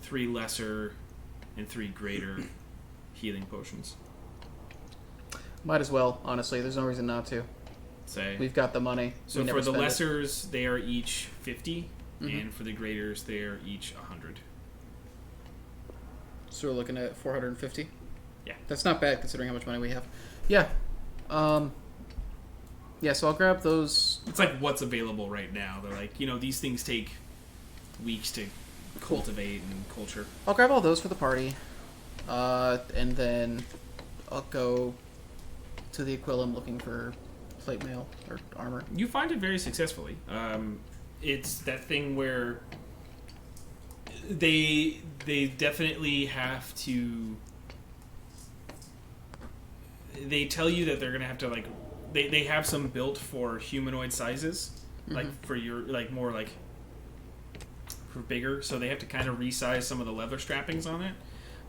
3 lesser and 3 greater healing potions. Might as well, honestly. There's no reason not to. Say We've got the money. so we never for the spend it. lessers they are each 50 and for the graders they are each 100. So we're looking at 450. Yeah. That's not bad considering how much money we have. Yeah. Yeah, so I'll grab those. It's like what's available right now. They're like, these things take weeks to cultivate and culture. I'll grab all those for the party. And then I'll go to the Aquilum looking for plate mail or armor. You find it very successfully. It's that thing where they definitely have to they tell you that they're gonna have to like they have some built for humanoid sizes, like for your like more like for bigger. So they have to kind of resize some of the leather strappings on it,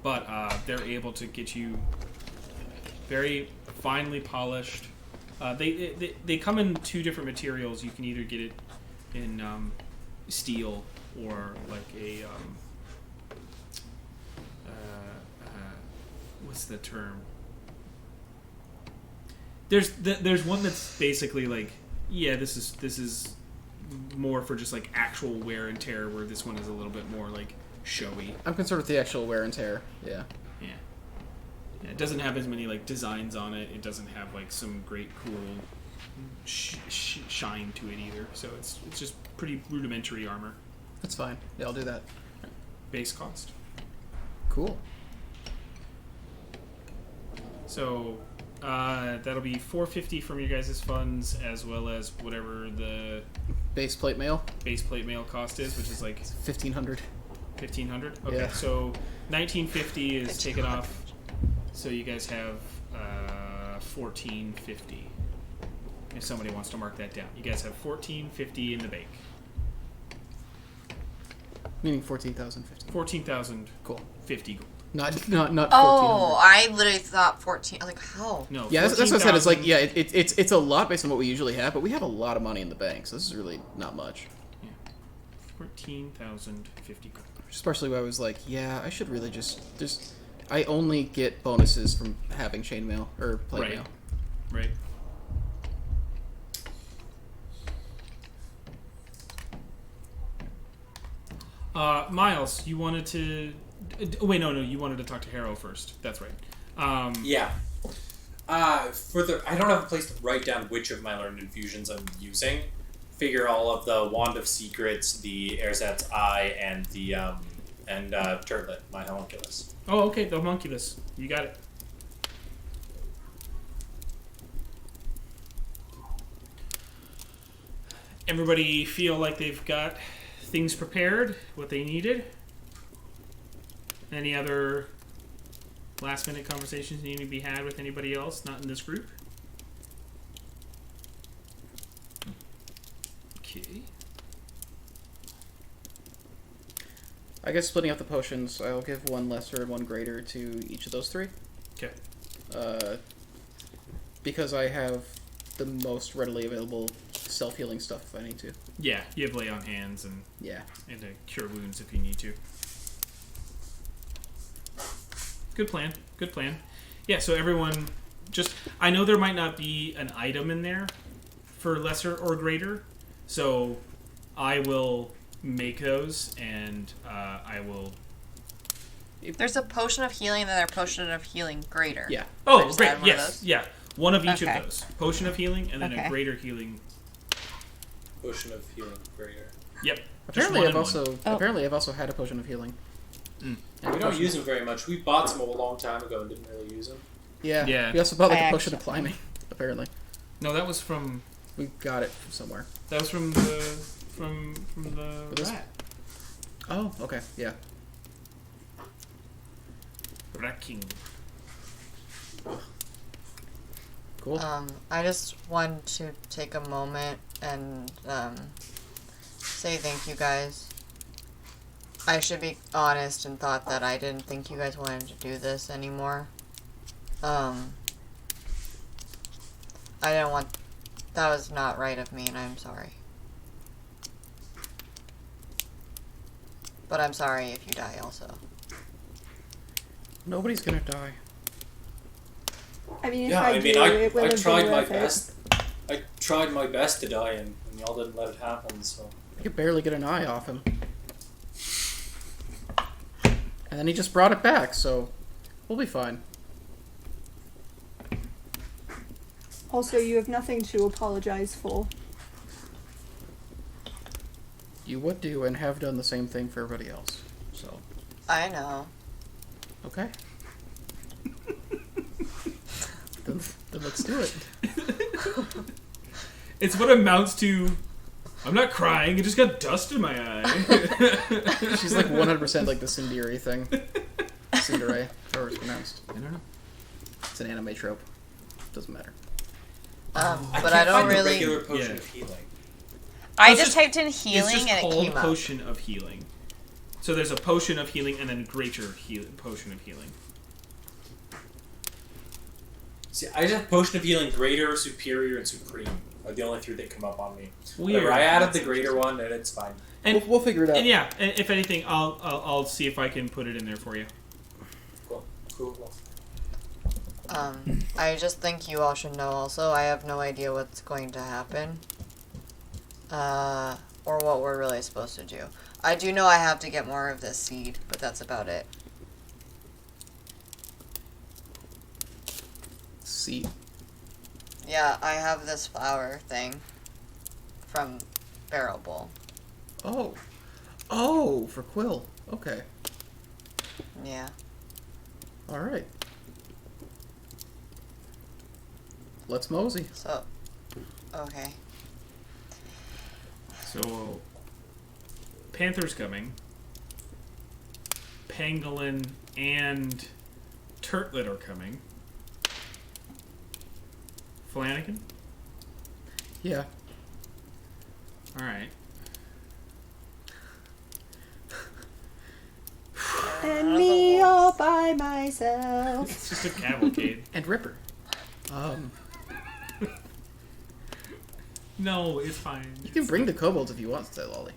but they're able to get you very finely polished. They come in two different materials. You can either get it in steel or like a what's the term? There's one that's basically like, yeah, this is more for just like actual wear and tear, where this one is a little bit more like showy. I'm concerned with the actual wear and tear. Yeah. Yeah, it doesn't have as many like designs on it. It doesn't have like some great cool shine to it either. So it's just pretty rudimentary armor. That's fine. Yeah, I'll do that. Base cost. Cool. So that'll be $450 from your guys' funds, as well as whatever the Base plate mail. Cost is, which is like $1,500. $1,500. Okay, Yeah. so $1,950 is taken off. So you guys have $1,450. If somebody wants to mark that down, you guys have $1,450 in the bank. Meaning 14,050. 14,050 Cool. gold. Not 1400. Oh, I literally thought 14. I was like, how? No. Yeah, that's what I said. It's like, 14,000 yeah, it's a lot based on what we usually have, but we have a lot of money in the bank, so this is really not much. Yeah. 14,050 gold. Just partially why I was like, yeah, I should really just I only get bonuses from having chainmail or plate Right. mail. Right. Miles, you wanted to... wait, no, you wanted to talk to Harrow first. That's right. Yeah. I don't have a place to write down which of my learned infusions I'm using. Figure all of the Wand of Secrets, the Erzat's Eye, and the Turtlet, my homunculus. Oh, okay, the homunculus. You got it. Everybody feel like they've got things prepared, what they needed? Any other last minute conversations need to be had with anybody else not in this group? Okay. I guess splitting up the potions, I'll give one lesser and one greater to each of those three. Okay. Because I have the most readily available self-healing stuff if I need to. Yeah, you have lay on hands and Yeah. to cure wounds if you need to. Good plan. Good plan. Yeah, so everyone just... I know there might not be an item in there for lesser or greater, so I will make those, and I will... There's a potion of healing and then there's a potion of healing greater. Yeah. Oh, just great. add one of Yes. those? Yeah. One of each Okay. of those. Potion of healing and then Okay. a greater healing. Potion of Healing Greater. Yep. Apparently, Just I've one also and apparently I've also had a potion of healing. Mm. And We a don't potion- use them very much. We bought some a long time ago and didn't really use them. Yeah. Yeah. We also bought like I a potion of actually- climbing. Apparently, No, that was from... we got it from somewhere. That was from the... From the this- rat. Oh, okay. Yeah. Rat King. Cool. I just want to take a moment and say thank you guys. I should be honest and thought that I didn't think you guys wanted to do this anymore. I didn't want... That was not right of me, and I'm sorry. But I'm sorry if you die also. Nobody's gonna die. I mean, if Yeah, I, I mean, do, I it will have been tried my worth it. best. I tried my best to die, and y'all didn't let it happen, so... I could barely get an eye off him. And then he just brought it back, so we'll be fine. Also, you have nothing to apologize for. You would do and have done the same thing for everybody else. So, I know. okay. then let's do it. It's what amounts to... I'm not crying, it just got dust in my eye. She's like 100% like the Cindere thing. Cindere, however it's pronounced. I don't know. It's an anime trope. Doesn't matter. But I don't find really. the regular potion Yeah. of healing. I It's just typed in healing It's just and it called came up. potion of healing. So there's a potion of healing and then greater potion of healing. See, I just have potion of healing, greater, superior, and supreme are the only three that come up on me. Weird. Whatever, I added the greater one, and it's fine. And We'll figure it out. and yeah, and if anything, I'll see if I can put it in there for you. Cool. I just think you all should know also, I have no idea what's going to happen. Or what we're really supposed to do. I do know I have to get more of this seed, but that's about it. Seed. Yeah, I have this flower thing from Barrel Bowl. Oh, for Quill. Okay. Yeah. All right. Let's mosey. So, okay. So, Panther's coming. Pangolin and Turtlet are coming. Flanagan? Yeah. Alright. And me all by myself. It's just a cavalcade. And Ripper. No, it's fine. You can bring the kobolds if you want, say Lolly.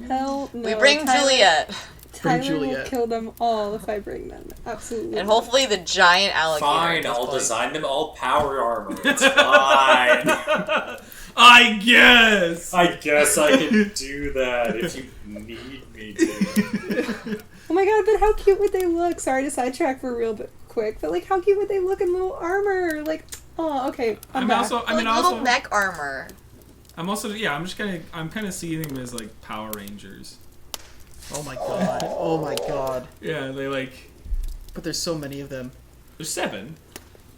Hell no. We bring Tyler, Juliet. Bring Tyler will Juliet. kill them all if I bring them. Absolutely. And hopefully the giant alligator. Fine, at this I'll point. design them all power armor. It's fine. I guess! I guess I can do that if you need me to. Oh my god, but how cute would they look? Sorry to sidetrack for real bit quick, but like how cute would they look in little armor? Like, oh, okay. I'm back. Like little mech armor. I'm kind of seeing them as like Power Rangers. Oh my god. Oh my god. Yeah, they like. But there's so many of them. There's 7.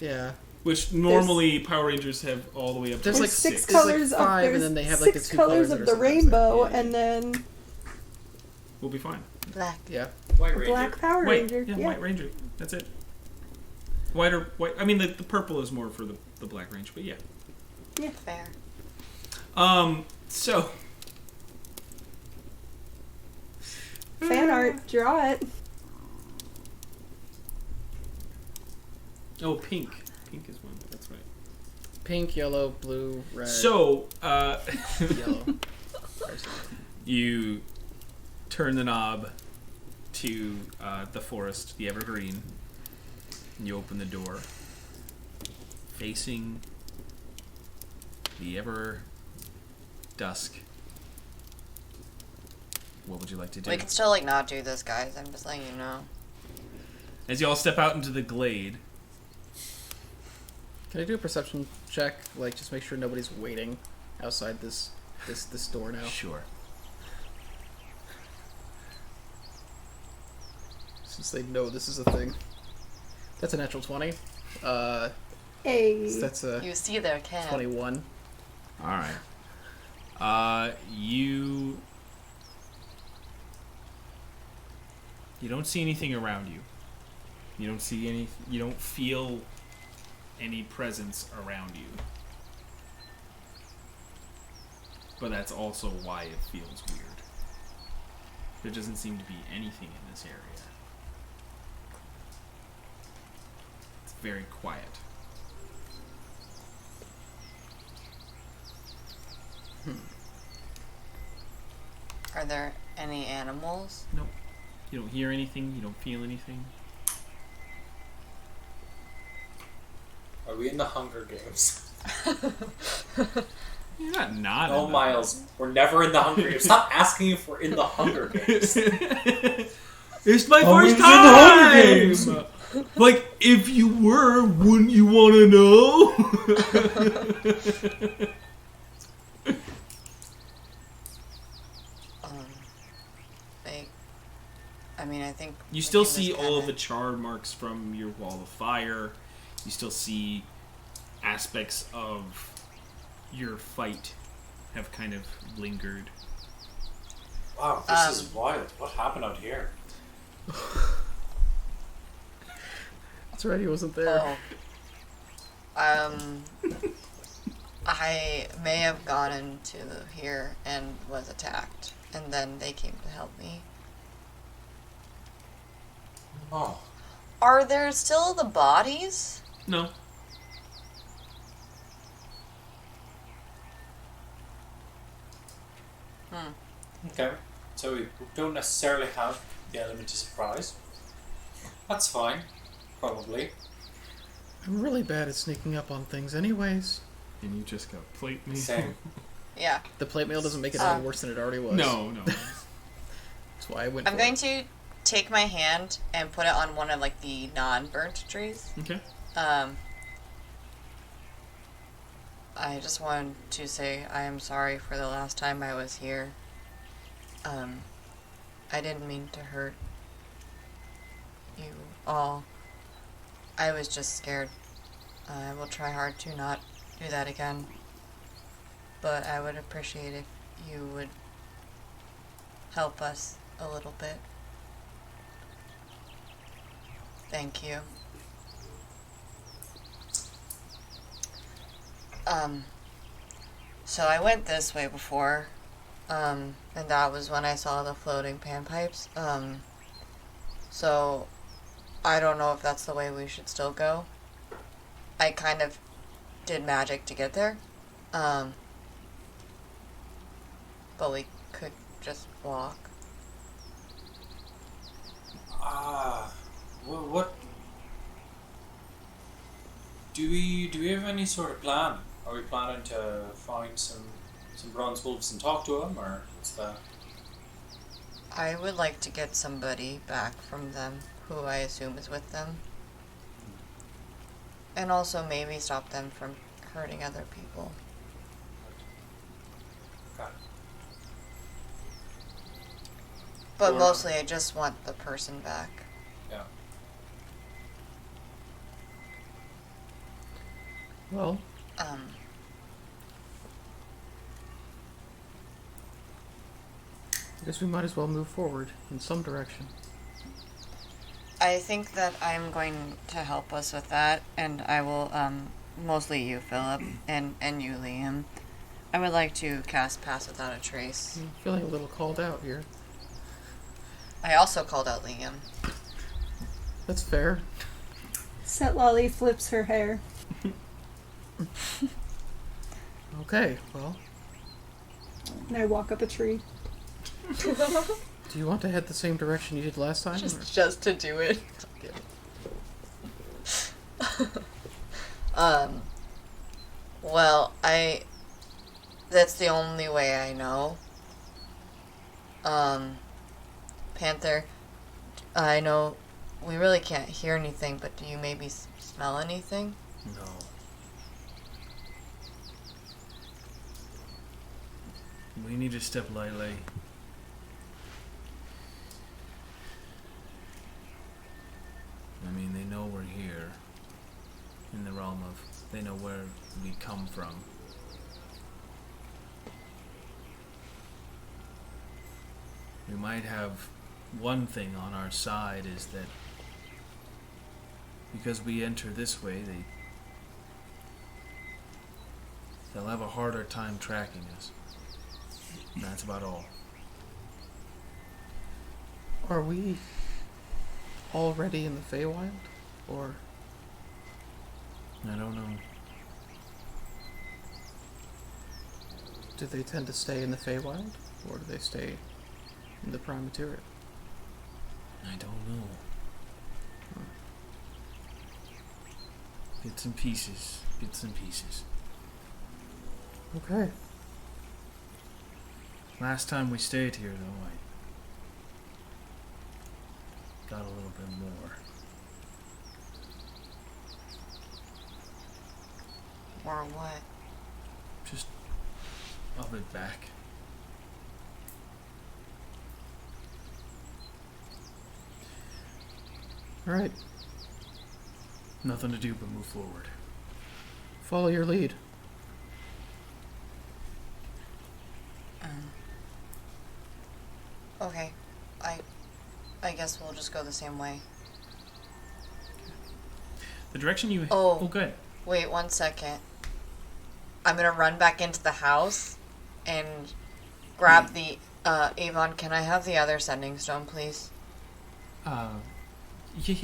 Yeah. Which normally Power Rangers have all the way up to There's like six there's like colors of 5, and there's then they have like the 6 two colors colors that of are the sometimes there. rainbow, Yeah. and then We'll be fine. Black. Yeah. White Ranger. Black Power White, Ranger. yeah, White Ranger. That's it. White. I mean, the purple is more for the Black Range, but yeah. Yeah. Fair. So. Fan art, draw it. Oh, pink. Pink is one. That's right. Pink, yellow, blue, red, So, yellow. you turn the knob to the forest, the evergreen, and you open the door. Facing the ever dusk. What would you like to do? We can still like not do this, guys. I'm just letting you know. As you all step out into the glade, Can I do a perception check? Like, just make sure nobody's waiting outside this door now. sure. Since they know this is a thing. That's a natural 20. Hey. So that's a You see their cam. 21. All right. You don't see anything around you. You don't see any. You don't feel any presence around you. But that's also why it feels weird. There doesn't seem to be anything in this area. It's very quiet. Are there any animals? Nope. You don't hear anything. You don't feel anything. Are we in the Hunger Games? You're not No, Miles. We're never in the Hunger Games. Stop asking if we're in the Hunger Games. It's my Oh, first it's in the Hunger time! Like, if you were, wouldn't you want to know? I mean, I think You still he was see all of kinda- the char marks from your wall of fire. You still see aspects of your fight have kind of lingered. Wow, this is wild. What happened out here? It's That's right, he wasn't there. Oh. I may have gone into here and was attacked, and then they came to help me. Oh. Are there still the bodies? No. Okay. So we don't necessarily have the element of surprise. That's fine. Probably. I'm really bad at sneaking up on things anyways. And you just got plate mail. Same. Yeah. The plate mail doesn't make it any worse than it already was. No. That's why I went I'm going to take my hand and put it on one of like the non-burnt trees. Okay. I just wanted to say I am sorry for the last time I was here. I didn't mean to hurt you all. I was just scared. I will try hard to not do that again. But I would appreciate if you would help us a little bit. Thank you. So I went this way before, and that was when I saw the floating panpipes. So I don't know if that's the way we should still go. I kind of did magic to get there, but we could just walk. What? Do we have any sort of plan? Are we planning to find some bronze wolves and talk to them, or what's that? I would like to get somebody back from them who I assume is with them. And also maybe stop them from hurting other people. Okay. But Or- mostly I just want the person back. Yeah. Well, I guess we might as well move forward in some direction. I think that I'm going to help us with that, and I will, mostly you, Philip, and you, Liam. I would like to cast Pass Without a Trace. I'm feeling a little called out here. I also called out Liam. That's fair. Setlolly flips her hair. Okay, well, And I walk up a tree. do you want to head the same direction you did last time? or- Just to do it. Well, that's the only way I know. Panther, I know we really can't hear anything, but do you maybe smell anything? No. We need to step lightly. I mean, they know we're here. In the realm of, they know where we come from. We might have one thing on our side is that because we enter this way, they'll have a harder time tracking us. And that's about all. Are we already in the Feywild? Or I don't know. do they tend to stay in the Feywild? Or do they stay in the Prime Material? I don't know. Bits and pieces. Bits and pieces. Okay. Last time we stayed here, though, I got a little bit more. Or what? Just of it back. Alright, Nothing to do but move forward. follow your lead. Okay. I guess we'll just go the same way. The direction you... Oh. good. Wait 1 second. I'm gonna run back into the house and grab the... Avon, can I have the other sending stone, please? Yeah. She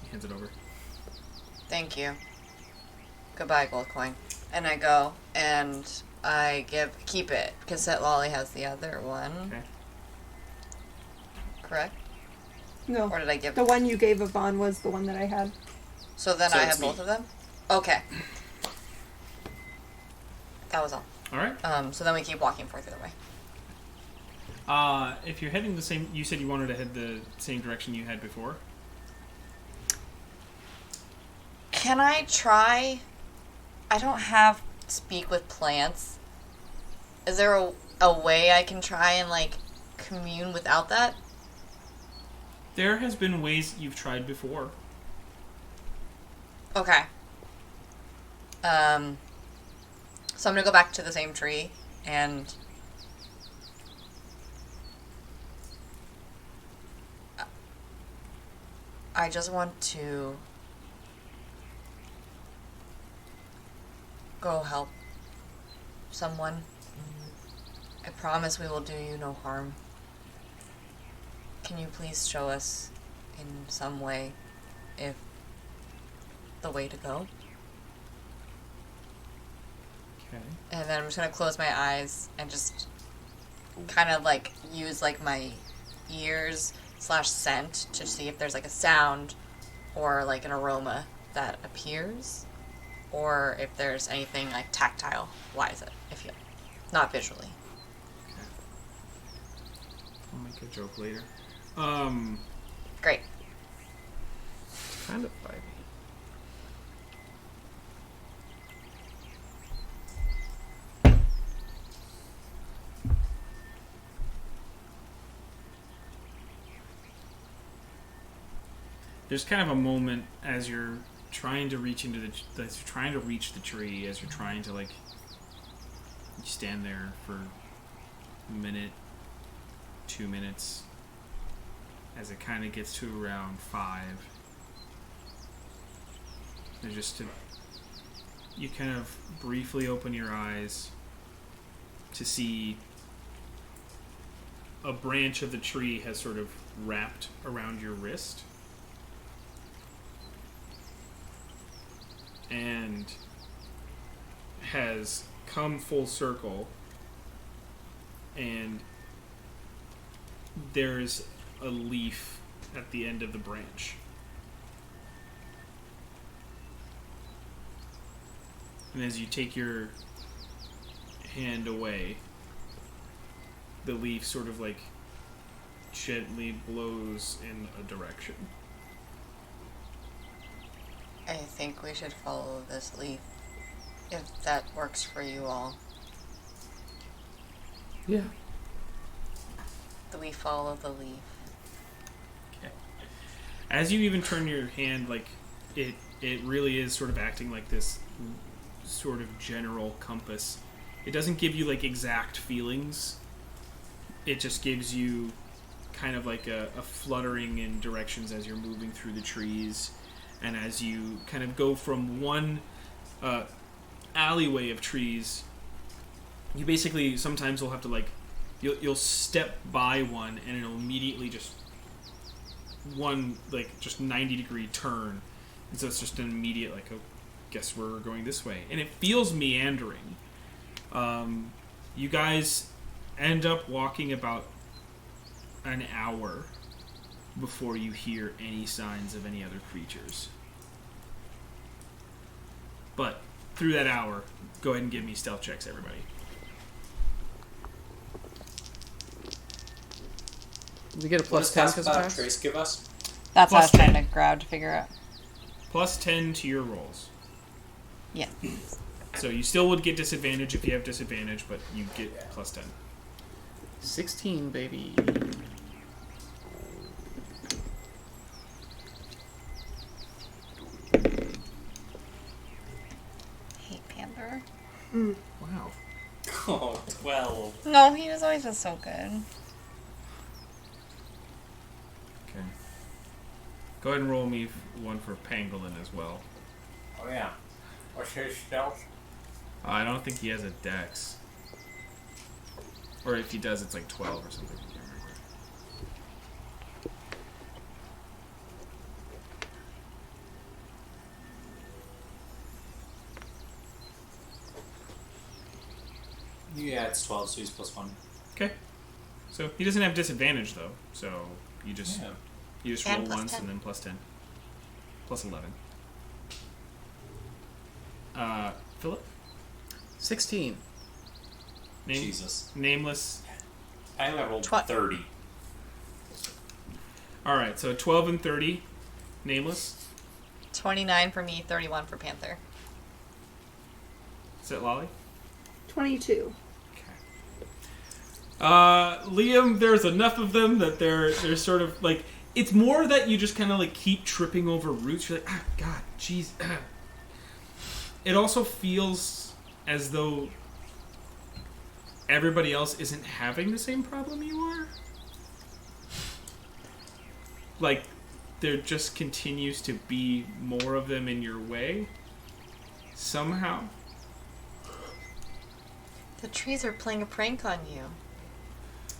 hands it over. Thank you. Goodbye, gold coin. And I go, and I keep it, because Lolly has the other one. Okay. Correct? No. Or did I give The one you gave Yvonne was the one that I had. So then So I it's have me. both of them? Okay. That was all. Alright. So then we keep walking forth the other way. If you're heading the same... You said you wanted to head the same direction you had before? Can I try? I don't have speak with plants. Is there a way I can try and, like, commune without that? There has been ways you've tried before. Okay. So I'm gonna go back to the same tree and... I just want to go help someone. I promise we will do you no harm. Can you please show us in some way if the way to go? Okay. And then I'm just gonna close my eyes and just kind of like use like my ears / scent to see if there's like a sound or like an aroma that appears, or if there's anything like tactile wise I feel, not visually. Okay. I'll make a joke later. Great. Kind of vibey. There's kind of a moment as you're trying to reach into trying to reach the tree, as you're trying to like you stand there for a minute, 2 minutes, as it kind of gets to around 5. There's just you kind of briefly open your eyes to see a branch of the tree has sort of wrapped around your wrist. And has come full circle, and there's a leaf at the end of the branch. And as you take your hand away, the leaf sort of like gently blows in a direction. I think we should follow this leaf, if that works for you all. Yeah. Do we follow the leaf? Okay. As you even turn your hand, like it really is sort of acting like this sort of general compass. It doesn't give you like exact feelings. It just gives you kind of like a fluttering in directions as you're moving through the trees. And as you kind of go from one alleyway of trees, you basically sometimes will have to like, you'll step by one and it'll immediately just one like just 90-degree turn, and so it's just an immediate like, oh, guess we're going this way, and it feels meandering. You guys end up walking about an hour before you hear any signs of any other creatures. But through that hour, go ahead and give me stealth checks, everybody. We get a What plus does 10 Cast because of Battle pass? Trace give us? That's what I was Plus trying 10. to grab to figure out. Plus 10 to your rolls. Yeah. So you still would get disadvantage if you have disadvantage, but you get plus 10. 16, baby. Hate Panther. Wow. Oh, 12. No, he was always been so good. Okay. Go ahead and roll me one for Pangolin as well. Oh yeah. What's his stealth? I don't think he has a dex. Or if he does, it's like 12 or something. I can't remember. Yeah, it's 12, so he's +1. Okay. So he doesn't have disadvantage though. So you just Yeah. roll And plus once 10. and then +10. +11. Philip? 16. Jesus. Nameless. I only rolled Twi- 30. Alright, so 12 and 30. Nameless. 29 for me, 31 for Panther. Is that Lolly? 22. Liam, there's enough of them that they're sort of like, it's more that you just kind of like keep tripping over roots. You're like, ah, God, jeez. It also feels as though everybody else isn't having the same problem you are. Like, there just continues to be more of them in your way. Somehow. The trees are playing a prank on you.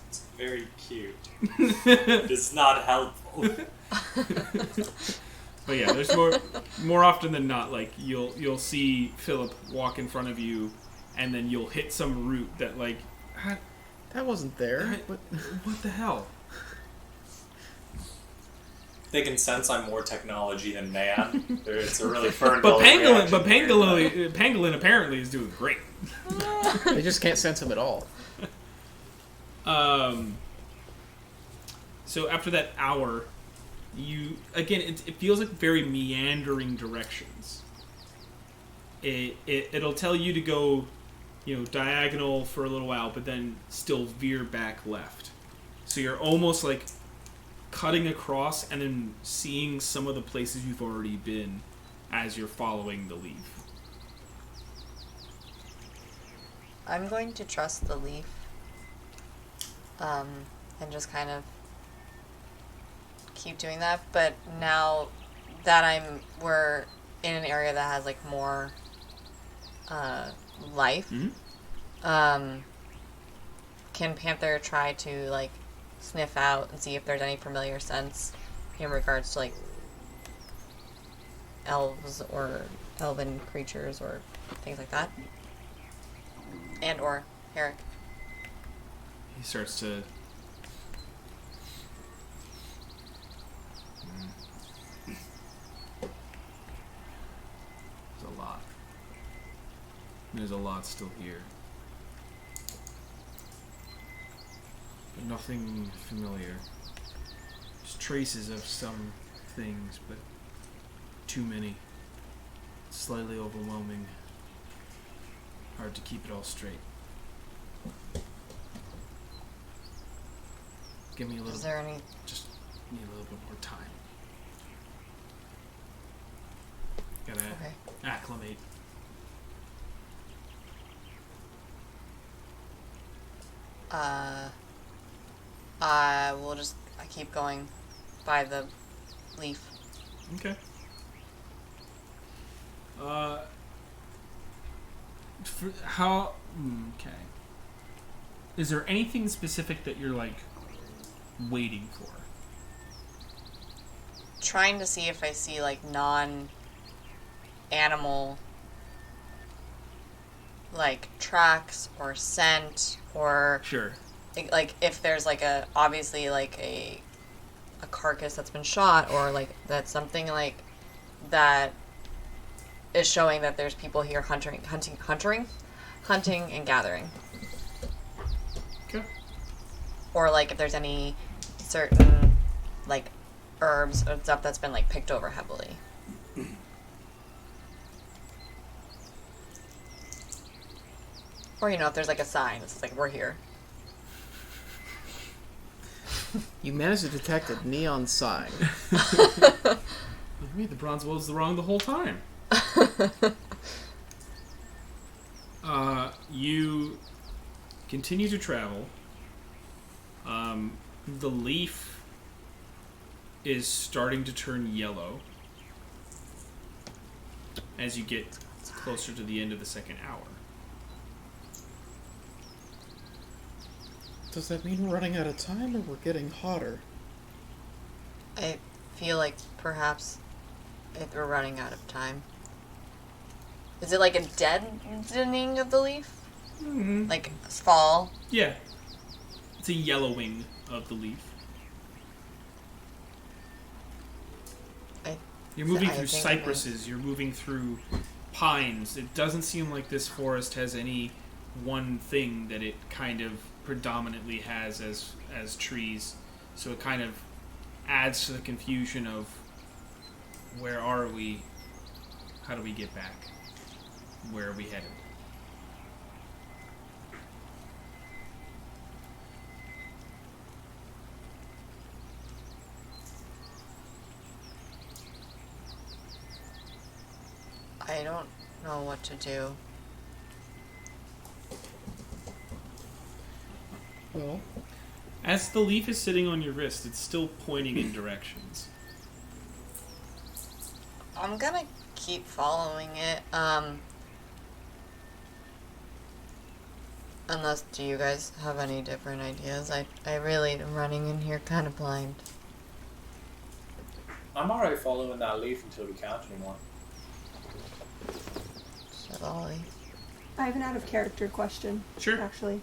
It's very cute. It's not helpful. But yeah, there's more often than not, like you'll see Philip walk in front of you, and then you'll hit some root that like, That wasn't there. But what the hell? They can sense I'm more technology than man. It's a really fern. But Pangolin apparently is doing great. they just can't sense him at all. So after that hour, you again it feels like very meandering directions. It'll tell you to go, diagonal for a little while, but then still veer back left. So you're almost like cutting across and then seeing some of the places you've already been as you're following the leaf. I'm going to trust the leaf. And just kind of keep doing that. But now that we're in an area that has like more life, can Panther try to like sniff out and see if there's any familiar scents in regards to like elves or elven creatures or things like that? And or Herrick. He starts to There's a lot. There's a lot still here. But nothing familiar. Just traces of some things, but too many. Slightly overwhelming. Hard to keep it all straight. Give me a little. Is there any? Just need a little bit more time. Gotta Okay. acclimate. I keep going by the leaf. Okay. Okay. Is there anything specific that you're like waiting for? Trying to see if I see like non-animal like tracks or scent or Sure. like if there's like obviously like a carcass that's been shot or like that's something like that is showing that there's people here hunting and gathering. Okay. Or like if there's any certain like herbs or stuff that's been like picked over heavily. Or if there's like a sign that's like we're here. You managed to detect a neon sign. Maybe the bronze was wrong the whole time. You continue to travel. The leaf is starting to turn yellow as you get closer to the end of the second hour. Does that mean we're running out of time or we're getting hotter? I feel like perhaps if we're running out of time. Is it like a deadening of the leaf? Mm-hmm. Like fall? Yeah. It's a yellowing of the leaf. You're moving through cypresses, you're moving through pines. It doesn't seem like this forest has any one thing that it kind of predominantly has as trees. So it kind of adds to the confusion of where are we? How do we get back? Where are we headed? I don't know what to do. Well, As the leaf is sitting on your wrist, it's still pointing in directions. I'm gonna keep following it. Unless, do you guys have any different ideas? I really am running in here kind of blind. I'm alright following that leaf until we can't anymore. So Ollie. I have an out of character question. Sure. Actually,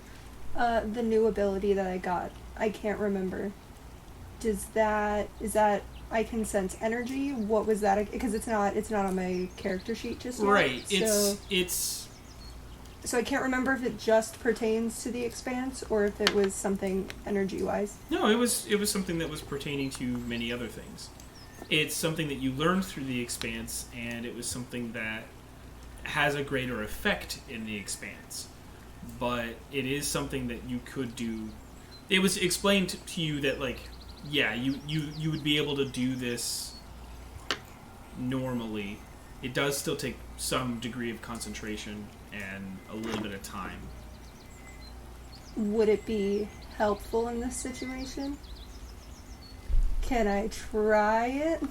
the new ability that I got, I can't remember. Is that I can sense energy? What was that? Because it's not on my character sheet just yet. Right. So, It's I can't remember if it just pertains to the Expanse or if it was something energy-wise. No, it was something that was pertaining to many other things. It's something that you learned through the Expanse, and it was something that has a greater effect in the Expanse. But it is something that you could do. It was explained to you that, like, yeah, you would be able to do this normally. It does still take some degree of concentration and a little bit of time. Would it be helpful in this situation? Can I try it?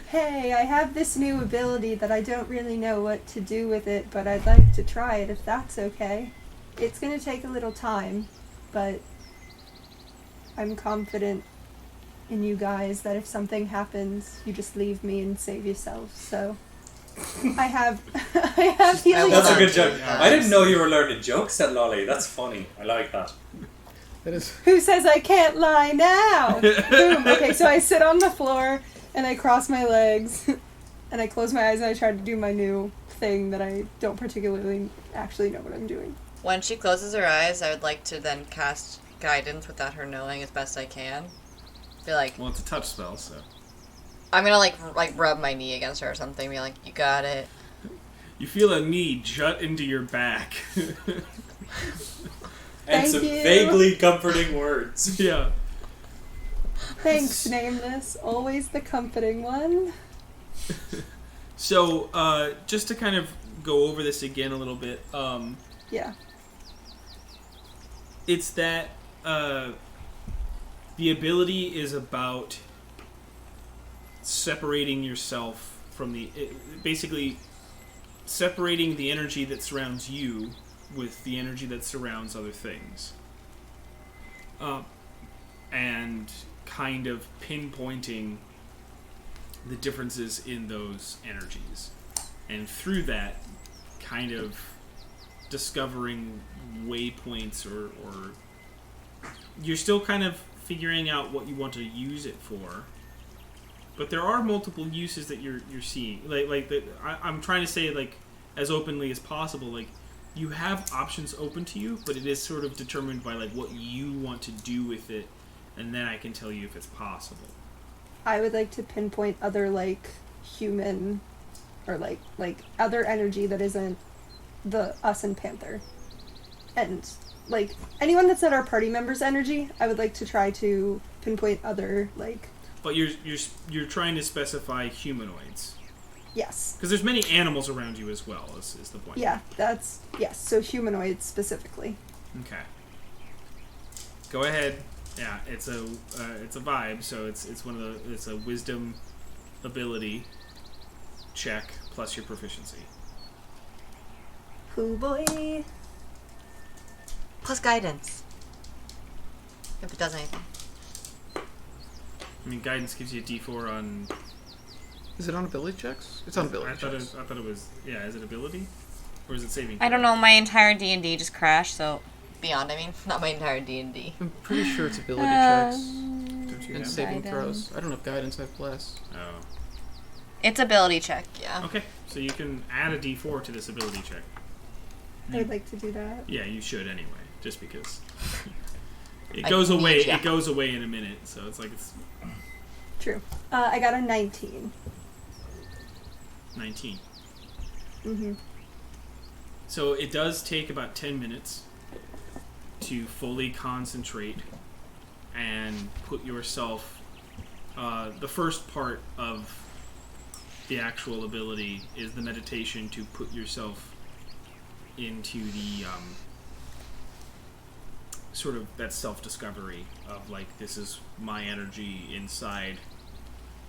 Hey, I have this new ability that I don't really know what to do with it, but I'd like to try it if that's okay. It's going to take a little time, but I'm confident in you guys that if something happens, you just leave me and save yourselves. So I have healing. That's a good joke. joke. I didn't know you were learning jokes at Lolly. That's funny. I like that. that is. Who says I can't lie now? Boom. Okay, so I sit on the floor and I cross my legs and I close my eyes and I try to do my new thing that I don't particularly actually know what I'm doing. When she closes her eyes, I would like to then cast guidance without her knowing as best I can. Be like, Well, it's a touch spell, so I'm gonna like rub my knee against her or something. Be like, you got it. you feel a knee jut into your back. And Thank some you. vaguely comforting words. Yeah. Thanks, Nameless. Always the comforting one. So, just to kind of go over this again a little bit, Yeah. it's that the ability is about separating yourself from basically separating the energy that surrounds you with the energy that surrounds other things, and kind of pinpointing the differences in those energies, and through that kind of discovering waypoints or you're still kind of figuring out what you want to use it for, but there are multiple uses that you're seeing. I'm trying to say, like, as openly as possible, like, you have options open to you, but it is sort of determined by, like, what you want to do with it, and then I can tell you if it's possible. I would like to pinpoint other, like, human or, like other energy that isn't the us and Panther. And, like, anyone that's not our party member's energy, I would like to try to pinpoint other, like... But you're trying to specify humanoids. Yes. Because there's many animals around you as well, is the point. Yeah, yes, so humanoids specifically. Okay. Go ahead. Yeah, it's a vibe. So it's it's a wisdom ability check plus your proficiency. Oh boy. Plus guidance. If it does anything. I mean, guidance gives you a D4 on. Is it on ability checks? It's on ability checks. I thought it was. Yeah, is it ability, or is it saving? I don't know. My entire D&D just crashed. So beyond. I mean, not my entire D&D. I'm pretty sure it's ability checks Don't you and have? saving Guidance. throws. I don't have guidance. I have bless. Oh. It's ability check. Yeah. Okay, so you can add a D4 to this ability check. I would like to do that. Yeah, you should anyway, just because. It I goes need away. ya. It goes away in a minute, so it's like it's True. I got a 19. 19. Mm-hmm. So it does take about 10 minutes to fully concentrate and put yourself. The first part of the actual ability is the meditation to put yourself into the sort of that self-discovery of like, this is my energy inside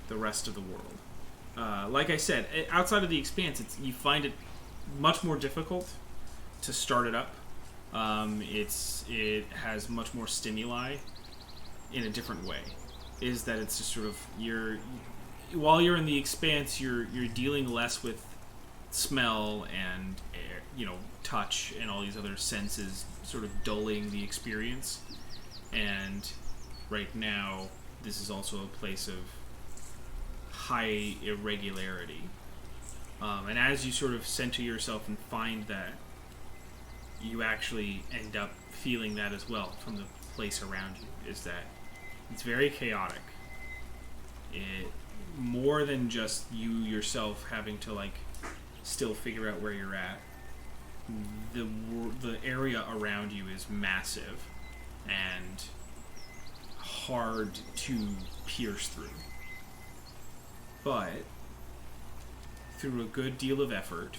the rest of the world. Like I said, outside of the expanse, you find it much more difficult to start it up. It has much more stimuli in a different way. Is that it's just sort of while you're in the expanse, you're dealing less with smell and air, touch and all these other senses, sort of dulling the experience. And right now, this is also a place of high irregularity. And as you sort of center yourself and find that, you actually end up feeling that as well from the place around you, is that it's very chaotic. It more than just you yourself having to like still figure out where you're at. The area around you is massive and hard to pierce through. But through a good deal of effort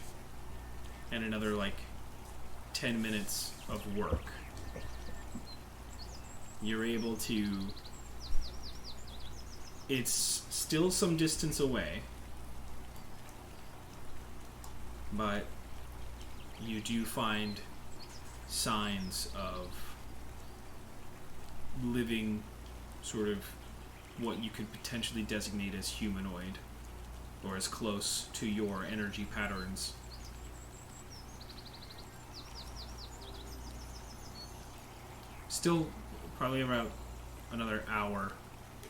and another like 10 minutes of work, you're able to. It's still some distance away, but you do find signs of living, sort of what you could potentially designate as humanoid, or as close to your energy patterns. Still probably about another hour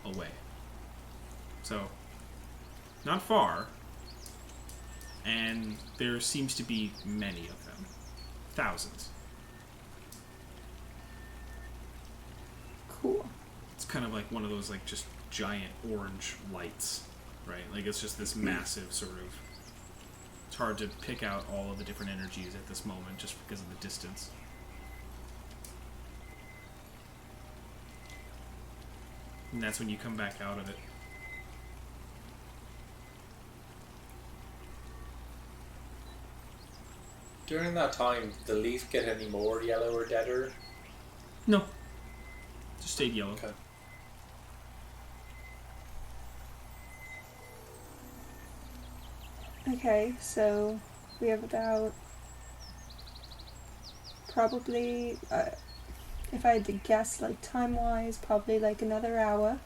away. So, not far, and there seems to be many of them. Thousands. Cool. It's kind of like one of those like just giant orange lights, right? Like it's just this massive sort of. It's hard to pick out all of the different energies at this moment just because of the distance. And that's when you come back out of it. During that time, did the leaf get any more yellow or deader? No. Just stayed yellow. Okay. Okay, so we have about probably, if I had to guess, like time-wise, probably like another hour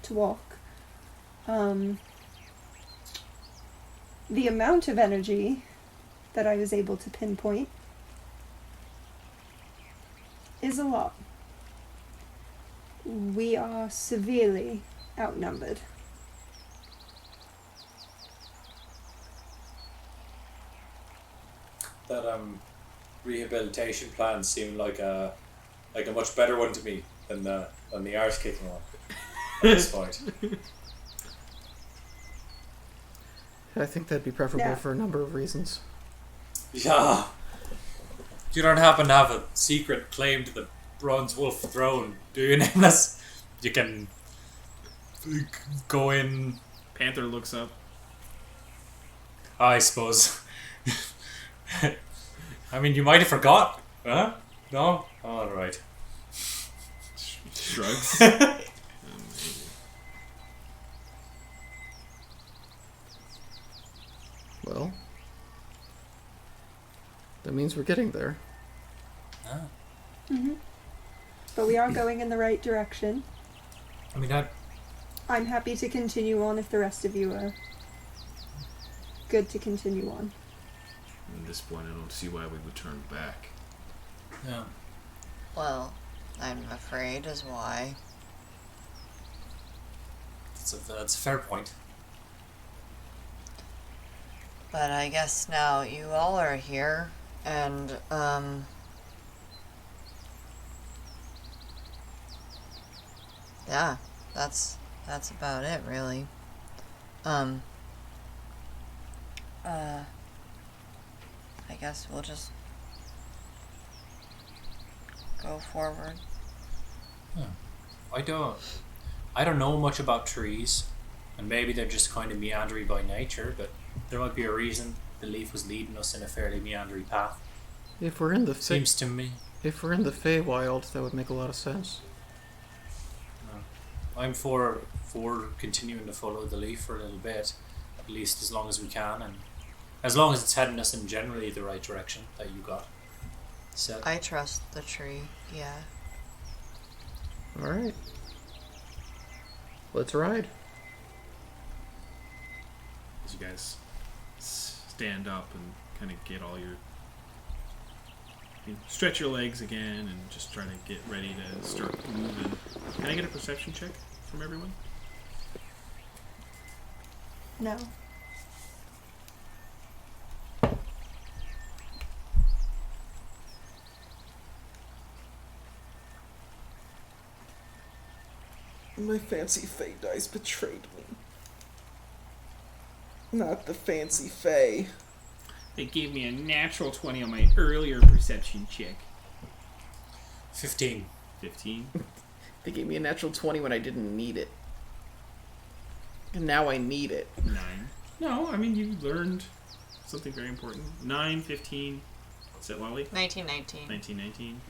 to walk. The amount of energy that I was able to pinpoint is a lot. We are severely outnumbered. That rehabilitation plan seemed like a much better one to me than the arse kicking one at this point. I think that'd be preferable Yeah. for a number of reasons. Yeah. You don't happen to have a secret claim to the Bronze Wolf throne, do you, Nameless? You can go in. Panther looks up. I suppose. I mean, you might have forgot, huh? No? All right. shrugs. Well, that means we're getting there. Ah. Mm-hmm. But we are going in the right direction. I mean, I'm happy to continue on if the rest of you are good to continue on. At this point, I don't see why we would turn back. yeah. Well, I'm afraid is why. That's a fair point. But I guess now you all are here, and, yeah, that's about it, really. I guess we'll just go forward. I don't know much about trees, and maybe they're just kind of meandering by nature, but there might be a reason the leaf was leading us in a fairly meandering path. If we're in the Seems to me. Feywild, that would make a lot of sense. I'm for continuing to follow the leaf for a little bit, at least as long as we can, and as long as it's heading us in generally the right direction that you got set. I trust the tree, yeah. All right. Let's ride. As you guys stand up and kind of get all your... stretch your legs again and just try to get ready to start moving. Can I get a perception check from everyone? No. My fancy Fey dice betrayed me. Not the fancy Fey. They gave me a natural 20 on my earlier perception check. 15. 15. They gave me a natural 20 when I didn't need it. And now I need it. 9. No, I mean, you learned something very important. 9, 15. Is that Lolly? 1919. 19, 19.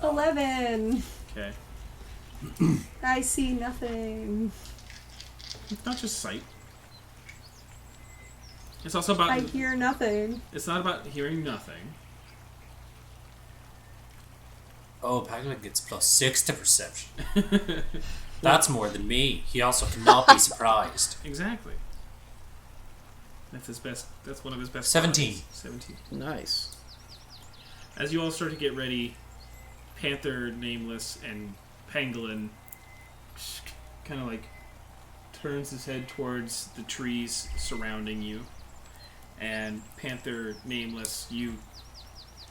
11. Okay. I see nothing. It's not just sight. It's also about... I hear nothing. It's not about hearing nothing. Oh, Paglin gets +6 to perception. That's more than me. He also cannot be surprised. Exactly. That's his best. That's one of his best. 17. qualities. 17. Nice. As you all start to get ready, Panther, Nameless, and Pangolin kind of like turns his head towards the trees surrounding you. And Panther, Nameless, you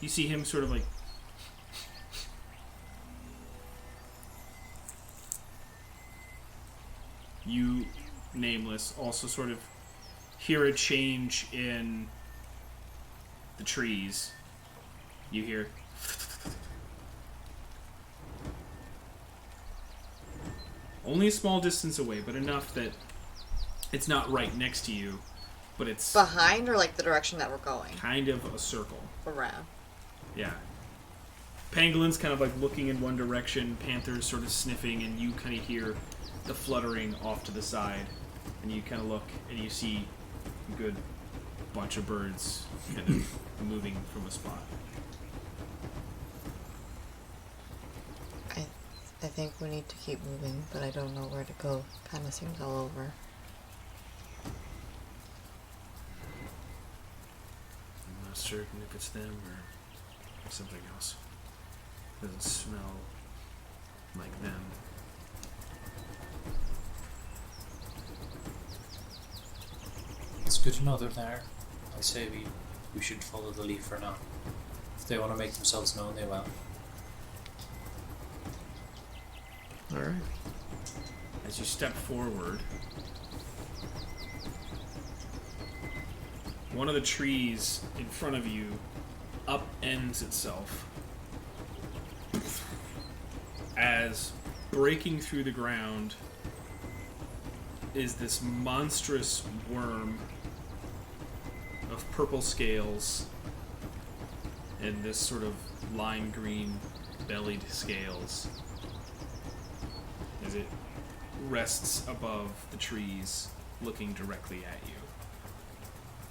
see him sort of like you, Nameless, also sort of hear a change in the trees. You hear only a small distance away, but enough that it's not right next to you, but it's Behind or like the direction that we're going? kind of a circle. Around. Yeah. Pangolin's kind of like looking in one direction, Panther's sort of sniffing, and you kind of hear the fluttering off to the side. And you kind of look, and you see a good bunch of birds kind of moving from a spot. I think we need to keep moving, but I don't know where to go. Kind of seems all over. I'm not certain if it's them or something else. Doesn't smell like them. It's good to know they're there. I say we should follow the leaf for now. If they want to make themselves known, they will. Alright. As you step forward, one of the trees in front of you upends itself as breaking through the ground is this monstrous worm of purple scales and this sort of lime green bellied scales. as it rests above the trees, looking directly at you.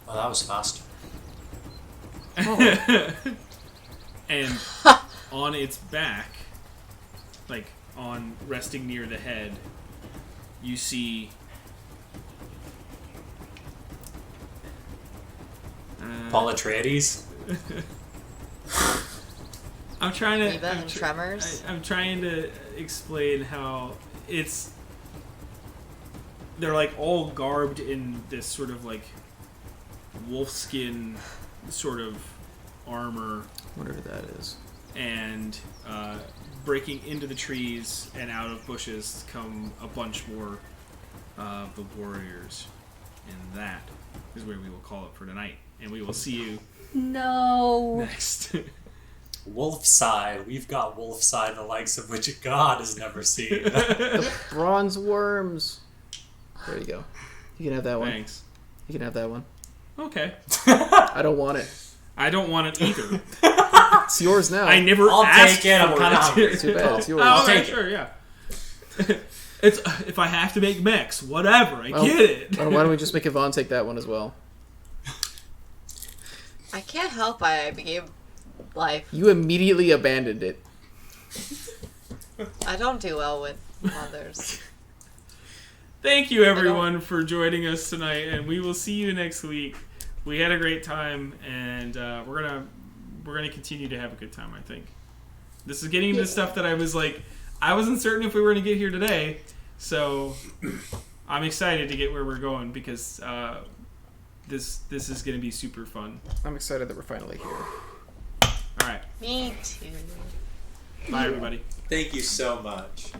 Well, that was fast. And on its back, like on resting near the head, you see Paul Atreides. I'm trying to. Eva and Tremors. I'm trying to explain how they're like all garbed in this sort of like wolfskin sort of armor, Whatever that is. and breaking into the trees and out of bushes come a bunch more of the warriors, and that is where we will call it for tonight. And we will see you No. next. Wolfside. We've got Wolfside, the likes of which God has never seen. The bronze worms. There you go. You can have that one. Thanks. You can have that one. Okay. I don't want it. I don't want it either. It's yours now. I never I'll asked take it. I'm for kind of it. hungry. Too bad. It's yours. Oh, okay, take it. sure, yeah. It's if I have to make mechs, whatever. I Well, get it. Why don't we just make Yvonne take that one as well? I can't help I became life. You immediately abandoned it. I don't do well with mothers. Thank you, everyone, for joining us tonight, and we will see you next week. We had a great time, and we're gonna continue to have a good time. I think this is getting into stuff that I wasn't certain if we were gonna get here today, so I'm excited to get where we're going because this is gonna be super fun. I'm excited that we're finally here. All right, Me too. bye, everybody. Thank you so much.